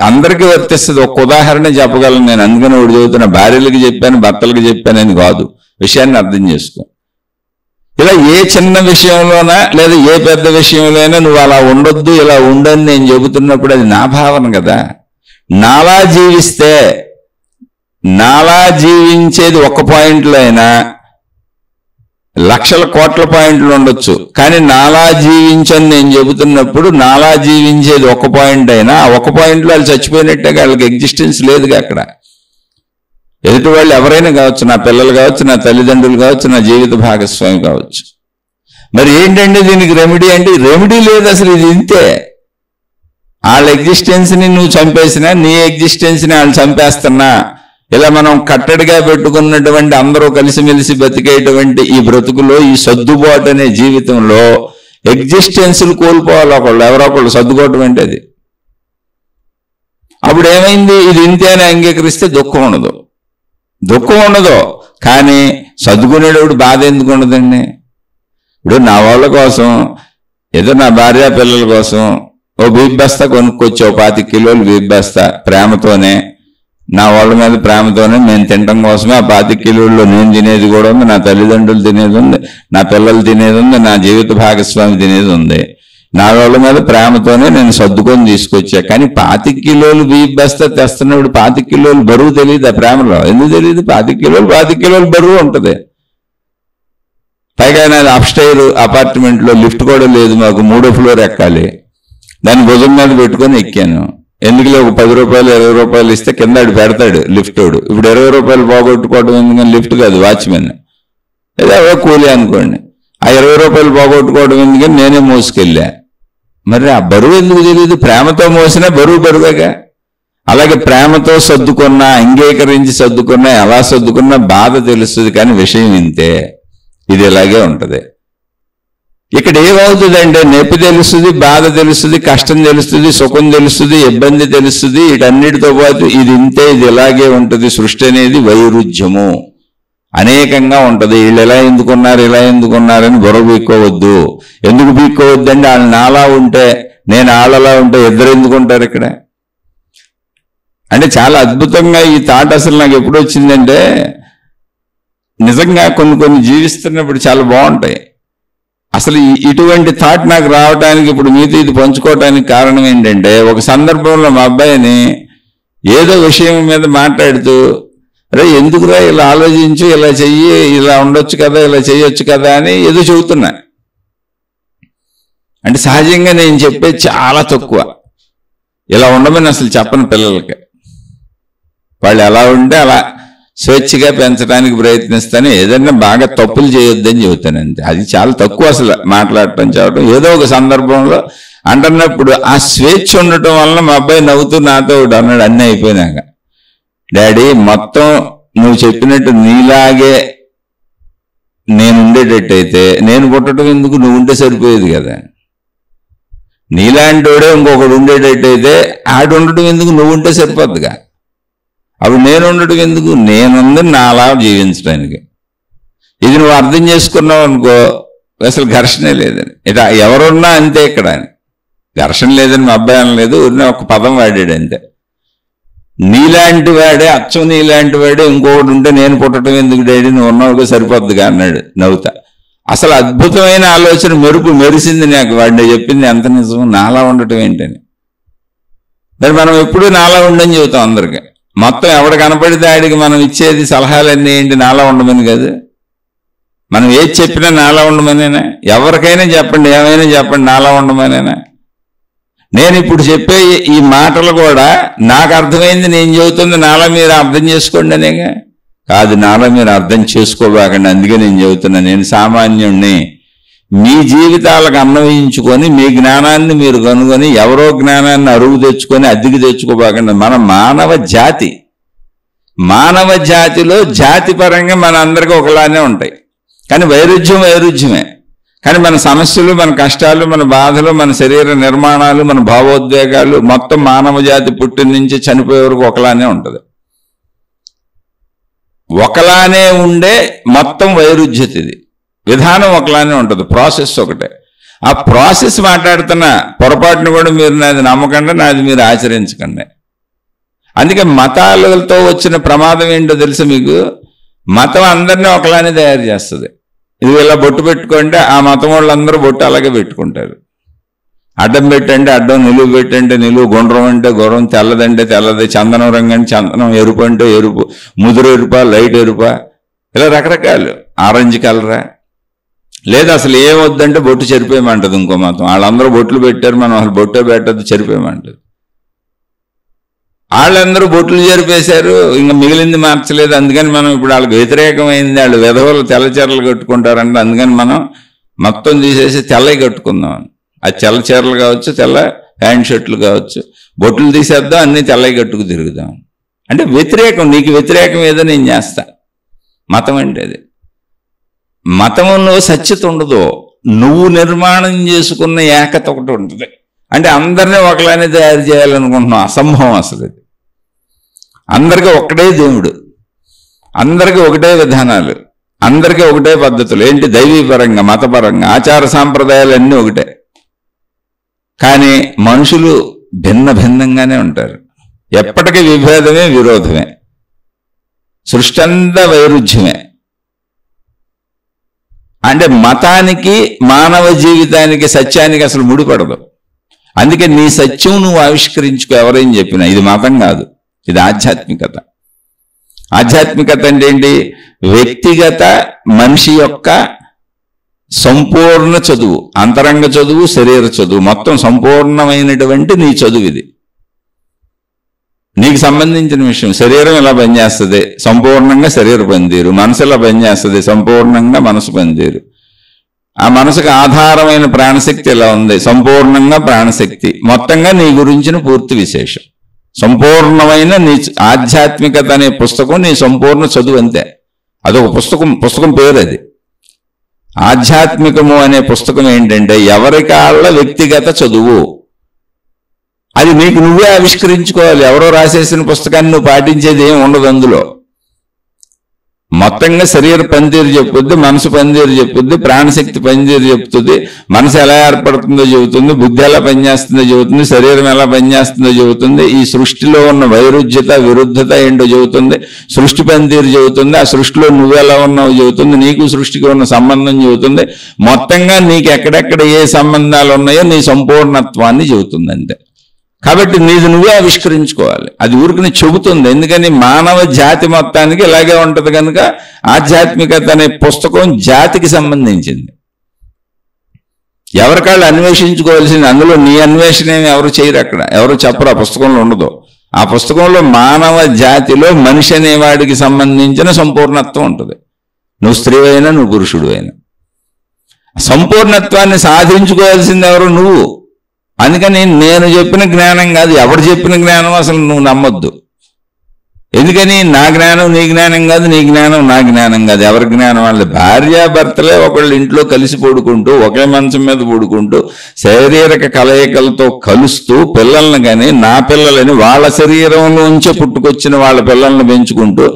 అందరికీ వర్తిస్తుంది. ఒక ఉదాహరణ చెప్పగలను నేను, అందుకని ఒకటి చదువుతున్నా. భార్యలకు చెప్పాను, భర్తలకు చెప్పానని కాదు, విషయాన్ని అర్థం చేసుకో. ఇలా ఏ చిన్న విషయంలోనా లేదా ఏ పెద్ద విషయంలోనైనా నువ్వు అలా ఉండొద్దు, ఇలా ఉండని నేను చెబుతున్నప్పుడు అది నా భావన కదా. నాలా జీవిస్తే, నాలా జీవించేది ఒక్క పాయింట్లో అయినా లక్షల కోట్ల పాయింట్లు ఉండొచ్చు, కానీ నాలా జీవించని నేను చెబుతున్నప్పుడు నాలా జీవించేది ఒక పాయింట్ అయినా ఆ ఒక పాయింట్లో వాళ్ళు చచ్చిపోయినట్టే, వాళ్ళకి ఎగ్జిస్టెన్స్ లేదుగా అక్కడ. ఎదుటి వాళ్ళు ఎవరైనా కావచ్చు, నా పిల్లలు కావచ్చు, నా తల్లిదండ్రులు కావచ్చు, నా జీవిత భాగస్వామి కావచ్చు. మరి ఏంటంటే దీనికి రెమెడీ అంటే రెమెడీ లేదు అసలు, ఇది ఇంతే. వాళ్ళ ఎగ్జిస్టెన్స్ని నువ్వు చంపేసినా, నీ ఎగ్జిస్టెన్స్ని వాళ్ళు చంపేస్తున్నా, ఇలా మనం కట్టడిగా పెట్టుకున్నటువంటి అందరూ కలిసిమెలిసి బతికేటువంటి ఈ బ్రతుకులో, ఈ సర్దుబాటు అనే జీవితంలో ఎగ్జిస్టెన్స్లు కోల్పోవాలి ఒకళ్ళు, ఎవరో ఒకళ్ళు సర్దుకోవటం అంటే అది. అప్పుడు ఏమైంది? ఇది ఇంతే అని అంగీకరిస్తే దుఃఖం ఉండదు, దుఃఖం ఉండదు, కానీ సర్దుకునేటప్పుడు బాధ ఎందుకు ఉండదండి? ఇప్పుడు నా వాళ్ళ కోసం, ఏదో నా భార్య పిల్లల కోసం ఓ బీప్ బస్తా కొనుక్కొచ్చి 25 కిలోలు బీప్ బస్తా ప్రేమతోనే, నా వాళ్ళ మీద ప్రేమతోనే మేము తినడం కోసమే. ఆ 25 కిలోల్లో నేను తినేది కూడా ఉంది, నా తల్లిదండ్రులు తినేది ఉంది, నా పిల్లలు తినేది ఉంది, నా జీవిత భాగస్వామి తినేది ఉంది. నా వాళ్ళ మీద ప్రేమతోనే నేను సర్దుకొని తీసుకొచ్చా. కానీ 25 కిలోలు బీప్ బస్తా తెస్తున్నప్పుడు 25 కిలోలు బరువు తెలియదు. ఆ ప్రేమలో ఎందుకు తెలియదు? 25 కిలోలు బరువు ఉంటుంది. పైగా నాది అప్స్టైర్ అపార్ట్మెంట్లో లిఫ్ట్ కూడా లేదు మాకు, 3వ ఫ్లోర్ ఎక్కాలి. దాన్ని భుజం మీద పెట్టుకొని ఎక్కాను. ఎందుకులే ఒక 10 రూపాయలు 20 రూపాయలు ఇస్తే కింద ఆడు పెడతాడు లిఫ్టోడు. ఇప్పుడు 20 రూపాయలు పోగొట్టుకోవడం ఎందుకని? లిఫ్ట్ కాదు, వాచ్మెన్, ఏదో కూలీ అనుకోండి. ఆ 20 రూపాయలు పోగొట్టుకోవడం ఎందుకని నేనే మోసుకెళ్ళా. మరి ఆ బరువు ఎందుకు తెలియదు? ప్రేమతో మోసినా బరువేగా. అలాగే ప్రేమతో సర్దుకున్నా, అంగీకరించి సర్దుకున్నా, ఎలా సర్దుకున్నా బాధ తెలుస్తుంది. కానీ విషయం ఇంతే, ఇది ఇలాగే ఉంటుంది. ఇక్కడ ఏమవుతుందంటే నొప్పి తెలుస్తుంది, బాధ తెలుస్తుంది, కష్టం తెలుస్తుంది, సుఖం తెలుస్తుంది, ఇబ్బంది తెలుస్తుంది. వీటన్నిటితో పాటు ఇది ఇంతే, ఇది ఇలాగే ఉంటుంది. సృష్టి అనేది వైరుధ్యము అనేకంగా ఉంటుంది. వీళ్ళు ఎలా ఎందుకున్నారు, ఇలా ఎందుకున్నారని బుర్ర బీక్కోవద్దు. ఎందుకు బీక్కోవద్దు అంటే వాళ్ళు నాలా ఉంటే నేను వాళ్ళలా ఉంటే ఇద్దరు ఎందుకుంటారు ఇక్కడ? అంటే చాలా అద్భుతంగా ఈ థాట్ అసలు నాకు ఎప్పుడు వచ్చిందంటే, నిజంగా కొన్ని జీవిస్తున్నప్పుడు చాలా బాగుంటాయి. అసలు ఇటువంటి థాట్ నాకు రావడానికి, ఇప్పుడు మీతో ఇది పంచుకోవడానికి కారణం ఏంటంటే, ఒక సందర్భంలో మా అబ్బాయిని ఏదో విషయం మీద మాట్లాడుతూ, అరే ఎందుకురా ఇలా ఆలోచించు, ఇలా చెయ్యి, ఇలా ఉండొచ్చు కదా, ఇలా చేయొచ్చు కదా అని ఏదో చెబుతున్నా. అంటే సహజంగా నేను చెప్పేది చాలా తక్కువ. ఇలా ఉండమని అసలు చెప్పను పిల్లలకి. వాళ్ళు ఎలా ఉంటే అలా స్వేచ్ఛగా పెంచడానికి ప్రయత్నిస్తాను. ఏదైనా బాగా తప్పులు చేయొద్దని చెబుతాను అంతే. అది చాలా తక్కువ అసలు మాట్లాడటం చెప్పడం. ఏదో ఒక సందర్భంలో అంటున్నప్పుడు ఆ స్వేచ్ఛ ఉండటం వలన మా అబ్బాయి నవ్వుతూ నాతో ఒకటి అన్నాడు, అన్నీ అయిపోయినాక, డాడీ మొత్తం నువ్వు చెప్పినట్టు నీలాగే నేను ఉండేటట్టయితే నేను పుట్టడం ఎందుకు, నువ్వు ఉంటే సరిపోయేది కదా. నీలాంటి వాడే ఇంకొకడు ఉండేటట్టయితే ఆడు ఉండటం ఎందుకు, నువ్వు ఉంటే సరిపోద్దిగా. అప్పుడు నేను ఉండటం ఎందుకు, నేనుంది నాలా జీవించడానికి. ఇది నువ్వు అర్థం చేసుకున్నావు అనుకో, అసలు ఘర్షణే లేదని. ఇట్లా ఎవరున్నా అంతే ఇక్కడ అని. ఘర్షణ లేదని మా అబ్బాయి అనలేదు, ఒక పదం వాడాడు అంతే. నీలాంటి వాడే, అచ్చం నీలాంటి వాడే ఇంకొకటి ఉంటే నేను పుట్టడం ఎందుకు డాడీ, నువ్వు ఉన్నావుగా సరిపోద్దిగా అన్నాడు నవ్వుతా. అసలు అద్భుతమైన ఆలోచన మెరిసింది నాకు. వాడిని చెప్పింది ఎంత నిజం, నాలా ఉండటం ఏంటని. మరి మనం ఎప్పుడూ నాలా ఉండని చెబుతాం అందరికీ. మొత్తం ఎవడు కనపడితే ఆడికి మనం ఇచ్చేది సలహాలన్నీ ఏంటి, నాలా ఉండమని కాదు. మనం ఏది చెప్పినా నాలా ఉండమనేనా? ఎవరికైనా చెప్పండి, ఏమైనా చెప్పండి, నాలా ఉండమనేనా? నేను ఇప్పుడు చెప్పే ఈ మాటలు కూడా నాకు అర్థమైంది, నేను చెబుతుంది నాలా మీరు అర్థం చేసుకోండి అనేగా. కాదు, నాలా మీరు అర్థం చేసుకోబాకండి. అందుకే నేను చెబుతున్నా, నేను సామాన్యుణ్ణి. మీ జీవితాలకు అన్వయించుకొని మీ జ్ఞానాన్ని మీరు కనుగొని ఎవరో జ్ఞానాన్ని అరువు తెచ్చుకొని అద్దెకి తెచ్చుకోబాకండి. మన మానవ జాతిలో జాతి పరంగా మన అందరికీ ఒకలానే ఉంటాయి. కానీ వైరుధ్యమే. కానీ మన సమస్యలు, మన కష్టాలు, మన బాధలు, మన శరీర నిర్మాణాలు, మన భావోద్వేగాలు మొత్తం మానవ జాతి పుట్టిన నుంచి చనిపోయే వరకు ఒకలానే ఉంటుంది. ఒకలానే ఉండే మొత్తం వైరుధ్యత. ఇది విధానం ఒకలానే ఉంటుంది, ప్రాసెస్ ఒకటే. ఆ ప్రాసెస్ మాట్లాడుతున్న పొరపాటును కూడా మీరు నాది నమ్మకండి, నాది మీరు ఆచరించకండి. అందుకే మతాలతో వచ్చిన ప్రమాదం ఏంటో తెలుసు మీకు? మతం అందరినీ ఒకలానే తయారు చేస్తుంది. ఇది ఇలా బొట్టు పెట్టుకుంటే ఆ మతం వాళ్ళందరూ బొట్టు అలాగే పెట్టుకుంటారు. అడ్డం పెట్టంటే అడ్డం, నిలువు పెట్టంటే నిలువు, గుండ్రం అంటే గుర్రం, తెల్లదంటే తెల్లది, చందనం రంగు అంటే చందనం, ఎరుపు అంటే ఎరుపు, ముదురు ఎరుప, లైట్ ఎరుప, ఇలా రకరకాలు. ఆరెంజ్ కలరా, లేదా అసలు ఏమొద్దంటే బొట్టు చెరిపేయమంటది ఇంకో మతం. వాళ్ళందరూ బొట్లు పెట్టారు, మనం అసలు బొట్టే పెట్టద్దు, చెరిపేయమంటది. వాళ్ళందరూ బొట్లు చెరిపేశారు, ఇంకా మిగిలింది మార్చలేదు. అందుకని మనం ఇప్పుడు వాళ్ళకి వ్యతిరేకమైంది, వాళ్ళు విధవలు తెల్ల చీరలు కట్టుకుంటారంటే అందుకని మనం మొత్తం తీసేసి తెల్లవి కట్టుకుందాం. అది తెల్ల చీరలు కావచ్చు, తెల్ల ప్యాంట్ షర్ట్లు కావచ్చు, బొట్లు తీసేద్దాం, అన్నీ తెల్లవి కట్టుకు తిరుగుదాం. అంటే వ్యతిరేకం, నీకు వ్యతిరేకం ఏదో నేను చేస్తా. మతం అంటే అది. మతంలో సత్యత ఉండదు, నువ్వు నిర్మాణం చేసుకున్న ఏకత ఒకటి ఉంటుంది. అంటే అందరినీ ఒకలానే తయారు చేయాలనుకుంటున్నాం, అసంభవం అసలు. ఇది అందరికీ ఒక్కటే దేవుడు, అందరికీ ఒకటే విధానాలు, అందరికీ ఒకటే పద్ధతులు. ఏంటి? దైవీపరంగా, మతపరంగా, ఆచార సాంప్రదాయాలు అన్నీ ఒకటే. కానీ మనుషులు భిన్న భిన్నంగానే ఉంటారు. ఎప్పటికీ విభేదమే, విరోధమే. సృష్టి అంతా వైరుధ్యమే. అంటే మతానికి, మానవ జీవితానికి, సత్యానికి అసలు ముడిపడదు. అందుకే నీ సత్యం నువ్వు ఆవిష్కరించుకో. ఎవరేం చెప్పినా ఇది మతం కాదు, ఇది ఆధ్యాత్మికత. ఆధ్యాత్మికత అంటే ఏంటి? వ్యక్తిగత మనిషి యొక్క సంపూర్ణ చదువు, అంతరంగ చదువు, శరీర చదువు, మొత్తం సంపూర్ణమైనటువంటి నీ చదువు ఇది. నీకు సంబంధించిన విషయం. శరీరం ఎలా పనిచేస్తుంది? సంపూర్ణంగా శరీర పనితీరు. మనసు ఎలా పనిచేస్తుంది? సంపూర్ణంగా మనసు పనితీరు. ఆ మనసుకు ఆధారమైన ప్రాణశక్తి ఎలా ఉంది? సంపూర్ణంగా ప్రాణశక్తి. మొత్తంగా నీ గురించిన పూర్తి విశేషం. సంపూర్ణమైన నీ ఆధ్యాత్మికత అనే పుస్తకం నీ సంపూర్ణ చదువు అంతే. అదొక పుస్తకం పేరు అది. ఆధ్యాత్మికము అనే పుస్తకం ఏంటంటే ఎవరికాళ్ళ వ్యక్తిగత చదువు. అది నీకు నువ్వే ఆవిష్కరించుకోవాలి. ఎవరో రాసేసిన పుస్తకాన్ని నువ్వు పాటించేది ఏం ఉండదు అందులో. మొత్తంగా శరీర పనితీరు చెప్పుద్ది, మనసు పనితీరు చెప్పుద్ది, ప్రాణశక్తి పనితీరు చెప్తుంది, మనసు ఎలా ఏర్పడుతుందో చెబుతుంది, బుద్ధి ఎలా పనిచేస్తుందో చెబుతుంది, శరీరం ఎలా పనిచేస్తుందో చెబుతుంది, ఈ సృష్టిలో ఉన్న వైరుధ్యత, విరుద్ధత ఏంటో చెబుతుంది, సృష్టి పనితీరు చెబుతుంది, ఆ సృష్టిలో నువ్వెలా ఉన్నావు చెబుతుంది, నీకు సృష్టికి ఉన్న సంబంధం చెబుతుంది. మొత్తంగా నీకు ఎక్కడెక్కడ ఏ సంబంధాలు ఉన్నాయో నీ సంపూర్ణత్వాన్ని చెబుతుంది అంతే. కాబట్టి నీది నువ్వే ఆవిష్కరించుకోవాలి. అది ఊరికి చెబుతుంది. ఎందుకని? మానవ జాతి మొత్తానికి ఇలాగే ఉంటుంది కనుక ఆధ్యాత్మికత అనే పుస్తకం జాతికి సంబంధించింది. ఎవరికాళ్ళు అన్వేషించుకోవాల్సింది. అందులో నీ అన్వేషణ ఏమి ఎవరు చేయరు, అక్కడ ఎవరు చెప్పరు, ఆ పుస్తకంలో ఉండదు. ఆ పుస్తకంలో మానవ జాతిలో మనిషి అనేవాడికి సంబంధించిన సంపూర్ణత్వం ఉంటుంది. నువ్వు స్త్రీ అయినా, నువ్వు పురుషుడు అయినా సంపూర్ణత్వాన్ని సాధించుకోవాల్సింది ఎవరు? నువ్వు. అందుకని నేను చెప్పిన జ్ఞానం కాదు, ఎవరు చెప్పిన జ్ఞానం అసలు నువ్వు నమ్మొద్దు. ఎందుకని? నా జ్ఞానం నీ జ్ఞానం కాదు, నీ జ్ఞానం నా జ్ఞానం కాదు. ఎవరి జ్ఞానం వాళ్ళు? భార్యాభర్తలే ఒకళ్ళు ఇంట్లో కలిసి పడుకుంటూ, ఒకే మంచం మీద పడుకుంటూ, శారీరక కలయికలతో కలుస్తూ పిల్లల్ని కానీ, నా పిల్లలని వాళ్ళ శరీరంలోంచే పుట్టుకొచ్చిన వాళ్ళ పిల్లల్ని పెంచుకుంటూ,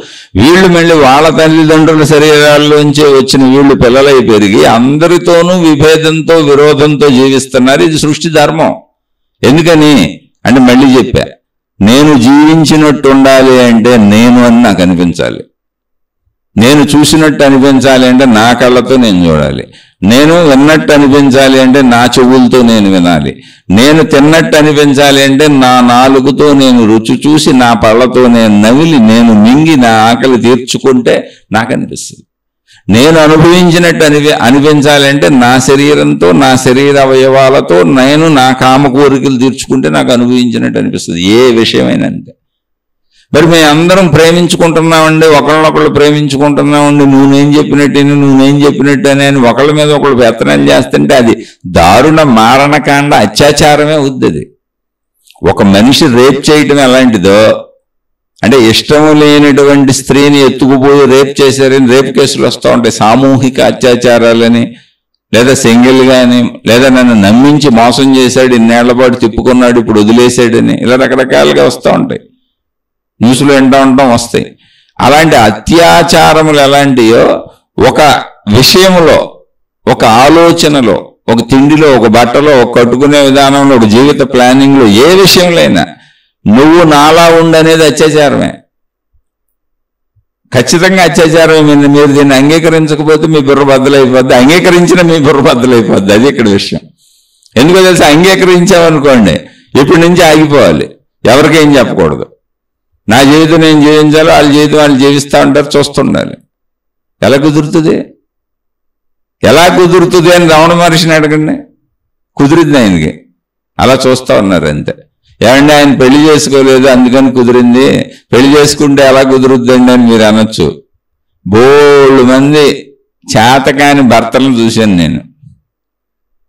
వీళ్ళు మళ్ళీ వాళ్ళ తల్లిదండ్రుల శరీరాల్లోంచే వచ్చిన వీళ్ళు పిల్లలై పెరిగి అందరితోనూ విభేదంతో, విరోధంతో జీవిస్తున్నారు. ఇది సృష్టి ధర్మం. ఎందుకని అంటే మళ్ళీ చెప్పా, నేను జీవించినట్టు ఉండాలి అంటే నేను అని నాకు అనిపించాలి. నేను చూసినట్టు అనిపించాలి అంటే నా కళ్ళతో నేను చూడాలి. నేను విన్నట్టు అనిపించాలి అంటే నా చెవులతో నేను వినాలి. నేను తిన్నట్టు అనిపించాలి అంటే నా నాలుగుతో నేను రుచి చూసి, నా పళ్ళతో నేను నవిలి, నేను మింగి నా ఆకలి తీర్చుకుంటే నాకు అనిపిస్తుంది. నేను అనుభవించినట్టు అనిపించాలంటే నా శరీరంతో, నా శరీర అవయవాలతో నేను నా కామ కోరికలు తీర్చుకుంటే నాకు అనుభవించినట్టు అనిపిస్తుంది. ఏ విషయమైనా అంతే. మరి మేము అందరం ప్రేమించుకుంటున్నామండి, ఒకళ్ళనొకళ్ళు ప్రేమించుకుంటున్నామండి, నువ్వు నేను చెప్పినట్టు అని ఒకళ్ళ మీద ఒకళ్ళు పెత్తనం చేస్తుంటే అది దారుణ మారణకాండ, అత్యాచారమే అవుద్ది. ఒక మనిషి రేప్ చేయటం ఎలాంటిదో, అంటే ఇష్టం లేనటువంటి స్త్రీని ఎత్తుకుపోయి రేప్ చేశారని రేప్ కేసులు వస్తూ ఉంటాయి. సామూహిక అత్యాచారాలని, లేదా సింగిల్ గాని, లేదా నన్ను నమ్మించి మోసం చేశాడు, ఇన్నేళ్ల పాటు తిప్పుకున్నాడు, ఇప్పుడు వదిలేసాడని, ఇలా రకరకాలుగా వస్తూ ఉంటాయి. న్యూస్లో వింటూ ఉంటాం, వస్తాయి. అలాంటి అత్యాచారములు ఎలాంటియో ఒక విషయంలో, ఒక ఆలోచనలో, ఒక తిండిలో, ఒక బట్టలో, ఒక కట్టుకునే విధానంలో, ఒక జీవిత ప్లానింగ్లో, ఏ విషయంలో అయినా నువ్వు నాలా ఉండనేది అత్యాచారమే. ఖచ్చితంగా అత్యాచారమే. మీరు దీన్ని అంగీకరించకపోతే మీ బుర్ర బద్దలైపోద్ది, అంగీకరించిన మీ బుర్ర బద్దలైపోద్ది. అది ఇక్కడ విషయం. ఎందుకో తెలిసి అంగీకరించామనుకోండి ఇప్పటి నుంచి ఆగిపోవాలి, ఎవరికేం చెప్పకూడదు. నా జీవితం నేను జీవించాలో, వాళ్ళ జీవితం వాళ్ళు జీవిస్తూ ఉంటారు, చూస్తుండాలి. ఎలా కుదురుతుంది అని రమణ మహర్షిని అడగండి, కుదిరింది ఆయనకి. అలా చూస్తూ ఉన్నారు అంతే. ఏమంటే ఆయన పెళ్లి చేసుకోలేదు అందుకని కుదిరింది, పెళ్లి చేసుకుంటే ఎలా కుదురుద్దండి అని మీరు అనొచ్చు. బోళ్ళు మంది చేతకాని భర్తలను చూశాను నేను.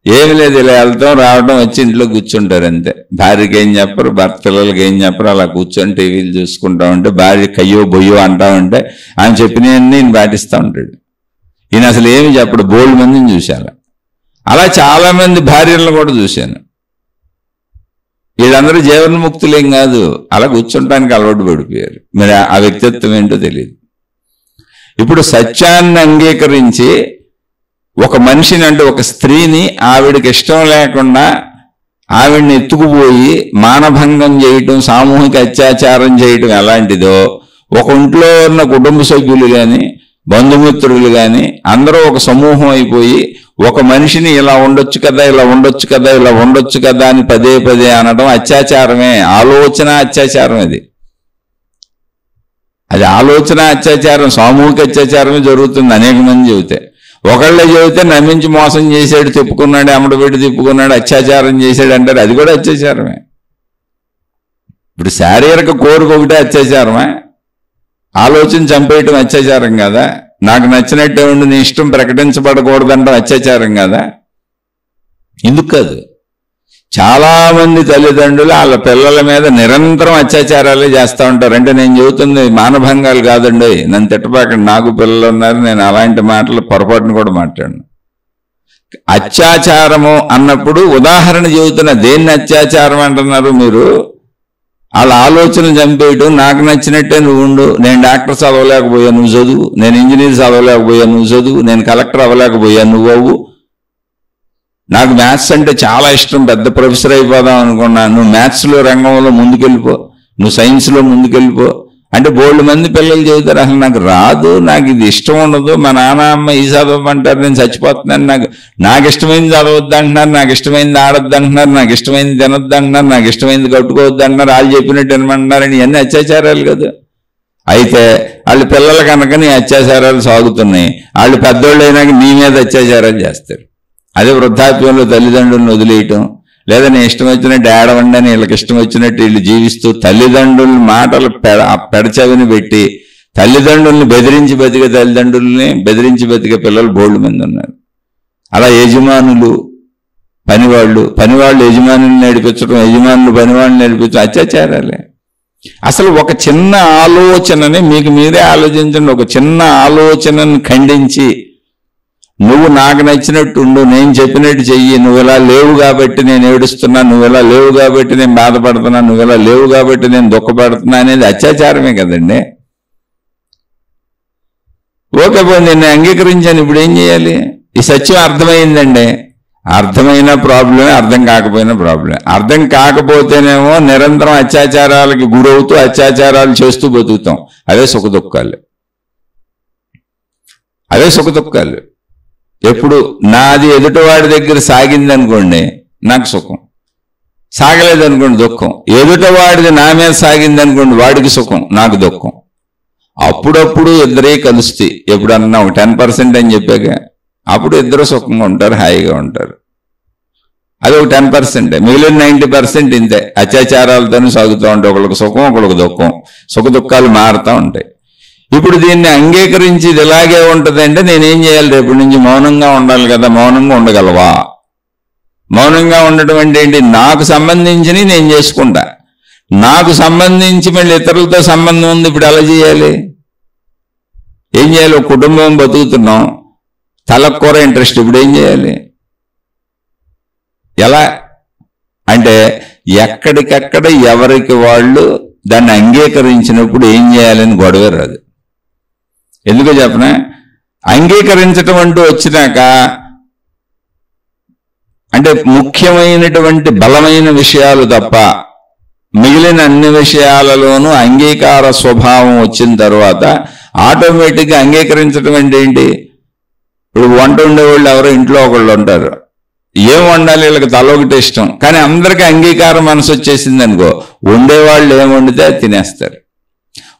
ఏమి లేదు, ఇలా వెళ్తాం రావడం, వచ్చి ఇంట్లో కూర్చుంటారు అంతే. భార్యకి ఏం చెప్పరు, భర్త పిల్లలకి ఏం చెప్పరు, అలా కూర్చొని టీవీలు చూసుకుంటా ఉంటే, భార్య కయ్యో బొయ్యో అంటా ఉంటే ఆయన చెప్పినవన్నీ ఈయన పాటిస్తూ ఉంటాడు. ఈయన అసలు ఏమి చెప్పడు. బోళ్ళు మందిని చూశాను. అలా చాలా మంది భార్యలను కూడా చూశాను. వీళ్ళందరూ జీవన్ముక్తులేం కాదు, అలా కూర్చుంటానికి అలవాటు పడిపోయారు. మరి ఆ వ్యక్తిత్వం ఏంటో తెలియదు. ఇప్పుడు సత్యాన్ని అంగీకరించి ఒక మనిషిని అంటే ఒక స్త్రీని ఆవిడకి ఇష్టం లేకుండా ఆవిడ్ని ఎత్తుకుపోయి మానభంగం చేయటం, సామూహిక అత్యాచారం చేయటం ఎలాంటిదో ఒక ఇంట్లో ఉన్న కుటుంబ సభ్యులు కానీ బంధుమిత్రులు కానీ అందరూ ఒక సమూహం అయిపోయి ఒక మనిషిని ఇలా ఉండొచ్చు కదా, ఇలా ఉండొచ్చు కదా, ఇలా ఉండొచ్చు కదా అని పదే పదే అనడం అత్యాచారమే. ఆలోచన అత్యాచారం. అది ఆలోచన అత్యాచారం, సామూహిక అత్యాచారమే జరుగుతుంది. అనేక మంది చెబితే ఒకళ్ళే చెబితే నమ్మించి మోసం చేశాడు, తిప్పుకున్నాడు, అమ్మడబెట్టి తిప్పుకున్నాడు, అత్యాచారం చేశాడు అంటారు. అది కూడా అత్యాచారమే. ఇప్పుడు శారీరక కోరిక ఒకటే అత్యాచారమే. ఆలోచన చంపేయటం అత్యాచారం కదా. నాకు నచ్చినట్టే ఉండి నీ ఇష్టం ప్రకటించబడకూడదంటాం అత్యాచారం కదా. ఎందుకు కాదు? చాలా మంది తల్లిదండ్రులు వాళ్ళ పిల్లల మీద నిరంతరం అత్యాచారాలే చేస్తూ ఉంటారు. అంటే నేను చెబుతుంది మానభంగాలు కాదండి, నన్ను తిట్టబాకండి, నాకు పిల్లలు ఉన్నారు, నేను అలాంటి మాటలు పొరపాటును కూడా మాట్లాడను. అత్యాచారము అన్నప్పుడు ఉదాహరణ చెబుతున్నా. దేన్ని అత్యాచారం అంటున్నారు మీరు? వాళ్ళ ఆలోచన చంపేయటం. నాకు నచ్చినట్టే నువ్వు ఉండు, నేను డాక్టర్ చదవలేకపోయా నువ్వు చదువు, నేను ఇంజనీర్ చదవలేకపోయా నువ్వు చదువు, నేను కలెక్టర్ అవ్వలేకపోయా నువ్వు అవ్వు, నాకు మ్యాథ్స్ అంటే చాలా ఇష్టం, పెద్ద ప్రొఫెసర్ అయిపోదాం అనుకున్నా, నువ్వు మ్యాథ్స్లో రంగంలో ముందుకెళ్ళిపో, నువ్వు సైన్స్లో ముందుకెళ్ళిపో అంటే బోల్డ్ మంది పిల్లలు చెబుతారు అసలు నాకు రాదు, నాకు ఇది ఇష్టం ఉండదు, మా నాన్న అమ్మ ఈ చదవమంటారు, నేను చచ్చిపోతున్నాను, నాకు ఇష్టమైంది చదవద్దు అంటున్నారు, నాకు ఇష్టమైంది ఆడొద్దు అంటున్నారు, నాకు ఇష్టమైంది తినొద్దు అంటున్నారు, నాకు ఇష్టమైంది కట్టుకోవద్దు అంటున్నారు, వాళ్ళు చెప్పినట్టు వినమంటున్నారని ఇవన్నీ అత్యాచారాలు కదా. అయితే వాళ్ళ పిల్లల కనుక నీ అత్యాచారాలు సాగుతున్నాయి, వాళ్ళు పెద్దోళ్ళు అయినాక నీ మీద అత్యాచారాలు చేస్తారు. అదే వృద్ధాప్యంలో తల్లిదండ్రులను వదిలేయటం, లేదా నేను ఇష్టం వచ్చినట్టు ఏడవండి అని వీళ్ళకి ఇష్టం వచ్చినట్టు వీళ్ళు జీవిస్తూ తల్లిదండ్రుల మాటలు పెడచెవిని పెట్టి తల్లిదండ్రుల్ని బెదిరించి బతికే పిల్లలు బోల్డ్ మంది ఉన్నారు. అలా యజమానులు పనివాళ్ళు యజమానులు నడిపించడం, యజమానులు పనివాళ్ళని నడిపించడం అత్యాచారాలే. అసలు ఒక చిన్న ఆలోచనని మీకు మీరే ఆలోచించండి. ఒక చిన్న ఆలోచనను ఖండించి నువ్వు నాకు నచ్చినట్టు ఉండు, నేను చెప్పినట్టు చెయ్యి, నువ్వు ఇలా లేవు కాబట్టి నేను ఏడుస్తున్నా, నువ్వు ఇలా లేవు కాబట్టి నేను బాధపడుతున్నా, నువ్వు ఇలా లేవు కాబట్టి నేను దుఃఖపడుతున్నా అనేది అత్యాచారమే కదండి. ఓకే పో, నేను అంగీకరించాను, ఇప్పుడు ఏం చేయాలి? ఈ సత్యం అర్థమైందండి. అర్థమైన ప్రాబ్లమే, అర్థం కాకపోయినా ప్రాబ్లమే. అర్థం కాకపోతేనేమో నిరంతరం అత్యాచారాలకి గురవుతూ అత్యాచారాలు చేస్తూ బతుకుతాం. అవే సుఖదుఖాలు. ఎప్పుడు నాది ఎదుటివాడి దగ్గర సాగిందనుకోండి నాకు సుఖం, సాగలేదనుకోండి దుఃఖం. ఎదుటివాడిది నా మీద సాగిందనుకోండి వాడికి సుఖం, నాకు దుఃఖం. అప్పుడప్పుడు ఇద్దరే కలుస్తాయి. ఎప్పుడన్నా ఒక 10% అని చెప్పాక అప్పుడు ఇద్దరు సుఖంగా ఉంటారు, హాయిగా ఉంటారు. అది ఒక 10%. మిగిలిన 90% ఇంతే అత్యాచారాలతోనే సాగుతూ ఉంటాయి. ఒకళ్ళకి సుఖం, ఒకళ్ళకి దుఃఖం, సుఖ దుఃఖాలు మారుతూ ఉంటాయి. ఇప్పుడు దీన్ని అంగీకరించి ఇది ఇలాగే ఉంటుంది అంటే నేనేం చేయాలి? రేపటి నుంచి మౌనంగా ఉండాలి కదా. మౌనంగా ఉండగలవా? మౌనంగా ఉండటం అంటే ఏంటి? నాకు సంబంధించినవి నేను చేసుకుంటా, నాకు సంబంధించి మళ్ళీ ఇతరులతో సంబంధం ఉంది, ఇప్పుడు ఎలా చేయాలి? ఏం చేయాలి? ఒక కుటుంబం బతుకుతున్నాం, తలకూర ఇంట్రెస్ట్, ఇప్పుడు ఏం చేయాలి? ఎలా అంటే ఎక్కడికక్కడ ఎవరికి వాళ్ళు దాన్ని అంగీకరించినప్పుడు ఏం చేయాలని గొడవ రాదు. ఎందుకో చెప్పనా? అంగీకరించటం అంటూ వచ్చినాక అంటే ముఖ్యమైనటువంటి బలమైన విషయాలు తప్ప మిగిలిన అన్ని విషయాలలోనూ అంగీకార స్వభావం వచ్చిన తర్వాత ఆటోమేటిక్గా అంగీకరించడం అంటే ఏంటి? ఇప్పుడు వంట ఉండేవాళ్ళు ఎవరో ఇంట్లో ఒకళ్ళు ఉంటారు, ఏం వండాలి వీళ్ళకి తల ఒకటి ఇష్టం, కానీ అందరికీ అంగీకారం మనసు వచ్చేసింది అనుకో, వండేవాళ్ళు ఏం వండితే తినేస్తారు.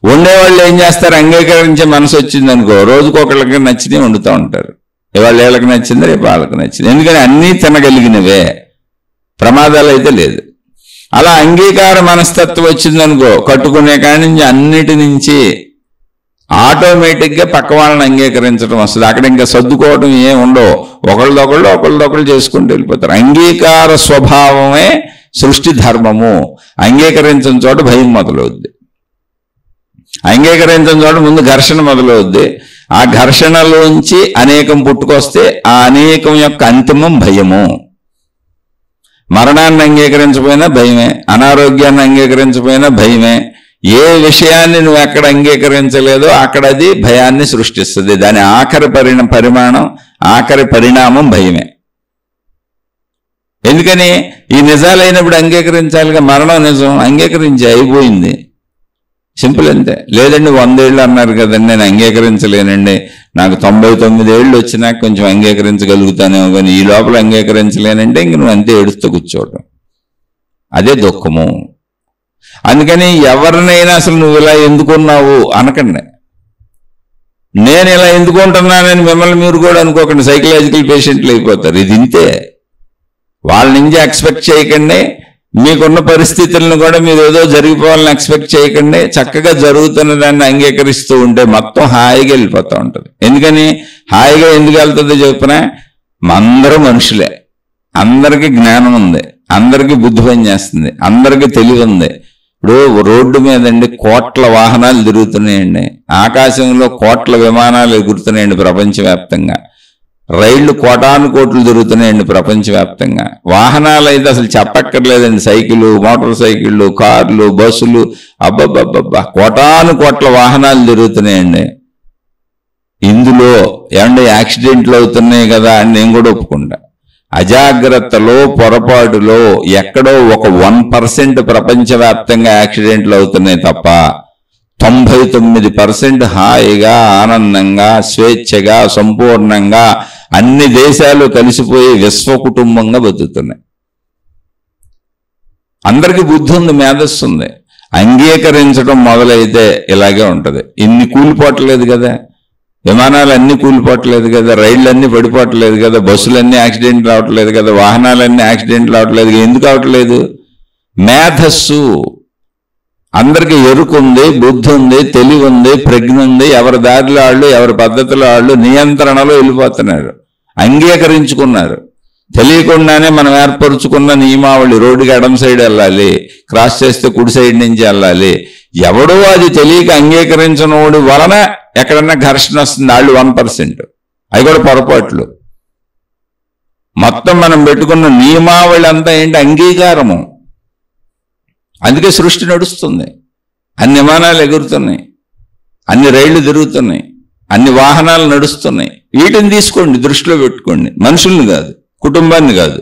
వండేవాళ్ళు ఏం చేస్తారు? అంగీకరించే మనసు వచ్చింది అనుకో, రోజుకొకళ్ళకి నచ్చినవి వండుతూ ఉంటారు. ఇవాళ వీళ్ళకి నచ్చింది, రేపు వాళ్ళకి నచ్చింది. ఎందుకని అన్నీ తినగలిగినవే, ప్రమాదాలు అయితే లేదు. అలా అంగీకార మనస్తత్వం వచ్చిందనుకో, కట్టుకునే కాడి నుంచి అన్నిటి నుంచి ఆటోమేటిక్గా పక్క వాళ్ళని అంగీకరించడం వస్తుంది. అక్కడ ఇంకా సర్దుకోవడం ఏం ఉండవు, ఒకళ్ళదొకళ్ళు చేసుకుంటూ వెళ్ళిపోతారు. అంగీకార స్వభావమే సృష్టి ధర్మము. అంగీకరించిన చోట భయం మొదలవుద్ది, అంగీకరించిన చోట ముందు ఘర్షణ మొదలవుద్ది. ఆ ఘర్షణలోంచి అనేకం పుట్టుకొస్తే ఆ అనేకం యొక్క అంతిమం భయము. మరణాన్ని అంగీకరించకపోయినా భయమే, అనారోగ్యాన్ని అంగీకరించకపోయినా భయమే, ఏ విషయాన్ని నువ్వు ఎక్కడ అంగీకరించలేదో అక్కడ అది భయాన్ని సృష్టిస్తుంది. దాని ఆఖరి ఆఖరి పరిణామం భయమే. ఎందుకని ఈ నిజాలైనప్పుడు అంగీకరించాలిగా. మరణం నిజం, అంగీకరించి అయిపోయింది, సింపుల్ అంతే. లేదండి 100 ఏళ్ళు అన్నారు కదండి, నేను అంగీకరించలేనండి, నాకు 99 ఏళ్ళు వచ్చినా కొంచెం అంగీకరించగలుగుతానేమో, కానీ ఈ లోపల అంగీకరించలేనంటే ఇంక నువ్వు అంతే ఏడుస్తూ కూర్చోవడం, అదే దుఃఖము. అందుకని ఎవరినైనా అసలు నువ్వు ఇలా ఎందుకున్నావు అనకండి. నేను ఇలా ఎందుకుంటున్నానని మిమ్మల్ని మీరు కూడా అనుకోకండి, సైకలాజికల్ పేషెంట్లు అయిపోతారు. ఇది ఇంతే. వాళ్ళ నుంచి ఎక్స్పెక్ట్ చేయకండి. మీకున్న పరిస్థితులను కూడా మీరు ఏదో జరిగిపోవాలని ఎక్స్పెక్ట్ చేయకండి. చక్కగా జరుగుతున్న దాన్ని అంగీకరిస్తూ ఉంటే మొత్తం హాయిగా వెళ్ళిపోతూ ఉంటుంది. ఎందుకని హాయిగా ఎందుకు వెళ్తుందో చెప్పినా, అందరూ మనుషులే, అందరికీ జ్ఞానం ఉంది, అందరికీ బుద్ధి పనిచేస్తుంది, అందరికీ తెలివి ఉంది. ఇప్పుడు రోడ్డు మీదండి కోట్ల వాహనాలు తిరుగుతున్నాయండి, ఆకాశంలో కోట్ల విమానాలు ఎగురుతున్నాయండి ప్రపంచవ్యాప్తంగా, రైళ్లు కోటాను కోట్లు తిరుగుతున్నాయండి ప్రపంచవ్యాప్తంగా. వాహనాలు అయితే అసలు చెప్పక్కర్లేదండి, సైకిళ్ళు, మోటార్ సైకిళ్ళు, కార్లు, బస్సులు, అబ్బబ్బబ్బబ్బా కోటాను కోట్ల వాహనాలు తిరుగుతున్నాయండి. ఇందులో ఏమంటే యాక్సిడెంట్లు అవుతున్నాయి కదా అని నేను కూడా ఒప్పుకుంటా. అజాగ్రత్తలో పొరపాటులో ఎక్కడో ఒక 1% ప్రపంచవ్యాప్తంగా యాక్సిడెంట్లు అవుతున్నాయి తప్ప 99% హాయిగా, ఆనందంగా, స్వేచ్ఛగా, సంపూర్ణంగా అన్ని దేశాలు కలిసిపోయి విశ్వ కుటుంబంగా బతుకుతున్నాయి. అందరికీ బుద్ధి ఉంది, మేధస్సు ఉంది. అంగీకరించడం మొదలైతే ఇలాగే ఉంటుంది. ఇన్ని కూలిపోవట్లేదు కదా, విమానాలు అన్ని కూలిపోవట్లేదు కదా, రైళ్లన్నీ పడిపోవట్లేదు కదా, బస్సులన్నీ యాక్సిడెంట్ రావట్లేదు కదా, వాహనాలన్నీ యాక్సిడెంట్ రావట్లేదు. ఎందుకు అవట్లేదు? మేధస్సు. అందరికీ ఎరుకుంది, బుద్ధి ఉంది, తెలివి ఉంది, ప్రజ్ఞ ఉంది. ఎవరి దారిలో వాళ్ళు, ఎవరి పద్ధతిలో వాళ్ళు నియంత్రణలో వెళ్ళిపోతున్నారు, అంగీకరించుకున్నారు. తెలియకుండానే మనం ఏర్పరుచుకున్న నియమావళి, రోడ్డుకి ఎడమ సైడ్ వెళ్ళాలి, క్రాస్ చేస్తే కుడి సైడ్ నుంచి వెళ్ళాలి. ఎవడో అది తెలియక అంగీకరించినోడి వలన ఎక్కడన్నా ఘర్షణ వస్తుంది. వాళ్ళు 1%, అవి కూడా పొరపాట్లు. మొత్తం మనం పెట్టుకున్న నియమావళి అంతా ఏంటి? అంగీకారము. అందుకే సృష్టి నడుస్తుంది. అన్ని విమానాలు ఎగురుతున్నాయి, అన్ని రైళ్లు తిరుగుతున్నాయి, అన్ని వాహనాలు నడుస్తున్నాయి. వీటిని తీసుకోండి, దృష్టిలో పెట్టుకోండి. మనుషుల్ని కాదు, కుటుంబాన్ని కాదు.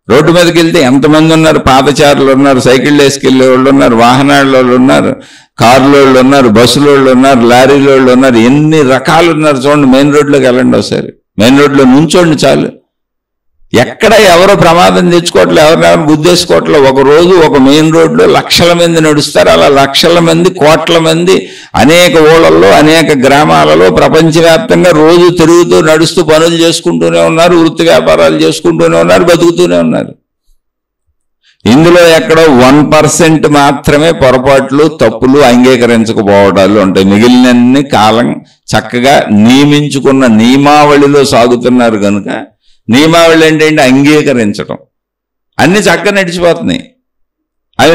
రోడ్డు మీదకి వెళ్తే ఎంతమంది ఉన్నారు? పాదచారులు ఉన్నారు, సైకిళ్ళు వేసుకెళ్ళే వాళ్ళు ఉన్నారు, వాహనాల వాళ్ళు ఉన్నారు, కార్ల వాళ్ళు ఉన్నారు, బస్సుల వాళ్ళు ఉన్నారు, లారీల వాళ్ళు ఉన్నారు, ఎన్ని రకాలు ఉన్నారు చూడండి. మెయిన్ రోడ్లోకి వెళ్ళండి ఒకసారి, మెయిన్ రోడ్లో నుంచోండి చాలు. ఎక్కడ ఎవరో ప్రమాదం తెచ్చుకోవట్లేదు, ఎవరినెవరు గుద్దేసుకోవట్లేదు. ఒక రోజు ఒక మెయిన్ రోడ్లో లక్షల మంది నడుస్తారు. అలా లక్షల మంది, కోట్ల మంది అనేక ఊళ్ళల్లో, అనేక గ్రామాలలో ప్రపంచవ్యాప్తంగా రోజు తిరుగుతూ నడుస్తూ పనులు చేసుకుంటూనే ఉన్నారు, వృత్తి వ్యాపారాలు చేసుకుంటూనే ఉన్నారు, బతుకుతూనే ఉన్నారు. ఇందులో ఎక్కడో 1% మాత్రమే పొరపాట్లు, తప్పులు, అంగీకరించకపోవడాలు ఉంటాయి. మిగిలినన్ని కాలం చక్కగా నియమించుకున్న నియమావళిలో సాగుతున్నారు కనుక, నియమావళి ఏంటంటే అంగీకరించడం. అన్ని చక్కగా నడిచిపోతున్నాయి. అవి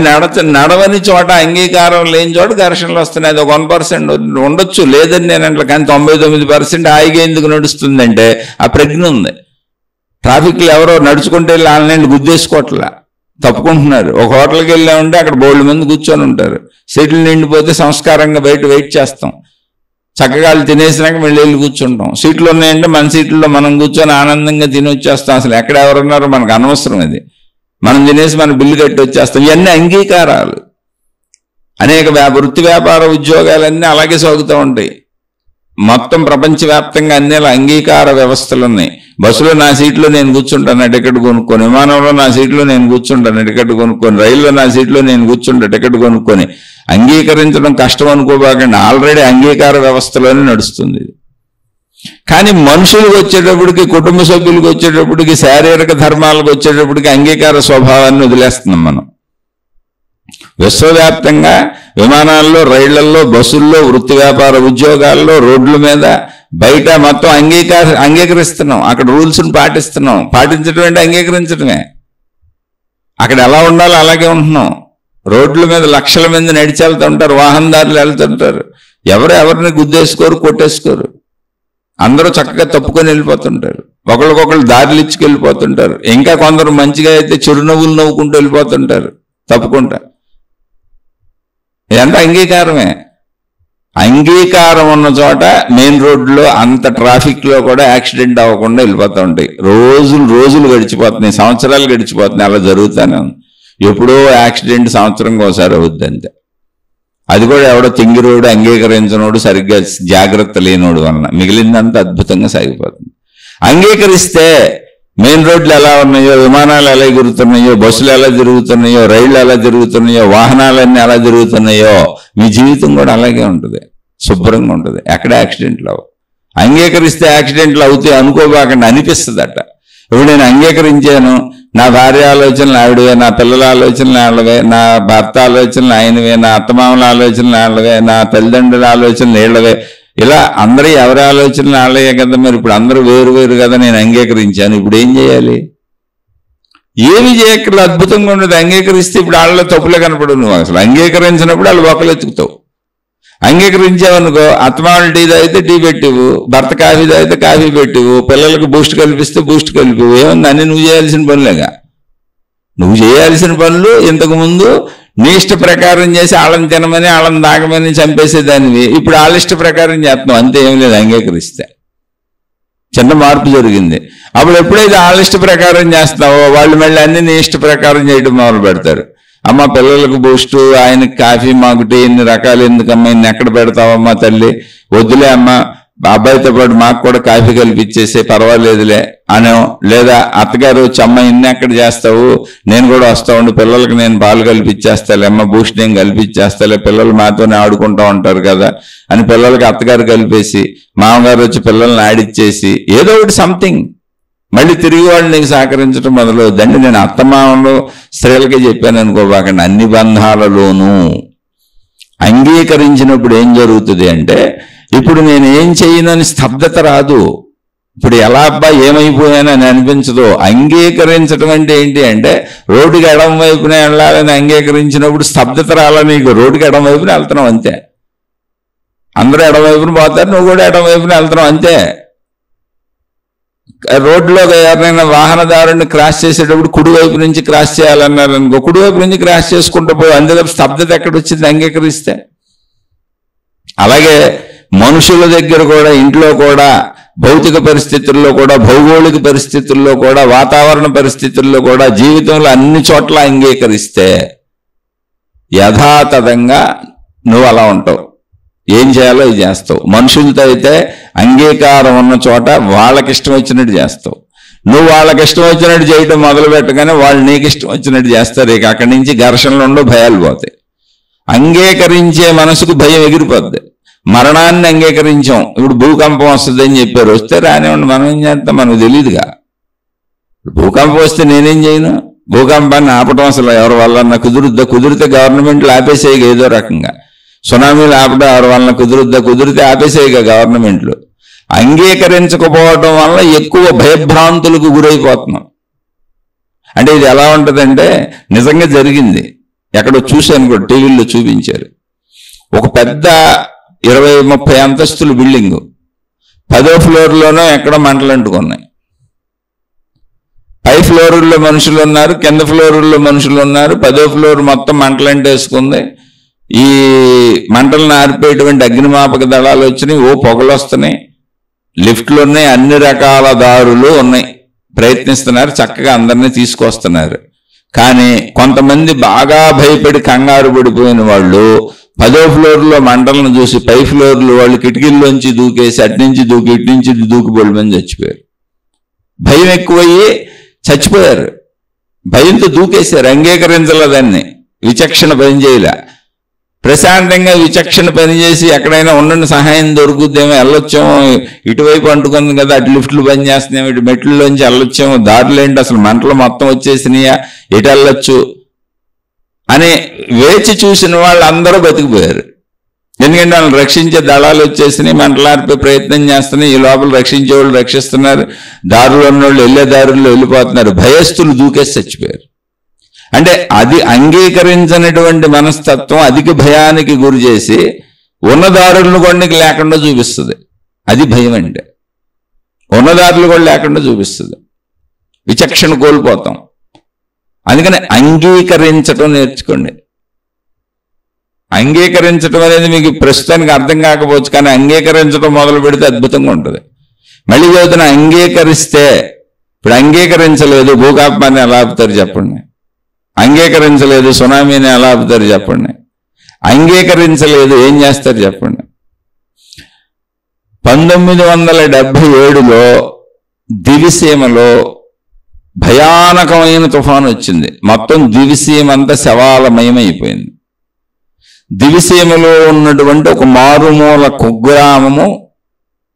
నడవని చోట, అంగీకారం లేని చోట ఘర్షణలు వస్తున్నాయి. అది 1% ఉండొచ్చు, లేదని నేను అంటలే, కానీ 99% హాయిగా ఎందుకు నడుస్తుందంటే ఆ ప్రజ్ఞ ఉంది. ట్రాఫిక్లో ఎవరో నడుచుకుంటే వెళ్ళి ఆన్లైన్లో గుద్దేసుకోవట్లా, తప్పుకుంటున్నారు. ఒక హోటల్కి వెళ్ళామంటే అక్కడ బోల్డ్ మంది కూర్చొని ఉంటారు. సీట్లు నిండిపోతే సంస్కారంగా బయట వెయిట్ చేస్తాం. చక్కగా వాళ్ళు తినేసినాక మళ్ళీ వెళ్ళి కూర్చుంటాం. సీట్లు ఉన్నాయంటే మన సీట్లలో మనం కూర్చొని ఆనందంగా తిని వచ్చేస్తాం. అసలు ఎక్కడ ఎవరున్నారో మనకు అనవసరం. అది మనం తినేసి మన బిల్లు కట్టి వచ్చేస్తాం. ఇవన్నీ అంగీకారాలు. అనేక వృత్తి వ్యాపార ఉద్యోగాలన్నీ అలాగే సాగుతూ ఉంటాయి. మొత్తం ప్రపంచవ్యాప్తంగా అన్ని అంగీకార వ్యవస్థలు ఉన్నాయి. బస్సులో నా సీట్లో నేను కూర్చుంటాను, టికెట్ కొనుక్కొని, విమానంలో నా సీట్లో నేను కూర్చుంటాను, టికెట్ కొనుక్కొని, రైల్లో నా సీట్లో నేను కూర్చుంటా, టికెట్ కొనుక్కొని. అంగీకరించడం కష్టం అనుకోబాకండి, ఆల్రెడీ అంగీకార వ్యవస్థలోనే నడుస్తుంది. కానీ మనుషులకు వచ్చేటప్పటికి, కుటుంబ సభ్యులకు వచ్చేటప్పటికి, శారీరక ధర్మాలకు వచ్చేటప్పటికి అంగీకార స్వభావాన్ని వదిలేస్తున్నాం మనం. విశ్వవ్యాప్తంగా విమానాల్లో, రైళ్లల్లో, బస్సుల్లో, వృత్తి వ్యాపార ఉద్యోగాల్లో, రోడ్ల మీద, బయట మొత్తం అంగీకరిస్తున్నాం. అక్కడ రూల్స్ని పాటిస్తున్నాం. పాటించడం అంటే అంగీకరించడమే. అక్కడ ఎలా ఉండాలో అలాగే ఉంటున్నాం. రోడ్ల మీద లక్షల మంది నడిచి వెళ్తుంటారు, వాహనదారులు వెళ్తుంటారు. ఎవరిని గుద్దేసుకోరు, కొట్టేసుకోరు. అందరూ చక్కగా తప్పుకొని వెళ్ళిపోతుంటారు. ఒకరికొకరు దారులు ఇచ్చుకు వెళ్ళిపోతుంటారు. ఇంకా కొందరు మంచిగా అయితే చిరునవ్వులు నవ్వుకుంటూ వెళ్ళిపోతుంటారు తప్పుకుంటా. ఇదంతా అంగీకారమే. అంగీకారం ఉన్న చోట మెయిన్ రోడ్లో అంత ట్రాఫిక్లో కూడా యాక్సిడెంట్ అవ్వకుండా వెళ్ళిపోతూ ఉంటాయి. రోజులు గడిచిపోతున్నాయి, సంవత్సరాలు గడిచిపోతున్నాయి, అలా జరుగుతానే ఉంది. ఎప్పుడో యాక్సిడెంట్ సంవత్సరంకి ఒకసారి అవుద్ది అంతే. అది కూడా ఎవడో తింగిరోడు, అంగీకరించినోడు, సరిగ్గా జాగ్రత్త లేనోడు వలన. మిగిలిందంతా అద్భుతంగా సాగిపోతుంది. అంగీకరిస్తే మెయిన్ రోడ్లు ఎలా ఉన్నాయో, విమానాలు ఎలా ఎగురుతున్నాయో, బస్సులు ఎలా తిరుగుతున్నాయో, రైళ్లు ఎలా తిరుగుతున్నాయో, వాహనాలన్నీ ఎలా తిరుగుతున్నాయో, మీ జీవితం కూడా అలాగే ఉంటుంది, శుభ్రంగా ఉంటుంది. ఎక్కడ యాక్సిడెంట్లు అవ్వవు. అంగీకరిస్తే యాక్సిడెంట్లు అవుతాయి అనుకోబాకండి, అనిపిస్తుందట. ఇప్పుడు నేను అంగీకరించాను, నా భార్య ఆలోచనలు ఆవిడవే, నా పిల్లల ఆలోచనలు ఆళ్ళవే, నా భర్త ఆలోచనలు ఆయనవే, నా అత్తమామల ఆలోచనలు ఆళ్ళవే, నా తల్లిదండ్రుల ఆలోచనలు ఏళ్ళవే, ఇలా అందరూ ఎవరి ఆలోచనలు ఆళ్ళయే కదా. మరి ఇప్పుడు అందరూ వేరు కదా. నేను అంగీకరించాను, ఇప్పుడు ఏం చేయాలి? ఏమి చేయక్కర్లేదు, అద్భుతంగా ఉండదు. అంగీకరిస్తే ఇప్పుడు వాళ్ళలో తప్పులే కనపడవు. నువ్వు అసలు అంగీకరించినప్పుడు వాళ్ళు ఒకరు ఎత్తుకుతావు. అంగీకరించావనుకో, అత్తమామలు టీ తాగితే టీ పెట్టివు, భర్త కాఫీ తాగితే కాఫీ పెట్టివు, పిల్లలకు బూస్ట్ కల్పిస్తే బూస్ట్ కలిపివు. ఏముంది, అన్నీ నువ్వు చేయాల్సిన పనులేగా. నువ్వు చేయాల్సిన పనులు ఇంతకుముందు నీ ఇష్ట ప్రకారం చేసి వాళ్ళని తినమని, వాళ్ళని తాగమని చంపేసేదానివి. ఇప్పుడు వాళ్ళ ఇష్ట ప్రకారం చేస్తున్నావు, అంతే. ఏం లేదు. అంగీకరిస్తే చిన్న మార్పు జరిగింది. అప్పుడు ఎప్పుడైతే వాళ్ళ ఇష్ట ప్రకారం చేస్తావో వాళ్ళు మళ్ళీ అన్ని నీ ఇష్ట ప్రకారం చేయడం మొదలు పెడతారు. అమ్మ పిల్లలకు బూస్టు, ఆయనకి కాఫీ, మాకు టీ, ఇన్ని రకాలు ఎందుకమ్మా, ఇన్ని ఎక్కడ పెడతావమ్మా తల్లి, వద్దులే అమ్మ, అబ్బాయితో పాటు మాకు కూడా కాఫీ కలిపిచ్చేసే, పర్వాలేదులే అనో. లేదా అత్తగారు వచ్చి, అమ్మ ఇన్ని ఎక్కడ చేస్తావు, నేను కూడా వస్తా ఉండి పిల్లలకి నేను పాలు కలిపిచ్చేస్తాలే, అమ్మ బూస్ట్ నేను కలిపిచ్చేస్తాలే, పిల్లలు మాతోనే ఆడుకుంటూ ఉంటారు కదా అని పిల్లలకి అత్తగారు కలిపేసి, మామగారు వచ్చి పిల్లల్ని ఆడిచ్చేసి, ఏదో ఒకటి సంథింగ్. మళ్ళీ తిరిగి వాళ్ళు నీకు సహకరించడం మొదలవుద్దండి. నేను అత్తమామలు స్త్రీలకే చెప్పాను అనుకోబాకండి, అన్ని బంధాలలోనూ అంగీకరించినప్పుడు ఏం జరుగుతుంది అంటే, ఇప్పుడు నేను ఏం చేయనని స్తబ్దత రాదు. ఇప్పుడు ఎలా అబ్బా ఏమైపోయానని అనిపించదు. అంగీకరించడం అంటే ఏంటి అంటే, రోడ్డుకి ఎడం వైపున వెళ్ళాలని అంగీకరించినప్పుడు స్తబ్దత రాలా నీకు. రోడ్డుకి ఎడం వైపున వెళ్తున్నావు అంతే. అందరూ ఎడం వైపున పోతారు, నువ్వు కూడా ఎడం వైపున వెళ్తున్నావు అంతే. రోడ్లో ఎవరైనా వాహనదారుని క్రాస్ చేసేటప్పుడు కుడివైపు నుంచి క్రాస్ చేయాలన్నారు అనుకో, కుడివైపు నుంచి క్రాస్ చేసుకుంటూ పోయి, అందులో స్తబ్దత ఎక్కడ వచ్చింది అంగీకరిస్తే. అలాగే మనుషుల దగ్గర కూడా, ఇంట్లో కూడా, భౌతిక పరిస్థితుల్లో కూడా, భౌగోళిక పరిస్థితుల్లో కూడా, వాతావరణ పరిస్థితుల్లో కూడా, జీవితంలో అన్ని చోట్ల అంగీకరిస్తే యథాతథంగా నువ్వు అలా ఉంటావు. ఏం చేయాలో ఇది చేస్తావు. మనుషులతో అయితే అంగీకారం ఉన్న చోట వాళ్ళకి ఇష్టం వచ్చినట్టు చేస్తావు. నువ్వు వాళ్ళకి ఇష్టం వచ్చినట్టు చేయటం మొదలు పెట్టగానే వాళ్ళు నీకు ఇష్టం వచ్చినట్టు చేస్తారు. ఇక అక్కడి నుంచి ఘర్షణలు ఉండవు, భయాలు పోతాయి. అంగీకరించే మనసుకు భయం ఎగిరిపోద్ది. మరణాన్ని అంగీకరించాం, ఇప్పుడు భూకంపం వస్తుందని చెప్పారు, వస్తే రానివ్వండి, మనం ఏం చేస్తాం, మనకు తెలియదుగా. భూకంపం వస్తే నేనేం చేయను? భూకంపాన్ని ఆపటం అసలు ఎవరి వల్ల కుదిరితే గవర్నమెంట్లు ఆపేసేయగా ఏదో రకంగా. సునామీలు ఆపడం ఎవరి వలన కుదిరితే ఆపేసేయగా గవర్నమెంట్లు. అంగీకరించకపోవడం వల్ల ఎక్కువ భయభ్రాంతులకు గురైపోతున్నాం. అంటే ఇది ఎలా ఉంటుందంటే, నిజంగా జరిగింది, ఎక్కడో చూశాను కూడా, టీవీల్లో చూపించారు. ఒక పెద్ద 20-30 అంతస్తుల బిల్డింగు, 10వ ఫ్లోర్లోనో ఎక్కడో మంటలు అంటుకున్నాయి. పై ఫ్లోర్లో మనుషులు ఉన్నారు, కింద ఫ్లోర్లో మనుషులు ఉన్నారు. 10వ ఫ్లోర్ మొత్తం మంటలంటేసుకుంది. ఈ మంటలను ఆర్పేటువంటి అగ్నిమాపక దళాలు వచ్చినాయి, ఓ పొగలు వస్తున్నాయి, లిఫ్ట్లు ఉన్నాయి, అన్ని రకాల దారులు ఉన్నాయి, ప్రయత్నిస్తున్నారు, చక్కగా అందరినీ తీసుకొస్తున్నారు. కానీ కొంతమంది బాగా భయపడి కంగారు పడిపోయిన వాళ్ళు 10వ ఫ్లోర్లో మంటలను చూసి పై ఫ్లోర్లు వాళ్ళు కిటికీల్లోంచి దూకేసి, అట్నుంచి దూకి ఇటు నుంచి దూకి బొలిమని చచ్చిపోయారు. భయం ఎక్కువయ్యి చచ్చిపోయారు. భయంతో దూకేశారు, అంగీకరించలేదాన్ని, విచక్షణ పనిచేయలే. ప్రశాంతంగా విచక్షణ పనిచేసి ఎక్కడైనా ఉండండి, సహాయం దొరుకుద్దేమో, వెళ్ళొచ్చామో, ఇటువైపు అంటుకుంది కదా, అటు లిఫ్ట్లు పనిచేస్తున్నాము, ఇటు మెట్లలోంచి వెళ్ళొచ్చాము, దారులేంటి అసలు మంటలు మొత్తం వచ్చేసినాయా, ఎటు వెళ్ళొచ్చు అని వేచి చూసిన వాళ్ళు అందరూ బతికిపోయారు. ఎందుకంటే వాళ్ళని రక్షించే దళాలు వచ్చేసినాయి, మంటలార్పే ప్రయత్నం చేస్తున్నాయి, ఈ లోపల రక్షించే వాళ్ళు రక్షిస్తున్నారు, దారులు ఉన్నోళ్ళు వెళ్ళే దారుల్లో వెళ్ళిపోతున్నారు, భయస్థులు దూకేసి చచ్చిపోయారు. అంటే అది అంగీకరించినటువంటి మనస్తత్వం అధిక భయానికి గురి చేసి ఉన్నదారులను కూడా లేకుండా చూపిస్తుంది. అది భయం అంటే, ఉన్నదారులు కూడా లేకుండా చూపిస్తుంది, విచక్షణ కోల్పోతాం. అందుకని అంగీకరించడం నేర్చుకోండి. అంగీకరించడం అనేది మీకు ప్రస్తుతానికి అర్థం కాకపోవచ్చు, కానీ అంగీకరించడం మొదలు పెడితే అద్భుతంగా ఉంటుంది. మళ్ళీ చదువుతున్న అంగీకరిస్తే, ఇప్పుడు అంగీకరించలేదు భూకంపాన్ని ఎలా ఆపుతారు చెప్పండి, అంగీకరించలేదు సునామీని ఎలా ఆపుతారు చెప్పండి, అంగీకరించలేదు ఏం చేస్తారు చెప్పండి. 1977లో దివిసీమలో భయానకమైన తుఫాను వచ్చింది. మొత్తం దివిసీమ అంతా శవాలమయమైపోయింది. దివిసీమలో ఉన్నటువంటి ఒక మారుమూల కుగ్రామము,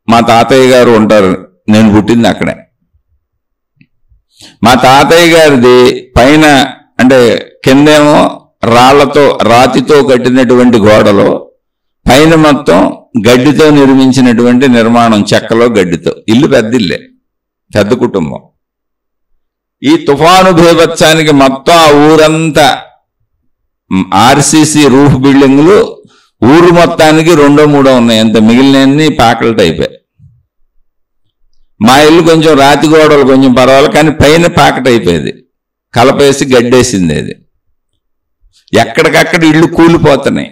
మా తాతయ్య గారు ఉంటారు, నేను పుట్టింది అక్కడే. మా తాతయ్య గారిది పైన అంటే కిందేమో రాతితో కట్టినటువంటి గోడలో, పైన మొత్తం గడ్డితో నిర్మించినటువంటి నిర్మాణం, చెక్కలో గడ్డితో. ఇల్లు పెద్ద ఇల్లే, పెద్ద కుటుంబం. ఈ తుఫాను భీభత్సానికి మొత్తం ఆ ఊరంతా ఆర్సీసీ రూఫ్ బిల్డింగులు ఊరు మొత్తానికి 2-3 ఉన్నాయి, అంత మిగిలినన్ని పాకల టైపే. మా ఇల్లు కొంచెం రాతి గోడలు కొంచెం పర్వాలేదు, కానీ పైన పాకట అయిపోయేది, కలపేసి గడ్డేసింది. అది ఎక్కడికక్కడ ఇళ్ళు కూలిపోతున్నాయి,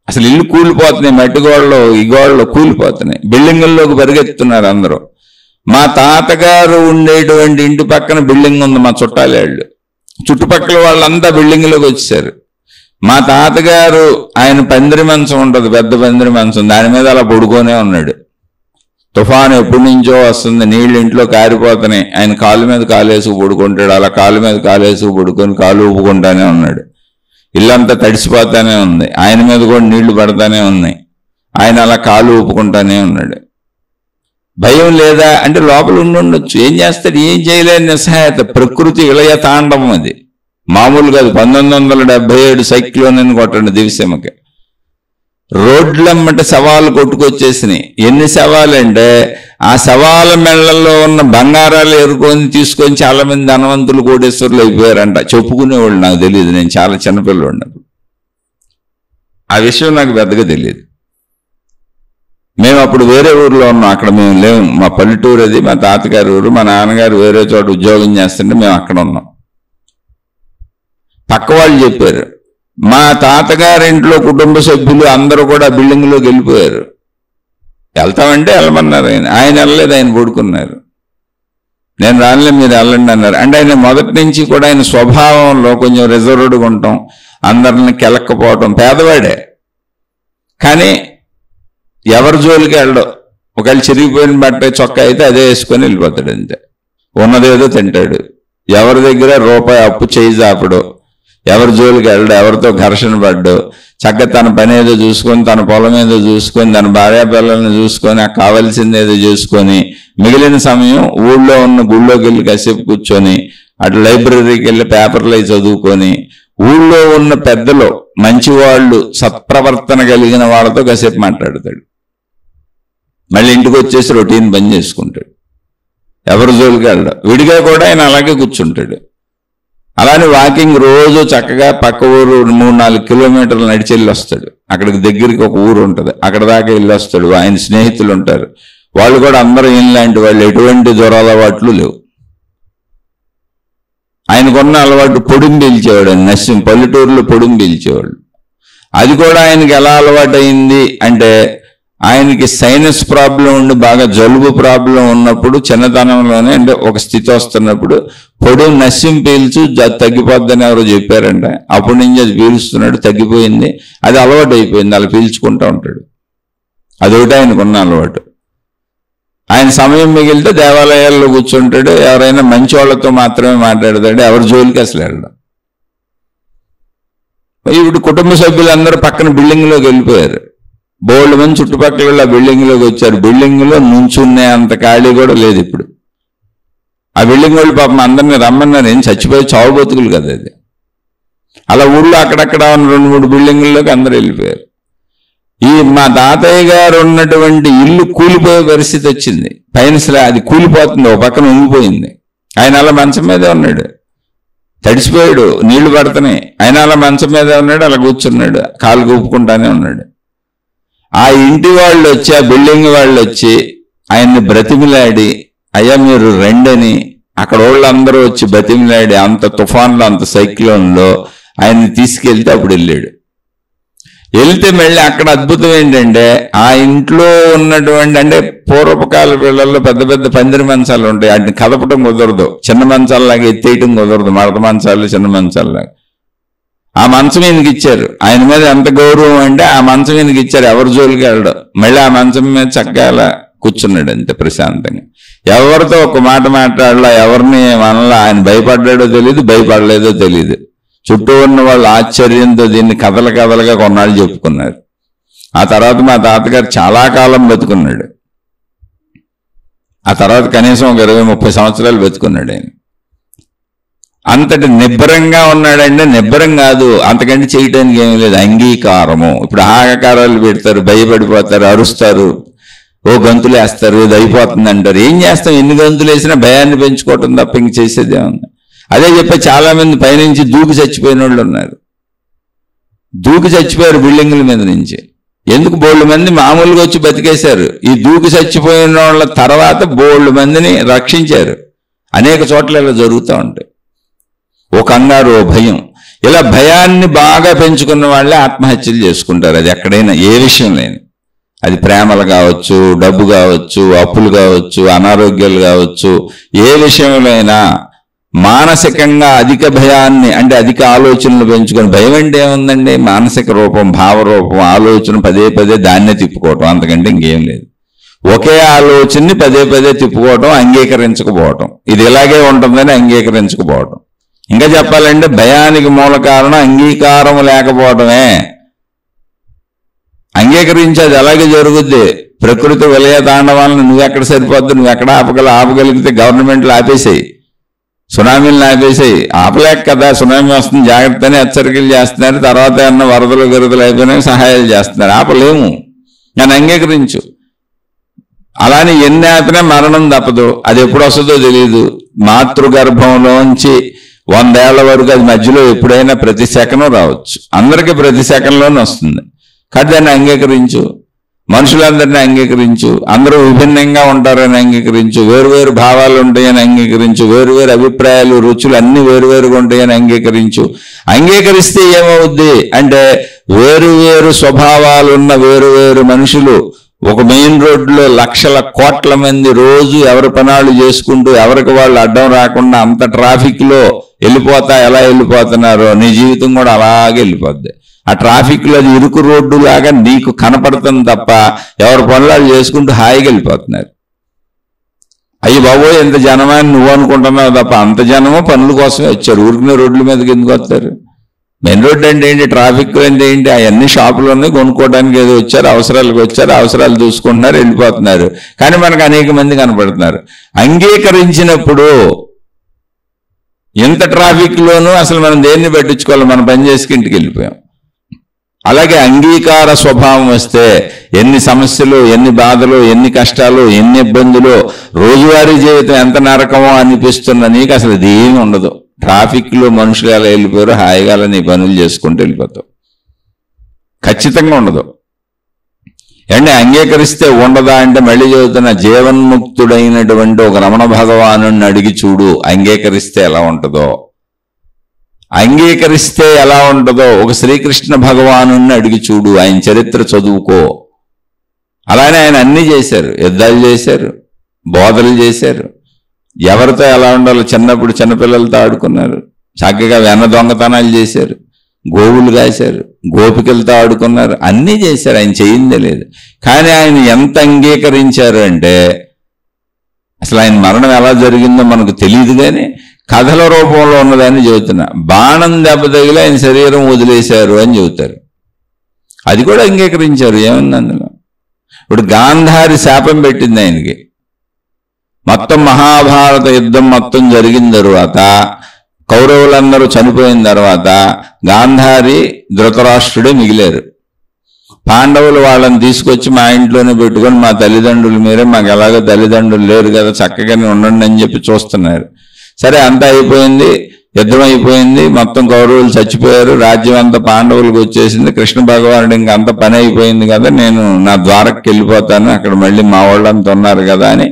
అసలు ఇల్లు కూలిపోతున్నాయి, మట్టి గోడలు ఈ గోడలు కూలిపోతున్నాయి, బిల్డింగుల్లోకి పరిగెత్తున్నారు అందరూ. మా తాతగారు ఉండేటువంటి ఇంటి పక్కన బిల్డింగ్ ఉంది, మా చుట్టాలేళ్ళు, చుట్టుపక్కల వాళ్ళంతా బిల్డింగ్లోకి వచ్చేసారు. మా తాతగారు ఆయన పందిరి మంచం ఉంటుంది, పెద్ద పందిరి మంచం, దాని మీద అలా పడుకొనే ఉన్నాడు. తుఫాను ఎప్పటి నుంచో వస్తుంది, నీళ్ళు ఇంట్లో కారిపోతున్నాయి, ఆయన కాలు మీద కాలేసుకు పడుకుంటాడు, అలా కాలు మీద కాలేసుకు పడుకొని కాలు ఊపుకుంటానే ఉన్నాడు. ఇల్లంతా తడిసిపోతానే ఉంది, ఆయన మీద కూడా నీళ్లు పడతానే ఉన్నాయి, ఆయన అలా కాలు ఊపుకుంటానే ఉన్నాడు. భయం లేదా అంటే లోపల ఉండొచ్చు, ఏం చేస్తాడు, ఏం చేయలేని నిస్సహాయత, ప్రకృతి ఇళయ తాండవం. అది మామూలు కాదు. 1977 సైక్లోన్ అని కొట్టండి దివిసీమకి. రోడ్లమ్మట శవాలు కొట్టుకొచ్చేసినాయి. ఎన్ని శవాలు అంటే ఆ శవాల మెళ్లలో ఉన్న బంగారాలు ఎరుకొని తీసుకొని చాలా మంది ధనవంతులు కోటేశ్వరులు అయిపోయారంట. చెప్పుకునేవాళ్ళు, నాకు తెలియదు, నేను చాలా చిన్నపిల్లలు ఉన్నప్పుడు, ఆ విషయం నాకు పెద్దగా తెలియదు. మేము అప్పుడు వేరే ఊర్లో ఉన్నాం, అక్కడ మేము లేము, మా పల్లెటూరు అది, మా తాతగారి ఊరు. మా నాన్నగారు వేరే చోట ఉద్యోగం చేస్తుంటే మేము అక్కడ ఉన్నాం. పక్క వాళ్ళు చెప్పారు, మా తాతగారింట్లో కుటుంబ సభ్యులు అందరూ కూడా బిల్డింగ్లోకి వెళ్ళిపోయారు. వెళ్తామంటే వెళ్ళమన్నారు, ఆయన వెళ్ళలేదు, ఆయన పడుకున్నారు. నేను రానులే మీరు వెళ్ళండి అన్నారు. అంటే ఆయన మొదటి నుంచి కూడా ఆయన స్వభావంలో కొంచెం రిజర్వ్డ్గా ఉండటం, అందరిని కెలక్కపోవటం, పేదవాడే కానీ ఎవరి జోలికి వెళ్ళడం. ఒకవేళ చిరిగిపోయిన బట్ట చొక్కా అయితే అదే వేసుకొని వెళ్ళిపోతాడు, అంతే. ఉన్నదేదో తింటాడు, ఎవరి దగ్గర రూపాయి అప్పు చేయి చాపడు, ఎవరి జోలికి వెళ్ళడు, ఎవరితో ఘర్షణ పడ్డు, చక్కగా తన పని ఏదో చూసుకొని, తన పొలం ఏదో చూసుకొని, తన భార్య పిల్లల్ని చూసుకొని, ఆ కావాల్సింది ఏదో చూసుకొని, మిగిలిన సమయం ఊళ్ళో ఉన్న గుళ్ళోకి వెళ్ళి కాసేపు కూర్చొని, అటు లైబ్రరీకి వెళ్ళి పేపర్లు అవి చదువుకొని, ఊళ్ళో ఉన్న పెద్దలు మంచివాళ్ళు సత్ప్రవర్తన కలిగిన వాళ్ళతో కాసేపు మాట్లాడతాడు. మళ్ళీ ఇంటికి వచ్చేసి రొటీన్ పని చేసుకుంటాడు, ఎవరి జోలికి వెళ్ళడు. విడిగా కూడా ఆయన అలాగే కూర్చుంటాడు. అలానే వాకింగ్ రోజు చక్కగా పక్క ఊరు 3-4 కిలోమీటర్లు నడిచి వెళ్ళి వస్తాడు. అక్కడికి దగ్గరికి ఒక ఊరు ఉంటుంది, అక్కడ దాకా వెళ్ళి వస్తాడు. ఆయన స్నేహితులు ఉంటారు, వాళ్ళు కూడా అందరూ ఇలాంటి వాళ్ళు, ఎటువంటి దురలవాట్లు లేవు. ఆయనకున్న అలవాటు పొడుం పీల్చేవాడు, నస్యం పల్లెటూరులో పొడుం పీల్చేవాళ్ళు. అది కూడా ఆయనకి ఎలా అలవాటు అయింది అంటే, ఆయనకి సైనస్ ప్రాబ్లం ఉండి బాగా జలుబు ప్రాబ్లం ఉన్నప్పుడు చిన్నతనంలోనే, అంటే ఒక స్థితి వస్తున్నప్పుడు పొడుం నస్యం పీల్చు తగ్గిపోద్దని ఎవరో చెప్పారంట. అప్పటి నుంచి అది పీల్చుతున్నాడు, తగ్గిపోయింది, అది అలవాటు అయిపోయింది, అలా పీల్చుకుంటూ ఉంటాడు. అదొకటి ఆయనకున్న అలవాటు. ఆయన సమయం మిగిలితే దేవాలయాల్లో కూర్చుంటాడు, ఎవరైనా మంచి వాళ్ళతో మాత్రమే మాట్లాడతాడు, ఎవరి జోలికి అసలు వెళ్ళడం. ఇప్పుడు కుటుంబ సభ్యులందరూ పక్కన బిల్డింగ్లోకి వెళ్ళిపోయారు, బోల్డ్ మంది చుట్టుపక్కల బిల్డింగ్లోకి వచ్చారు. బిల్డింగ్లో నుంచునే అంత ఖాళీ కూడా లేదు ఇప్పుడు. ఆ బిల్డింగ్ వాళ్ళు పాపం అందరినీ రమ్మన్నారు, ఏం చచ్చిపోయి చావు బతుకులు కదా అది. అలా ఊళ్ళో అక్కడక్కడ ఉన్న 2-3 బిల్డింగుల్లోకి అందరూ వెళ్ళిపోయారు. ఈ మా తాతయ్య గారు ఉన్నటువంటి ఇల్లు కూలిపోయే పరిస్థితి వచ్చింది. పైన అది కూలిపోతుంది, ఒక పక్కన ఉంగిపోయింది. ఆయన అలా మంచం మీదే ఉన్నాడు, తడిసిపోయాడు, నీళ్లు పడుతున్నాయి, ఆయన అలా మంచం మీదే ఉన్నాడు, అలా కూర్చున్నాడు, కాలు కూపుకుంటానే ఉన్నాడు. ఆ ఇంటి వాళ్ళు వచ్చి, ఆ బిల్డింగ్ వాళ్ళు వచ్చి ఆయన్ని బ్రతిమిలాడి, అయ్యా మీరు రెండని, అక్కడ వాళ్ళందరూ వచ్చి బ్రతిమిలాడి, అంత తుఫాన్లో అంత సైక్లోన్లో ఆయన్ని తీసుకెళ్తే అప్పుడు వెళ్ళాడు. వెళ్తే మళ్ళీ అక్కడ అద్భుతం ఏంటంటే ఆ ఇంట్లో ఉన్నటువంటి అంటే పూర్వకాల పిల్లల్లో పెద్ద పెద్ద పందిరి మంచాలు ఉంటాయి, వాటిని కదపటం కుదరదు, చిన్న మంచాలలాగా ఎత్తేయటం కుదరదు, మడత మంచాలు చిన్న మంచాలలాగా. ఆ మంచం మీదకి ఇచ్చారు, ఆయన మీద ఎంత గౌరవం అంటే ఆ మంచం మీదకి ఇచ్చారు, ఎవరి జోలికి వెళ్ళడం. మళ్ళీ ఆ మంచం మీద చక్కగా అలా కూర్చున్నాడు అంతే ప్రశాంతంగా, ఎవరితో ఒక మాట మాట్లాడలా, ఎవరిని మనలా. ఆయన భయపడ్డాడో తెలియదు, భయపడలేదో తెలియదు. చుట్టూ ఉన్న వాళ్ళు ఆశ్చర్యంతో దీన్ని కథల కథలుగా కొన్నాళ్ళు చెప్పుకున్నారు. ఆ తర్వాత మా తాతగారు చాలా కాలం బతుకున్నాడు. ఆ తర్వాత కనీసం ఒక 20-30 సంవత్సరాలు బతుకున్నాడు ఆయన. అంతటి నిబ్బరంగా ఉన్నాడంటే, నిబ్బరం కాదు అంతకంటే చేయటానికి ఏమీ లేదు, అంగీకారము. ఇప్పుడు ఆకారాలు పెడతారు, భయపడిపోతారు, అరుస్తారు, ఓ గంతులు వేస్తారు, ఇది అయిపోతుంది అంటారు. ఏం చేస్తాం, ఎన్ని గంతులు వేసినా భయాన్ని పెంచుకోవటం తప్ప ఇంక చేసేదే ఉంది. అదే చెప్పే చాలా మంది పైనుంచి దూకి చచ్చిపోయిన వాళ్ళు ఉన్నారు, దూకి చచ్చిపోయారు బిల్డింగుల మీద నుంచి. ఎందుకు? బోల్డ్ మంది మామూలుగా వచ్చి బతికేశారు. ఈ దూకి చచ్చిపోయిన వాళ్ళ తర్వాత బోల్డ్ మందిని రక్షించారు. అనేక చోట్ల ఇలా జరుగుతూ ఉంటాయి. ఓ కంగారు, ఓ భయం, ఇలా భయాన్ని బాగా పెంచుకున్న వాళ్ళే ఆత్మహత్యలు చేసుకుంటారు. అది ఎక్కడైనా, ఏ విషయం లేని, అది ప్రేమలు కావచ్చు, డబ్బు కావచ్చు, అప్పులు కావచ్చు, అనారోగ్యాలు కావచ్చు, ఏ విషయంలో అయినా మానసికంగా అధిక భయాన్ని అంటే అధిక ఆలోచనలు పెంచుకొని. భయం అంటే ఏముందండి? మానసిక రూపం, భావరూపం, ఆలోచన పదే పదే దాన్నే తిప్పుకోవటం, అంతకంటే ఇంకేం లేదు. ఒకే ఆలోచనని పదే పదే తిప్పుకోవటం, అంగీకరించకపోవటం, ఇది ఇలాగే ఉంటుందని అంగీకరించకపోవటం. ఇంకా చెప్పాలంటే భయానికి మూల కారణం అంగీకారం లేకపోవటమే. అంగీకరించేది అలాగే జరుగుద్ది. ప్రకృతి విలయ తాండవాలను నువ్వెక్కడ సరిపోద్దు, నువ్వెక్కడ ఆపగలిగితే గవర్నమెంట్లు ఆపేసాయి, సునామీలను ఆపేసాయి. ఆపలేక కదా సునామీ వస్తుంది జాగ్రత్త అని హెచ్చరికలు చేస్తున్నారు. తర్వాత ఏమన్నా వరదలు గరుదలు అయిపోయినా సహాయాలు చేస్తున్నారు. ఆపలేము, నేను అంగీకరించు. అలానే ఎన్ని ఆపినా మరణం తప్పదు, అది ఎప్పుడు వస్తుందో తెలియదు. మాతృగర్భంలోంచి 100 ఏళ్ల వరకు అది మధ్యలో ఎప్పుడైనా ప్రతి సెకను రావచ్చు, అందరికీ ప్రతి సెకండ్లోనే వస్తుంది. కానీ దాన్ని అంగీకరించు, మనుషులందరినీ అంగీకరించు, అందరూ విభిన్నంగా ఉంటారని అంగీకరించు, వేరువేరు భావాలు ఉంటాయని అంగీకరించు, వేరువేరు అభిప్రాయాలు, రుచులు అన్ని వేరువేరుగా ఉంటాయని అంగీకరించు. అంగీకరిస్తే ఏమవుద్ది అంటే, వేరువేరు స్వభావాలు ఉన్న వేరువేరు మనుషులు ఒక మెయిన్ రోడ్లో లక్షల కోట్ల మంది రోజు ఎవరి పనాలు చేసుకుంటూ ఎవరికి వాళ్ళు అడ్డం రాకుండా అంత ట్రాఫిక్లో ఎలా వెళ్ళిపోతున్నారో నీ జీవితం కూడా అలాగే వెళ్ళిపోద్ది. ఆ ట్రాఫిక్లో అది ఇరుకు రోడ్డు లాగా నీకు కనపడుతుంది తప్ప ఎవరి పనులు చేసుకుంటూ హాయిగా వెళ్ళిపోతున్నారు. అయ్యి బాబోయ్ ఎంత జనమని నువ్వు అనుకుంటున్నావు తప్ప అంత జనము పనుల కోసమే వచ్చారు. ఊరికిన రోడ్ల మీదకి ఎందుకు వస్తారు? మెయిన్ రోడ్డు అంటే ఏంటి, ట్రాఫిక్ అంటే ఏంటి, అవన్నీ షాపులు ఉన్నాయి, కొనుక్కోవడానికి ఏదో వచ్చారు, అవసరాలకు వచ్చారు, అవసరాలు చూసుకుంటున్నారు, వెళ్ళిపోతున్నారు. కానీ మనకు అనేక మంది కనపడుతున్నారు. అంగీకరించినప్పుడు ఎంత ట్రాఫిక్లోనూ అసలు మనం దేన్ని పట్టించుకోవాలి, మన పని చేసుకు ఇంటికి వెళ్ళిపోయాం. అలాగే అంగీకార స్వభావం వస్తే ఎన్ని సమస్యలు, ఎన్ని బాధలు, ఎన్ని కష్టాలు, ఎన్ని ఇబ్బందులు, రోజువారీ జీవితం ఎంత నరకమో అనిపిస్తున్న నీకు అసలు దేని ఉండదు. ట్రాఫిక్లో మనుషులు ఎలా వెళ్ళిపోయారో హాయిగా నీ పనులు చేసుకుంటూ వెళ్ళిపోతావు, ఖచ్చితంగా ఉండదు. అంటే అంగీకరిస్తే ఉండదా అంటే మళ్ళీ చదువుతున్న, జీవన్ముక్తుడైనటువంటి ఒక రమణ భగవాను అడిగి చూడు అంగీకరిస్తే ఎలా ఉంటుందో. అంగీకరిస్తే ఎలా ఉంటుందో ఒక శ్రీకృష్ణ భగవాను అడిగి చూడు, ఆయన చరిత్ర చదువుకో. అలానే ఆయన అన్నీ చేశారు, యుద్ధాలు చేశారు, బోధలు చేశారు. ఎవరితో ఎలా ఉండాలో చిన్నప్పుడు చిన్నపిల్లలతో ఆడుకున్నారు, చక్కగా వెన్న దొంగతనాలు చేశారు, గోవులు కాశారు, గోపికలతో ఆడుకున్నారు, అన్నీ చేశారు. ఆయన చేయిందే లేదు. కానీ ఆయన ఎంత అంగీకరించారు అంటే అసలు ఆయన మరణం ఎలా జరిగిందో మనకు తెలియదు, కానీ కథల రూపంలో ఉన్నదాన్ని చెబుతున్నా. బాణం దెబ్బ తగిలి ఆయన శరీరం వదిలేశారు అని చెబుతారు, అది కూడా అంగీకరించారు. ఏముంది అందులో? ఇప్పుడు గాంధారి శాపం పెట్టింది ఆయనకి. మొత్తం మహాభారత యుద్ధం మొత్తం జరిగిన తరువాత, కౌరవులందరూ చనిపోయిన తర్వాత గాంధారి ధృతరాష్ట్రుడే మిగిలారు. పాండవులు వాళ్ళని తీసుకొచ్చి మా ఇంట్లోనే పెట్టుకొని, మా తల్లిదండ్రులు మీరే, మాకు ఎలాగో తల్లిదండ్రులు లేరు కదా, చక్కగానే ఉండండి అని చెప్పి చూస్తున్నారు. సరే అంతా అయిపోయింది, యుద్ధం అయిపోయింది, మొత్తం కౌరవులు చచ్చిపోయారు, రాజ్యం అంతా పాండవులకు వచ్చేసింది. కృష్ణ భగవానుడు ఇంక అంత పని అయిపోయింది కదా, నేను నా ద్వారకి వెళ్ళిపోతాను, అక్కడ మళ్ళీ మా వాళ్ళంతా ఉన్నారు కదా అని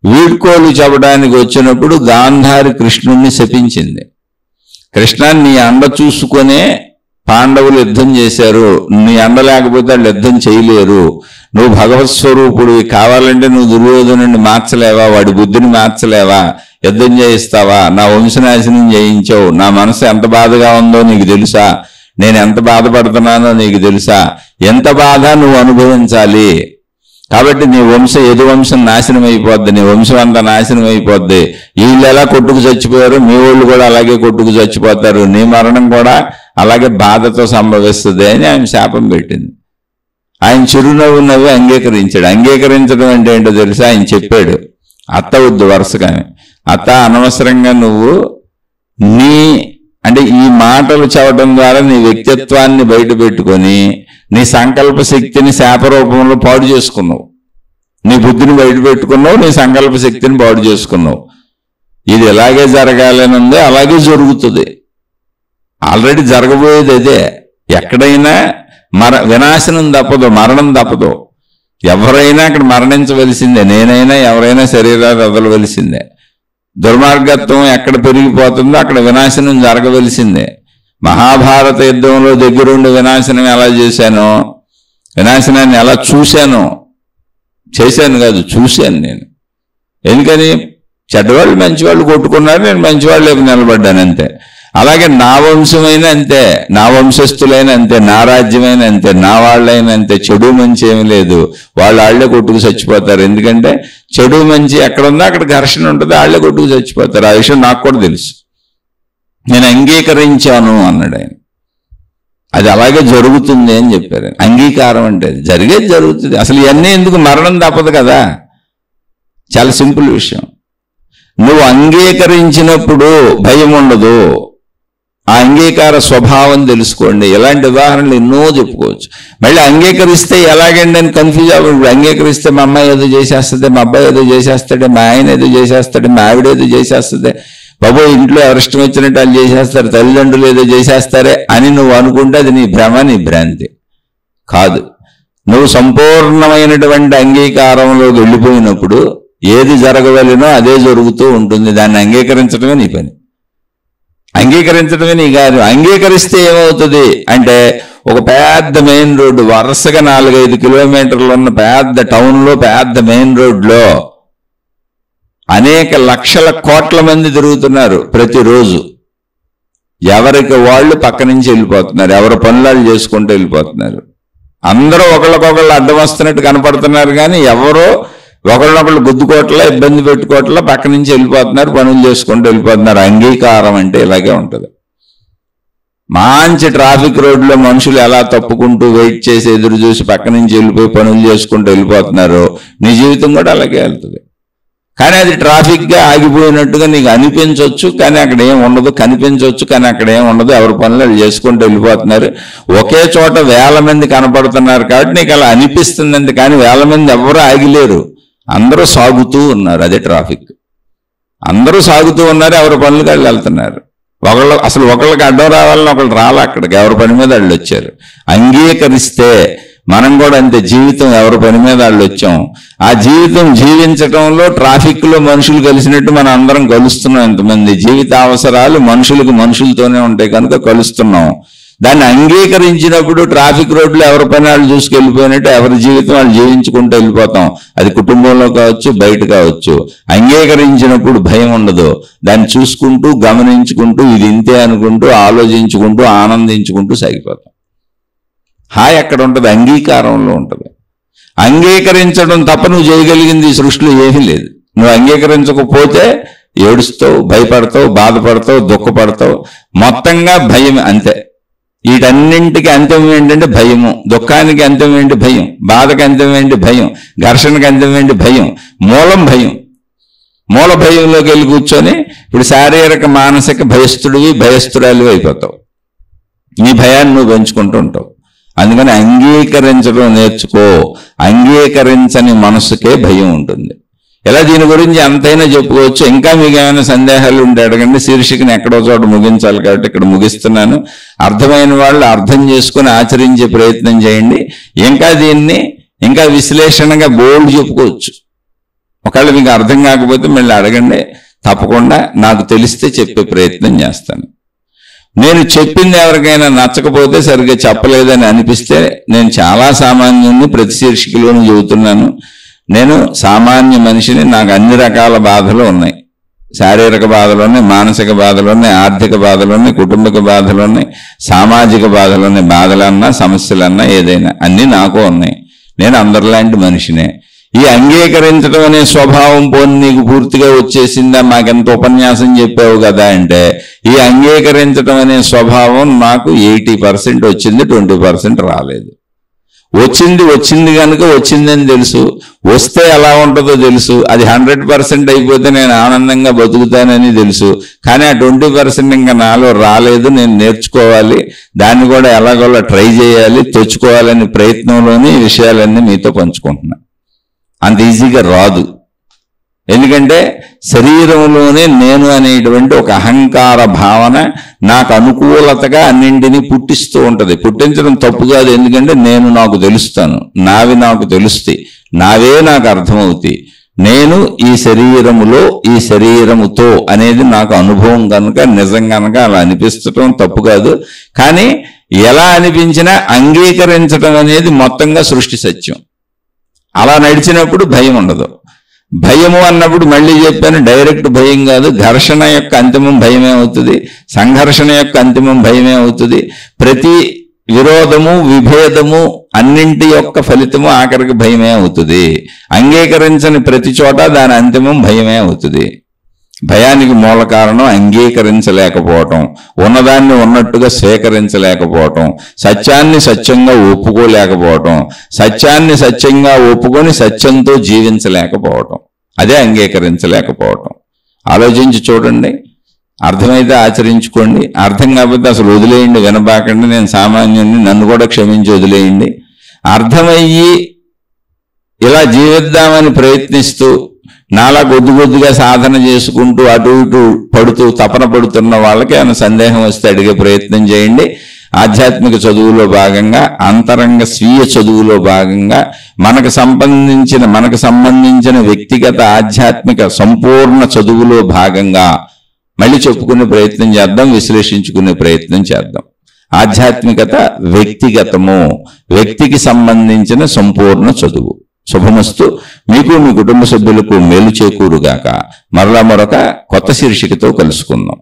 వీడ్కోలు చెప్పడానికి వచ్చినప్పుడు గాంధారి కృష్ణుణ్ణి శపించింది. కృష్ణ నీ అండ చూసుకునే పాండవులు యుద్ధం చేశారు, నీ అండ లేకపోతే వాళ్ళు యుద్ధం చేయలేరు. నువ్వు భగవత్ స్వరూపుడివి, కావాలంటే నువ్వు దుర్యోధనుడిని మార్చలేవా, వాడి బుద్ధిని మార్చలేవా, యుద్ధం చేయిస్తావా, నా వంశనాశనం చేయించావు, నా మనసు ఎంత బాధగా ఉందో నీకు తెలుసా, నేను ఎంత బాధపడుతున్నానో నీకు తెలుసా, ఎంత బాధ నువ్వు అనుభవించాలి. కాబట్టి నీ యదు వంశం నాశనం అయిపోద్ది, నీ వంశం అంతా నాశనం అయిపోద్ది. వీళ్ళు ఎలా కొట్టుకు చచ్చిపోయారు, మీ వాళ్ళు కూడా అలాగే కొట్టుకు చచ్చిపోతారు, నీ మరణం కూడా అలాగే బాధతో సంభవిస్తుంది అని ఆయన శాపం పెట్టింది. ఆయన చిరునవ్వు నవ్వి అంగీకరించాడు. అంగీకరించడం అంటే ఏంటో తెలుసా, ఆయన చెప్పాడు, అత్త వద్దు వరుసగా, అత్త అనవసరంగా నువ్వు అంటే ఈ మాటలు చెప్పడం ద్వారా నీ వ్యక్తిత్వాన్ని బయట పెట్టుకొని నీ సంకల్ప శక్తిని శాపరూపంలో పాడు చేసుకున్నావు, నీ బుద్ధిని బయట పెట్టుకున్నావు, నీ సంకల్ప శక్తిని పాడు చేసుకున్నావు. ఇది ఎలాగే జరగాలని ఉంది, అలాగే జరుగుతుంది. ఆల్రెడీ జరగబోయేది అదే. ఎక్కడైనా వినాశనం తప్పదు, మరణం తప్పదు. ఎవరైనా అక్కడ మరణించవలసిందే, నేనైనా ఎవరైనా శరీరాలు వదలవలసిందే. దుర్మార్గత్వం ఎక్కడ పెరిగిపోతుందో అక్కడ వినాశనం జరగవలసిందే. మహాభారత యుద్ధంలో దగ్గరుండి వినాశనం ఎలా చేశానో, వినాశనాన్ని ఎలా చూశానో, చేశాను కాదు చూశాను నేను. ఎందుకని చెడ్డవాళ్ళు మంచివాళ్ళు కొట్టుకున్నారు, నేను మంచివాళ్ళు లేక నిలబడ్డాను అంతే. అలాగే నా వంశమైనా అంతే, నా వంశస్థులైనా అంతే, నా రాజ్యమైనా అంతే, నా వాళ్ళైనా అంతే. చెడు మంచి ఏమి లేదు, వాళ్ళే కొట్టుకు చచ్చిపోతారు. ఎందుకంటే చెడు మంచి ఎక్కడ ఉందో అక్కడ ఘర్షణ ఉంటుంది, వాళ్ళే కొట్టుకు చచ్చిపోతారు. ఆ విషయం నాకు కూడా తెలుసు. నేను అంగీకరించాను అన్నాడు ఆయన. అది అలాగే జరుగుతుంది అని చెప్పారు. అంగీకారం అంటే జరిగేది జరుగుతుంది. అసలు ఇవన్నీ ఎందుకు, మరణం తప్పదు కదా, చాలా సింపుల్ విషయం. నువ్వు అంగీకరించినప్పుడు భయం ఉండదు. ఆ అంగీకార స్వభావం తెలుసుకోండి. ఇలాంటి ఉదాహరణలు ఎన్నో చెప్పుకోవచ్చు. మళ్ళీ అంగీకరిస్తే ఎలాగండి అని కన్ఫ్యూజ్ అవ్వదు. అంగీకరిస్తే మా అమ్మాయి ఏదో చేసేస్తుంది, మా అబ్బాయి ఏదో చేసేస్తాడు, మా ఆయన ఏదో చేసేస్తాడు, మా ఆవిడ ఏదో చేసేస్తుంది, బాబు ఇంట్లో ఎవరిష్టం వచ్చినట్టు వాళ్ళు చేసేస్తారు, తల్లిదండ్రులు ఏదో చేసేస్తారే అని నువ్వు అనుకుంటే అది నీ భ్రమ, నీ భ్రాంతి కాదు. నువ్వు సంపూర్ణమైనటువంటి అంగీకారంలోకి వెళ్ళిపోయినప్పుడు ఏది జరగవలనో అదే జరుగుతూ ఉంటుంది. దాన్ని అంగీకరించడమే నీ పని, అంగీకరించడమే నీ కార్యం. అంగీకరిస్తే ఏమవుతుంది అంటే, ఒక పెద్ద మెయిన్ రోడ్డు, వరుసగా 4-5 కిలోమీటర్లు ఉన్న పెద్ద టౌన్లో, పెద్ద మెయిన్ రోడ్లో అనేక లక్షల కోట్ల మంది తిరుగుతున్నారు ప్రతిరోజు. ఎవరికి వాళ్ళు పక్క నుంచి వెళ్ళిపోతున్నారు, ఎవరి పనులు చేసుకుంటూ వెళ్ళిపోతున్నారు. అందరూ ఒకళ్ళకొకళ్ళు అడ్డం వస్తున్నట్టు కనపడుతున్నారు, కానీ ఎవరో ఒకళ్ళనొకళ్ళు గుద్దుకోవట్లా, ఇబ్బంది పెట్టుకోవట్లా, పక్క నుంచి వెళ్ళిపోతున్నారు, పనులు చేసుకుంటూ వెళ్ళిపోతున్నారు. అంగీకారం అంటే ఇలాగే ఉంటుంది. మంచి ట్రాఫిక్ రోడ్లో మనుషులు ఎలా తప్పుకుంటూ వెయిట్ చేసి ఎదురు చూసి పక్క నుంచి వెళ్ళిపోయి పనులు చేసుకుంటూ వెళ్ళిపోతున్నారు, నీ జీవితం కూడా అలాగే వెళ్తుంది. కానీ అది ట్రాఫిక్గా ఆగిపోయినట్టుగా నీకు అనిపించవచ్చు, కానీ అక్కడ ఏం ఉండదు. కనిపించవచ్చు, కానీ అక్కడ ఏం ఉండదు. ఎవరి పనులు చేసుకుంటూ వెళ్ళిపోతున్నారు. ఒకే చోట వేల మంది కనపడుతున్నారు కాబట్టి నీకు అలా అనిపిస్తుంది. కానీ వేల మంది ఎవరు ఆగిలేరు, అందరూ సాగుతూ ఉన్నారు. అదే ట్రాఫిక్. అందరూ సాగుతూ ఉన్నారు, ఎవరి పనులకు వాళ్ళు వెళ్తున్నారు. ఒకళ్ళకి అడ్డం రావాలని ఒకళ్ళు రాలే, అక్కడికి ఎవరి పని మీద వాళ్ళు వచ్చారు. అంగీకరిస్తే మనం కూడా అంతే, జీవితం ఎవరి పని మీద వాళ్ళు వచ్చాం. ఆ జీవితం జీవించటంలో ట్రాఫిక్లో మనుషులు కలిసినట్టు మనం అందరం కలుస్తున్నాం. ఎంతమంది జీవిత అవసరాలు మనుషులకు మనుషులతోనే ఉంటాయి కనుక కలుస్తున్నాం. దాన్ని అంగీకరించినప్పుడు ట్రాఫిక్ రోడ్లు ఎవరి పని వాళ్ళు చూసుకెళ్ళిపోయినట్టు ఎవరి జీవితం వాళ్ళు జీవించుకుంటూ వెళ్ళిపోతాం. అది కుటుంబంలో కావచ్చు, బయట కావచ్చు. అంగీకరించినప్పుడు భయం ఉండదు. దాన్ని చూసుకుంటూ, గమనించుకుంటూ, ఇది ఇంతే అనుకుంటూ, ఆలోచించుకుంటూ, ఆనందించుకుంటూ సాగిపోతాం. హాయ్ అక్కడ ఉంటుంది, అంగీకారంలో ఉంటుంది. అంగీకరించడం తప్ప నువ్వు చేయగలిగింది ఈ సృష్టిలో ఏమీ లేదు. నువ్వు అంగీకరించకపోతే ఏడుస్తావు, భయపడతావు, బాధపడతావు, దుఃఖపడతావు. మొత్తంగా భయం అంతే. వీటన్నింటికి అంతం ఏంటంటే భయము. దుఃఖానికి అంతం ఏంటి? భయం. బాధకి అంతం ఏంటి? భయం. ఘర్షణకి అంతం ఏంటి? భయం. మూలం భయం. మూల భయంలోకి వెళ్ళి కూర్చొని ఇప్పుడు శారీరక మానసిక భయస్థుడివి, భయస్థురాలు అయిపోతావు. నీ భయాన్ని నువ్వు పెంచుకుంటూ ఉంటావు. అందుకని అంగీకరించడం నేర్చుకో. అంగీకరించని మనసుకే భయం ఉంటుంది. ఇలా దీని గురించి అంతైనా చెప్పుకోవచ్చు. ఇంకా మీకు ఏమైనా సందేహాలు ఉంటే అడగండి. శీర్షికను ఎక్కడో చోట ముగించాలి కాబట్టి ఇక్కడ ముగిస్తున్నాను. అర్థమైన వాళ్ళు అర్థం చేసుకుని ఆచరించే ప్రయత్నం చేయండి. దీన్ని ఇంకా విశ్లేషణగా బోల్డ్ చెప్పుకోవచ్చు. ఒకవేళ మీకు అర్థం కాకపోతే మళ్ళీ అడగండి, తప్పకుండా నాకు తెలిస్తే చెప్పే ప్రయత్నం చేస్తాను. నేను చెప్పింది ఎవరికైనా నచ్చకపోతే సరిగ్గా చెప్పలేదని అనిపిస్తే నేను చాలా సామాన్యుని ప్రతి శీర్షికలోనూ చెబుతున్నాను. నేను సామాన్య మనిషిని, నాకు అన్ని రకాల బాధలు ఉన్నాయి. శారీరక బాధలు ఉన్నాయి, మానసిక బాధలు ఉన్నాయి, ఆర్థిక బాధలు ఉన్నాయి, కుటుంబిక బాధలు ఉన్నాయి, సామాజిక బాధలు ఉన్నాయి. బాధలన్నా సమస్యలన్నా ఏదైనా అన్నీ నాకు ఉన్నాయి. నేను అందరిలాంటి మనిషినే. ఈ అంగీకరించడం అనే స్వభావం పోని నీకు పూర్తిగా వచ్చేసిందా, మాకెంత ఉపన్యాసం చెప్పావు కదా అంటే, ఈ అంగీకరించడం అనే స్వభావం నాకు 80% వచ్చింది, 20% రాలేదు. వచ్చింది కనుక వచ్చిందని తెలుసు, వస్తే ఎలా ఉంటుందో తెలుసు. అది 100% అయిపోతే నేను ఆనందంగా బతుకుతానని తెలుసు. కానీ ఆ 20% ఇంకా నాలో రాలేదు, నేను నేర్చుకోవాలి, దాన్ని కూడా ఎలాగోలా ట్రై చేయాలి, తెచ్చుకోవాలని ప్రయత్నంలోనే ఈ విషయాలన్నీ మీతో పంచుకుంటున్నాను. అంత ఈజీగా రాదు. ఎందుకంటే శరీరంలోనే నేను అనేటువంటి ఒక అహంకార భావన నాకు అనుకూలతగా అన్నింటినీ పుట్టిస్తూ ఉంటుంది. పుట్టించడం తప్పు కాదు, ఎందుకంటే నేను నాకు తెలుస్తాను, నావి నాకు తెలుస్తాయి, నావే నాకు అర్థమవుతాయి. నేను ఈ శరీరములో, ఈ శరీరముతో అనేది నాకు అనుభవం కనుక, నిజం కనుక అలా అనిపించడం తప్పు కాదు. కానీ ఎలా అనిపించినా అంగీకరించడం అనేది మొత్తంగా సృష్టి సత్యం. అలా నడిచినప్పుడు భయం ఉండదు. భయము అన్నప్పుడు మళ్ళీ చెప్పాను, డైరెక్ట్ భయం కాదు. ఘర్షణ యొక్క అంతిమం భయమే అవుతుంది, సంఘర్షణ యొక్క అంతిమం భయమే అవుతుంది. ప్రతి విరోధము, విభేదము అన్నింటి యొక్క ఫలితము ఆఖరికి భయమే అవుతుంది. అంగీకరించని ప్రతి చోట దాని అంతిమం భయమే అవుతుంది. భయానికి మూల కారణం అంగీకరించలేకపోవటం, ఉన్నదాన్ని ఉన్నట్టుగా స్వీకరించలేకపోవటం, సత్యాన్ని సత్యంగా ఒప్పుకోలేకపోవటం, సత్యాన్ని సత్యంగా ఒప్పుకొని సత్యంతో జీవించలేకపోవటం, అదే అంగీకరించలేకపోవటం. ఆలోచించి చూడండి, అర్థమైతే ఆచరించుకోండి, అర్థం కాకపోతే అసలు వదిలేయండి, వినబాకండి. నేను సామాన్యుని, నన్ను కూడా క్షమించి వదిలేయండి. అర్థమయ్యి ఇలా జీవిద్దామని ప్రయత్నిస్తూ నాలా కొద్దిగా సాధన చేసుకుంటూ అటు ఇటు పడుతూ తపన పడుతున్న వాళ్ళకి ఏమైనా సందేహం వస్తే అడిగే ప్రయత్నం చేయండి. ఆధ్యాత్మిక చదువులో భాగంగా, అంతరంగ స్వీయ చదువులో భాగంగా మనకు సంబంధించిన వ్యక్తిగత ఆధ్యాత్మిక సంపూర్ణ చదువులో భాగంగా మళ్ళీ చెప్పుకునే ప్రయత్నం చేద్దాం, విశ్లేషించుకునే ప్రయత్నం చేద్దాం. ఆధ్యాత్మికత వ్యక్తిగతము, వ్యక్తికి సంబంధించిన సంపూర్ణ చదువు. శుభమస్తు. మీకు, మీ కుటుంబ సభ్యులకు మేలు చేకూరుగాక. మరలా మరొక కొత్త శీర్షికతో కలుసుకుందాం.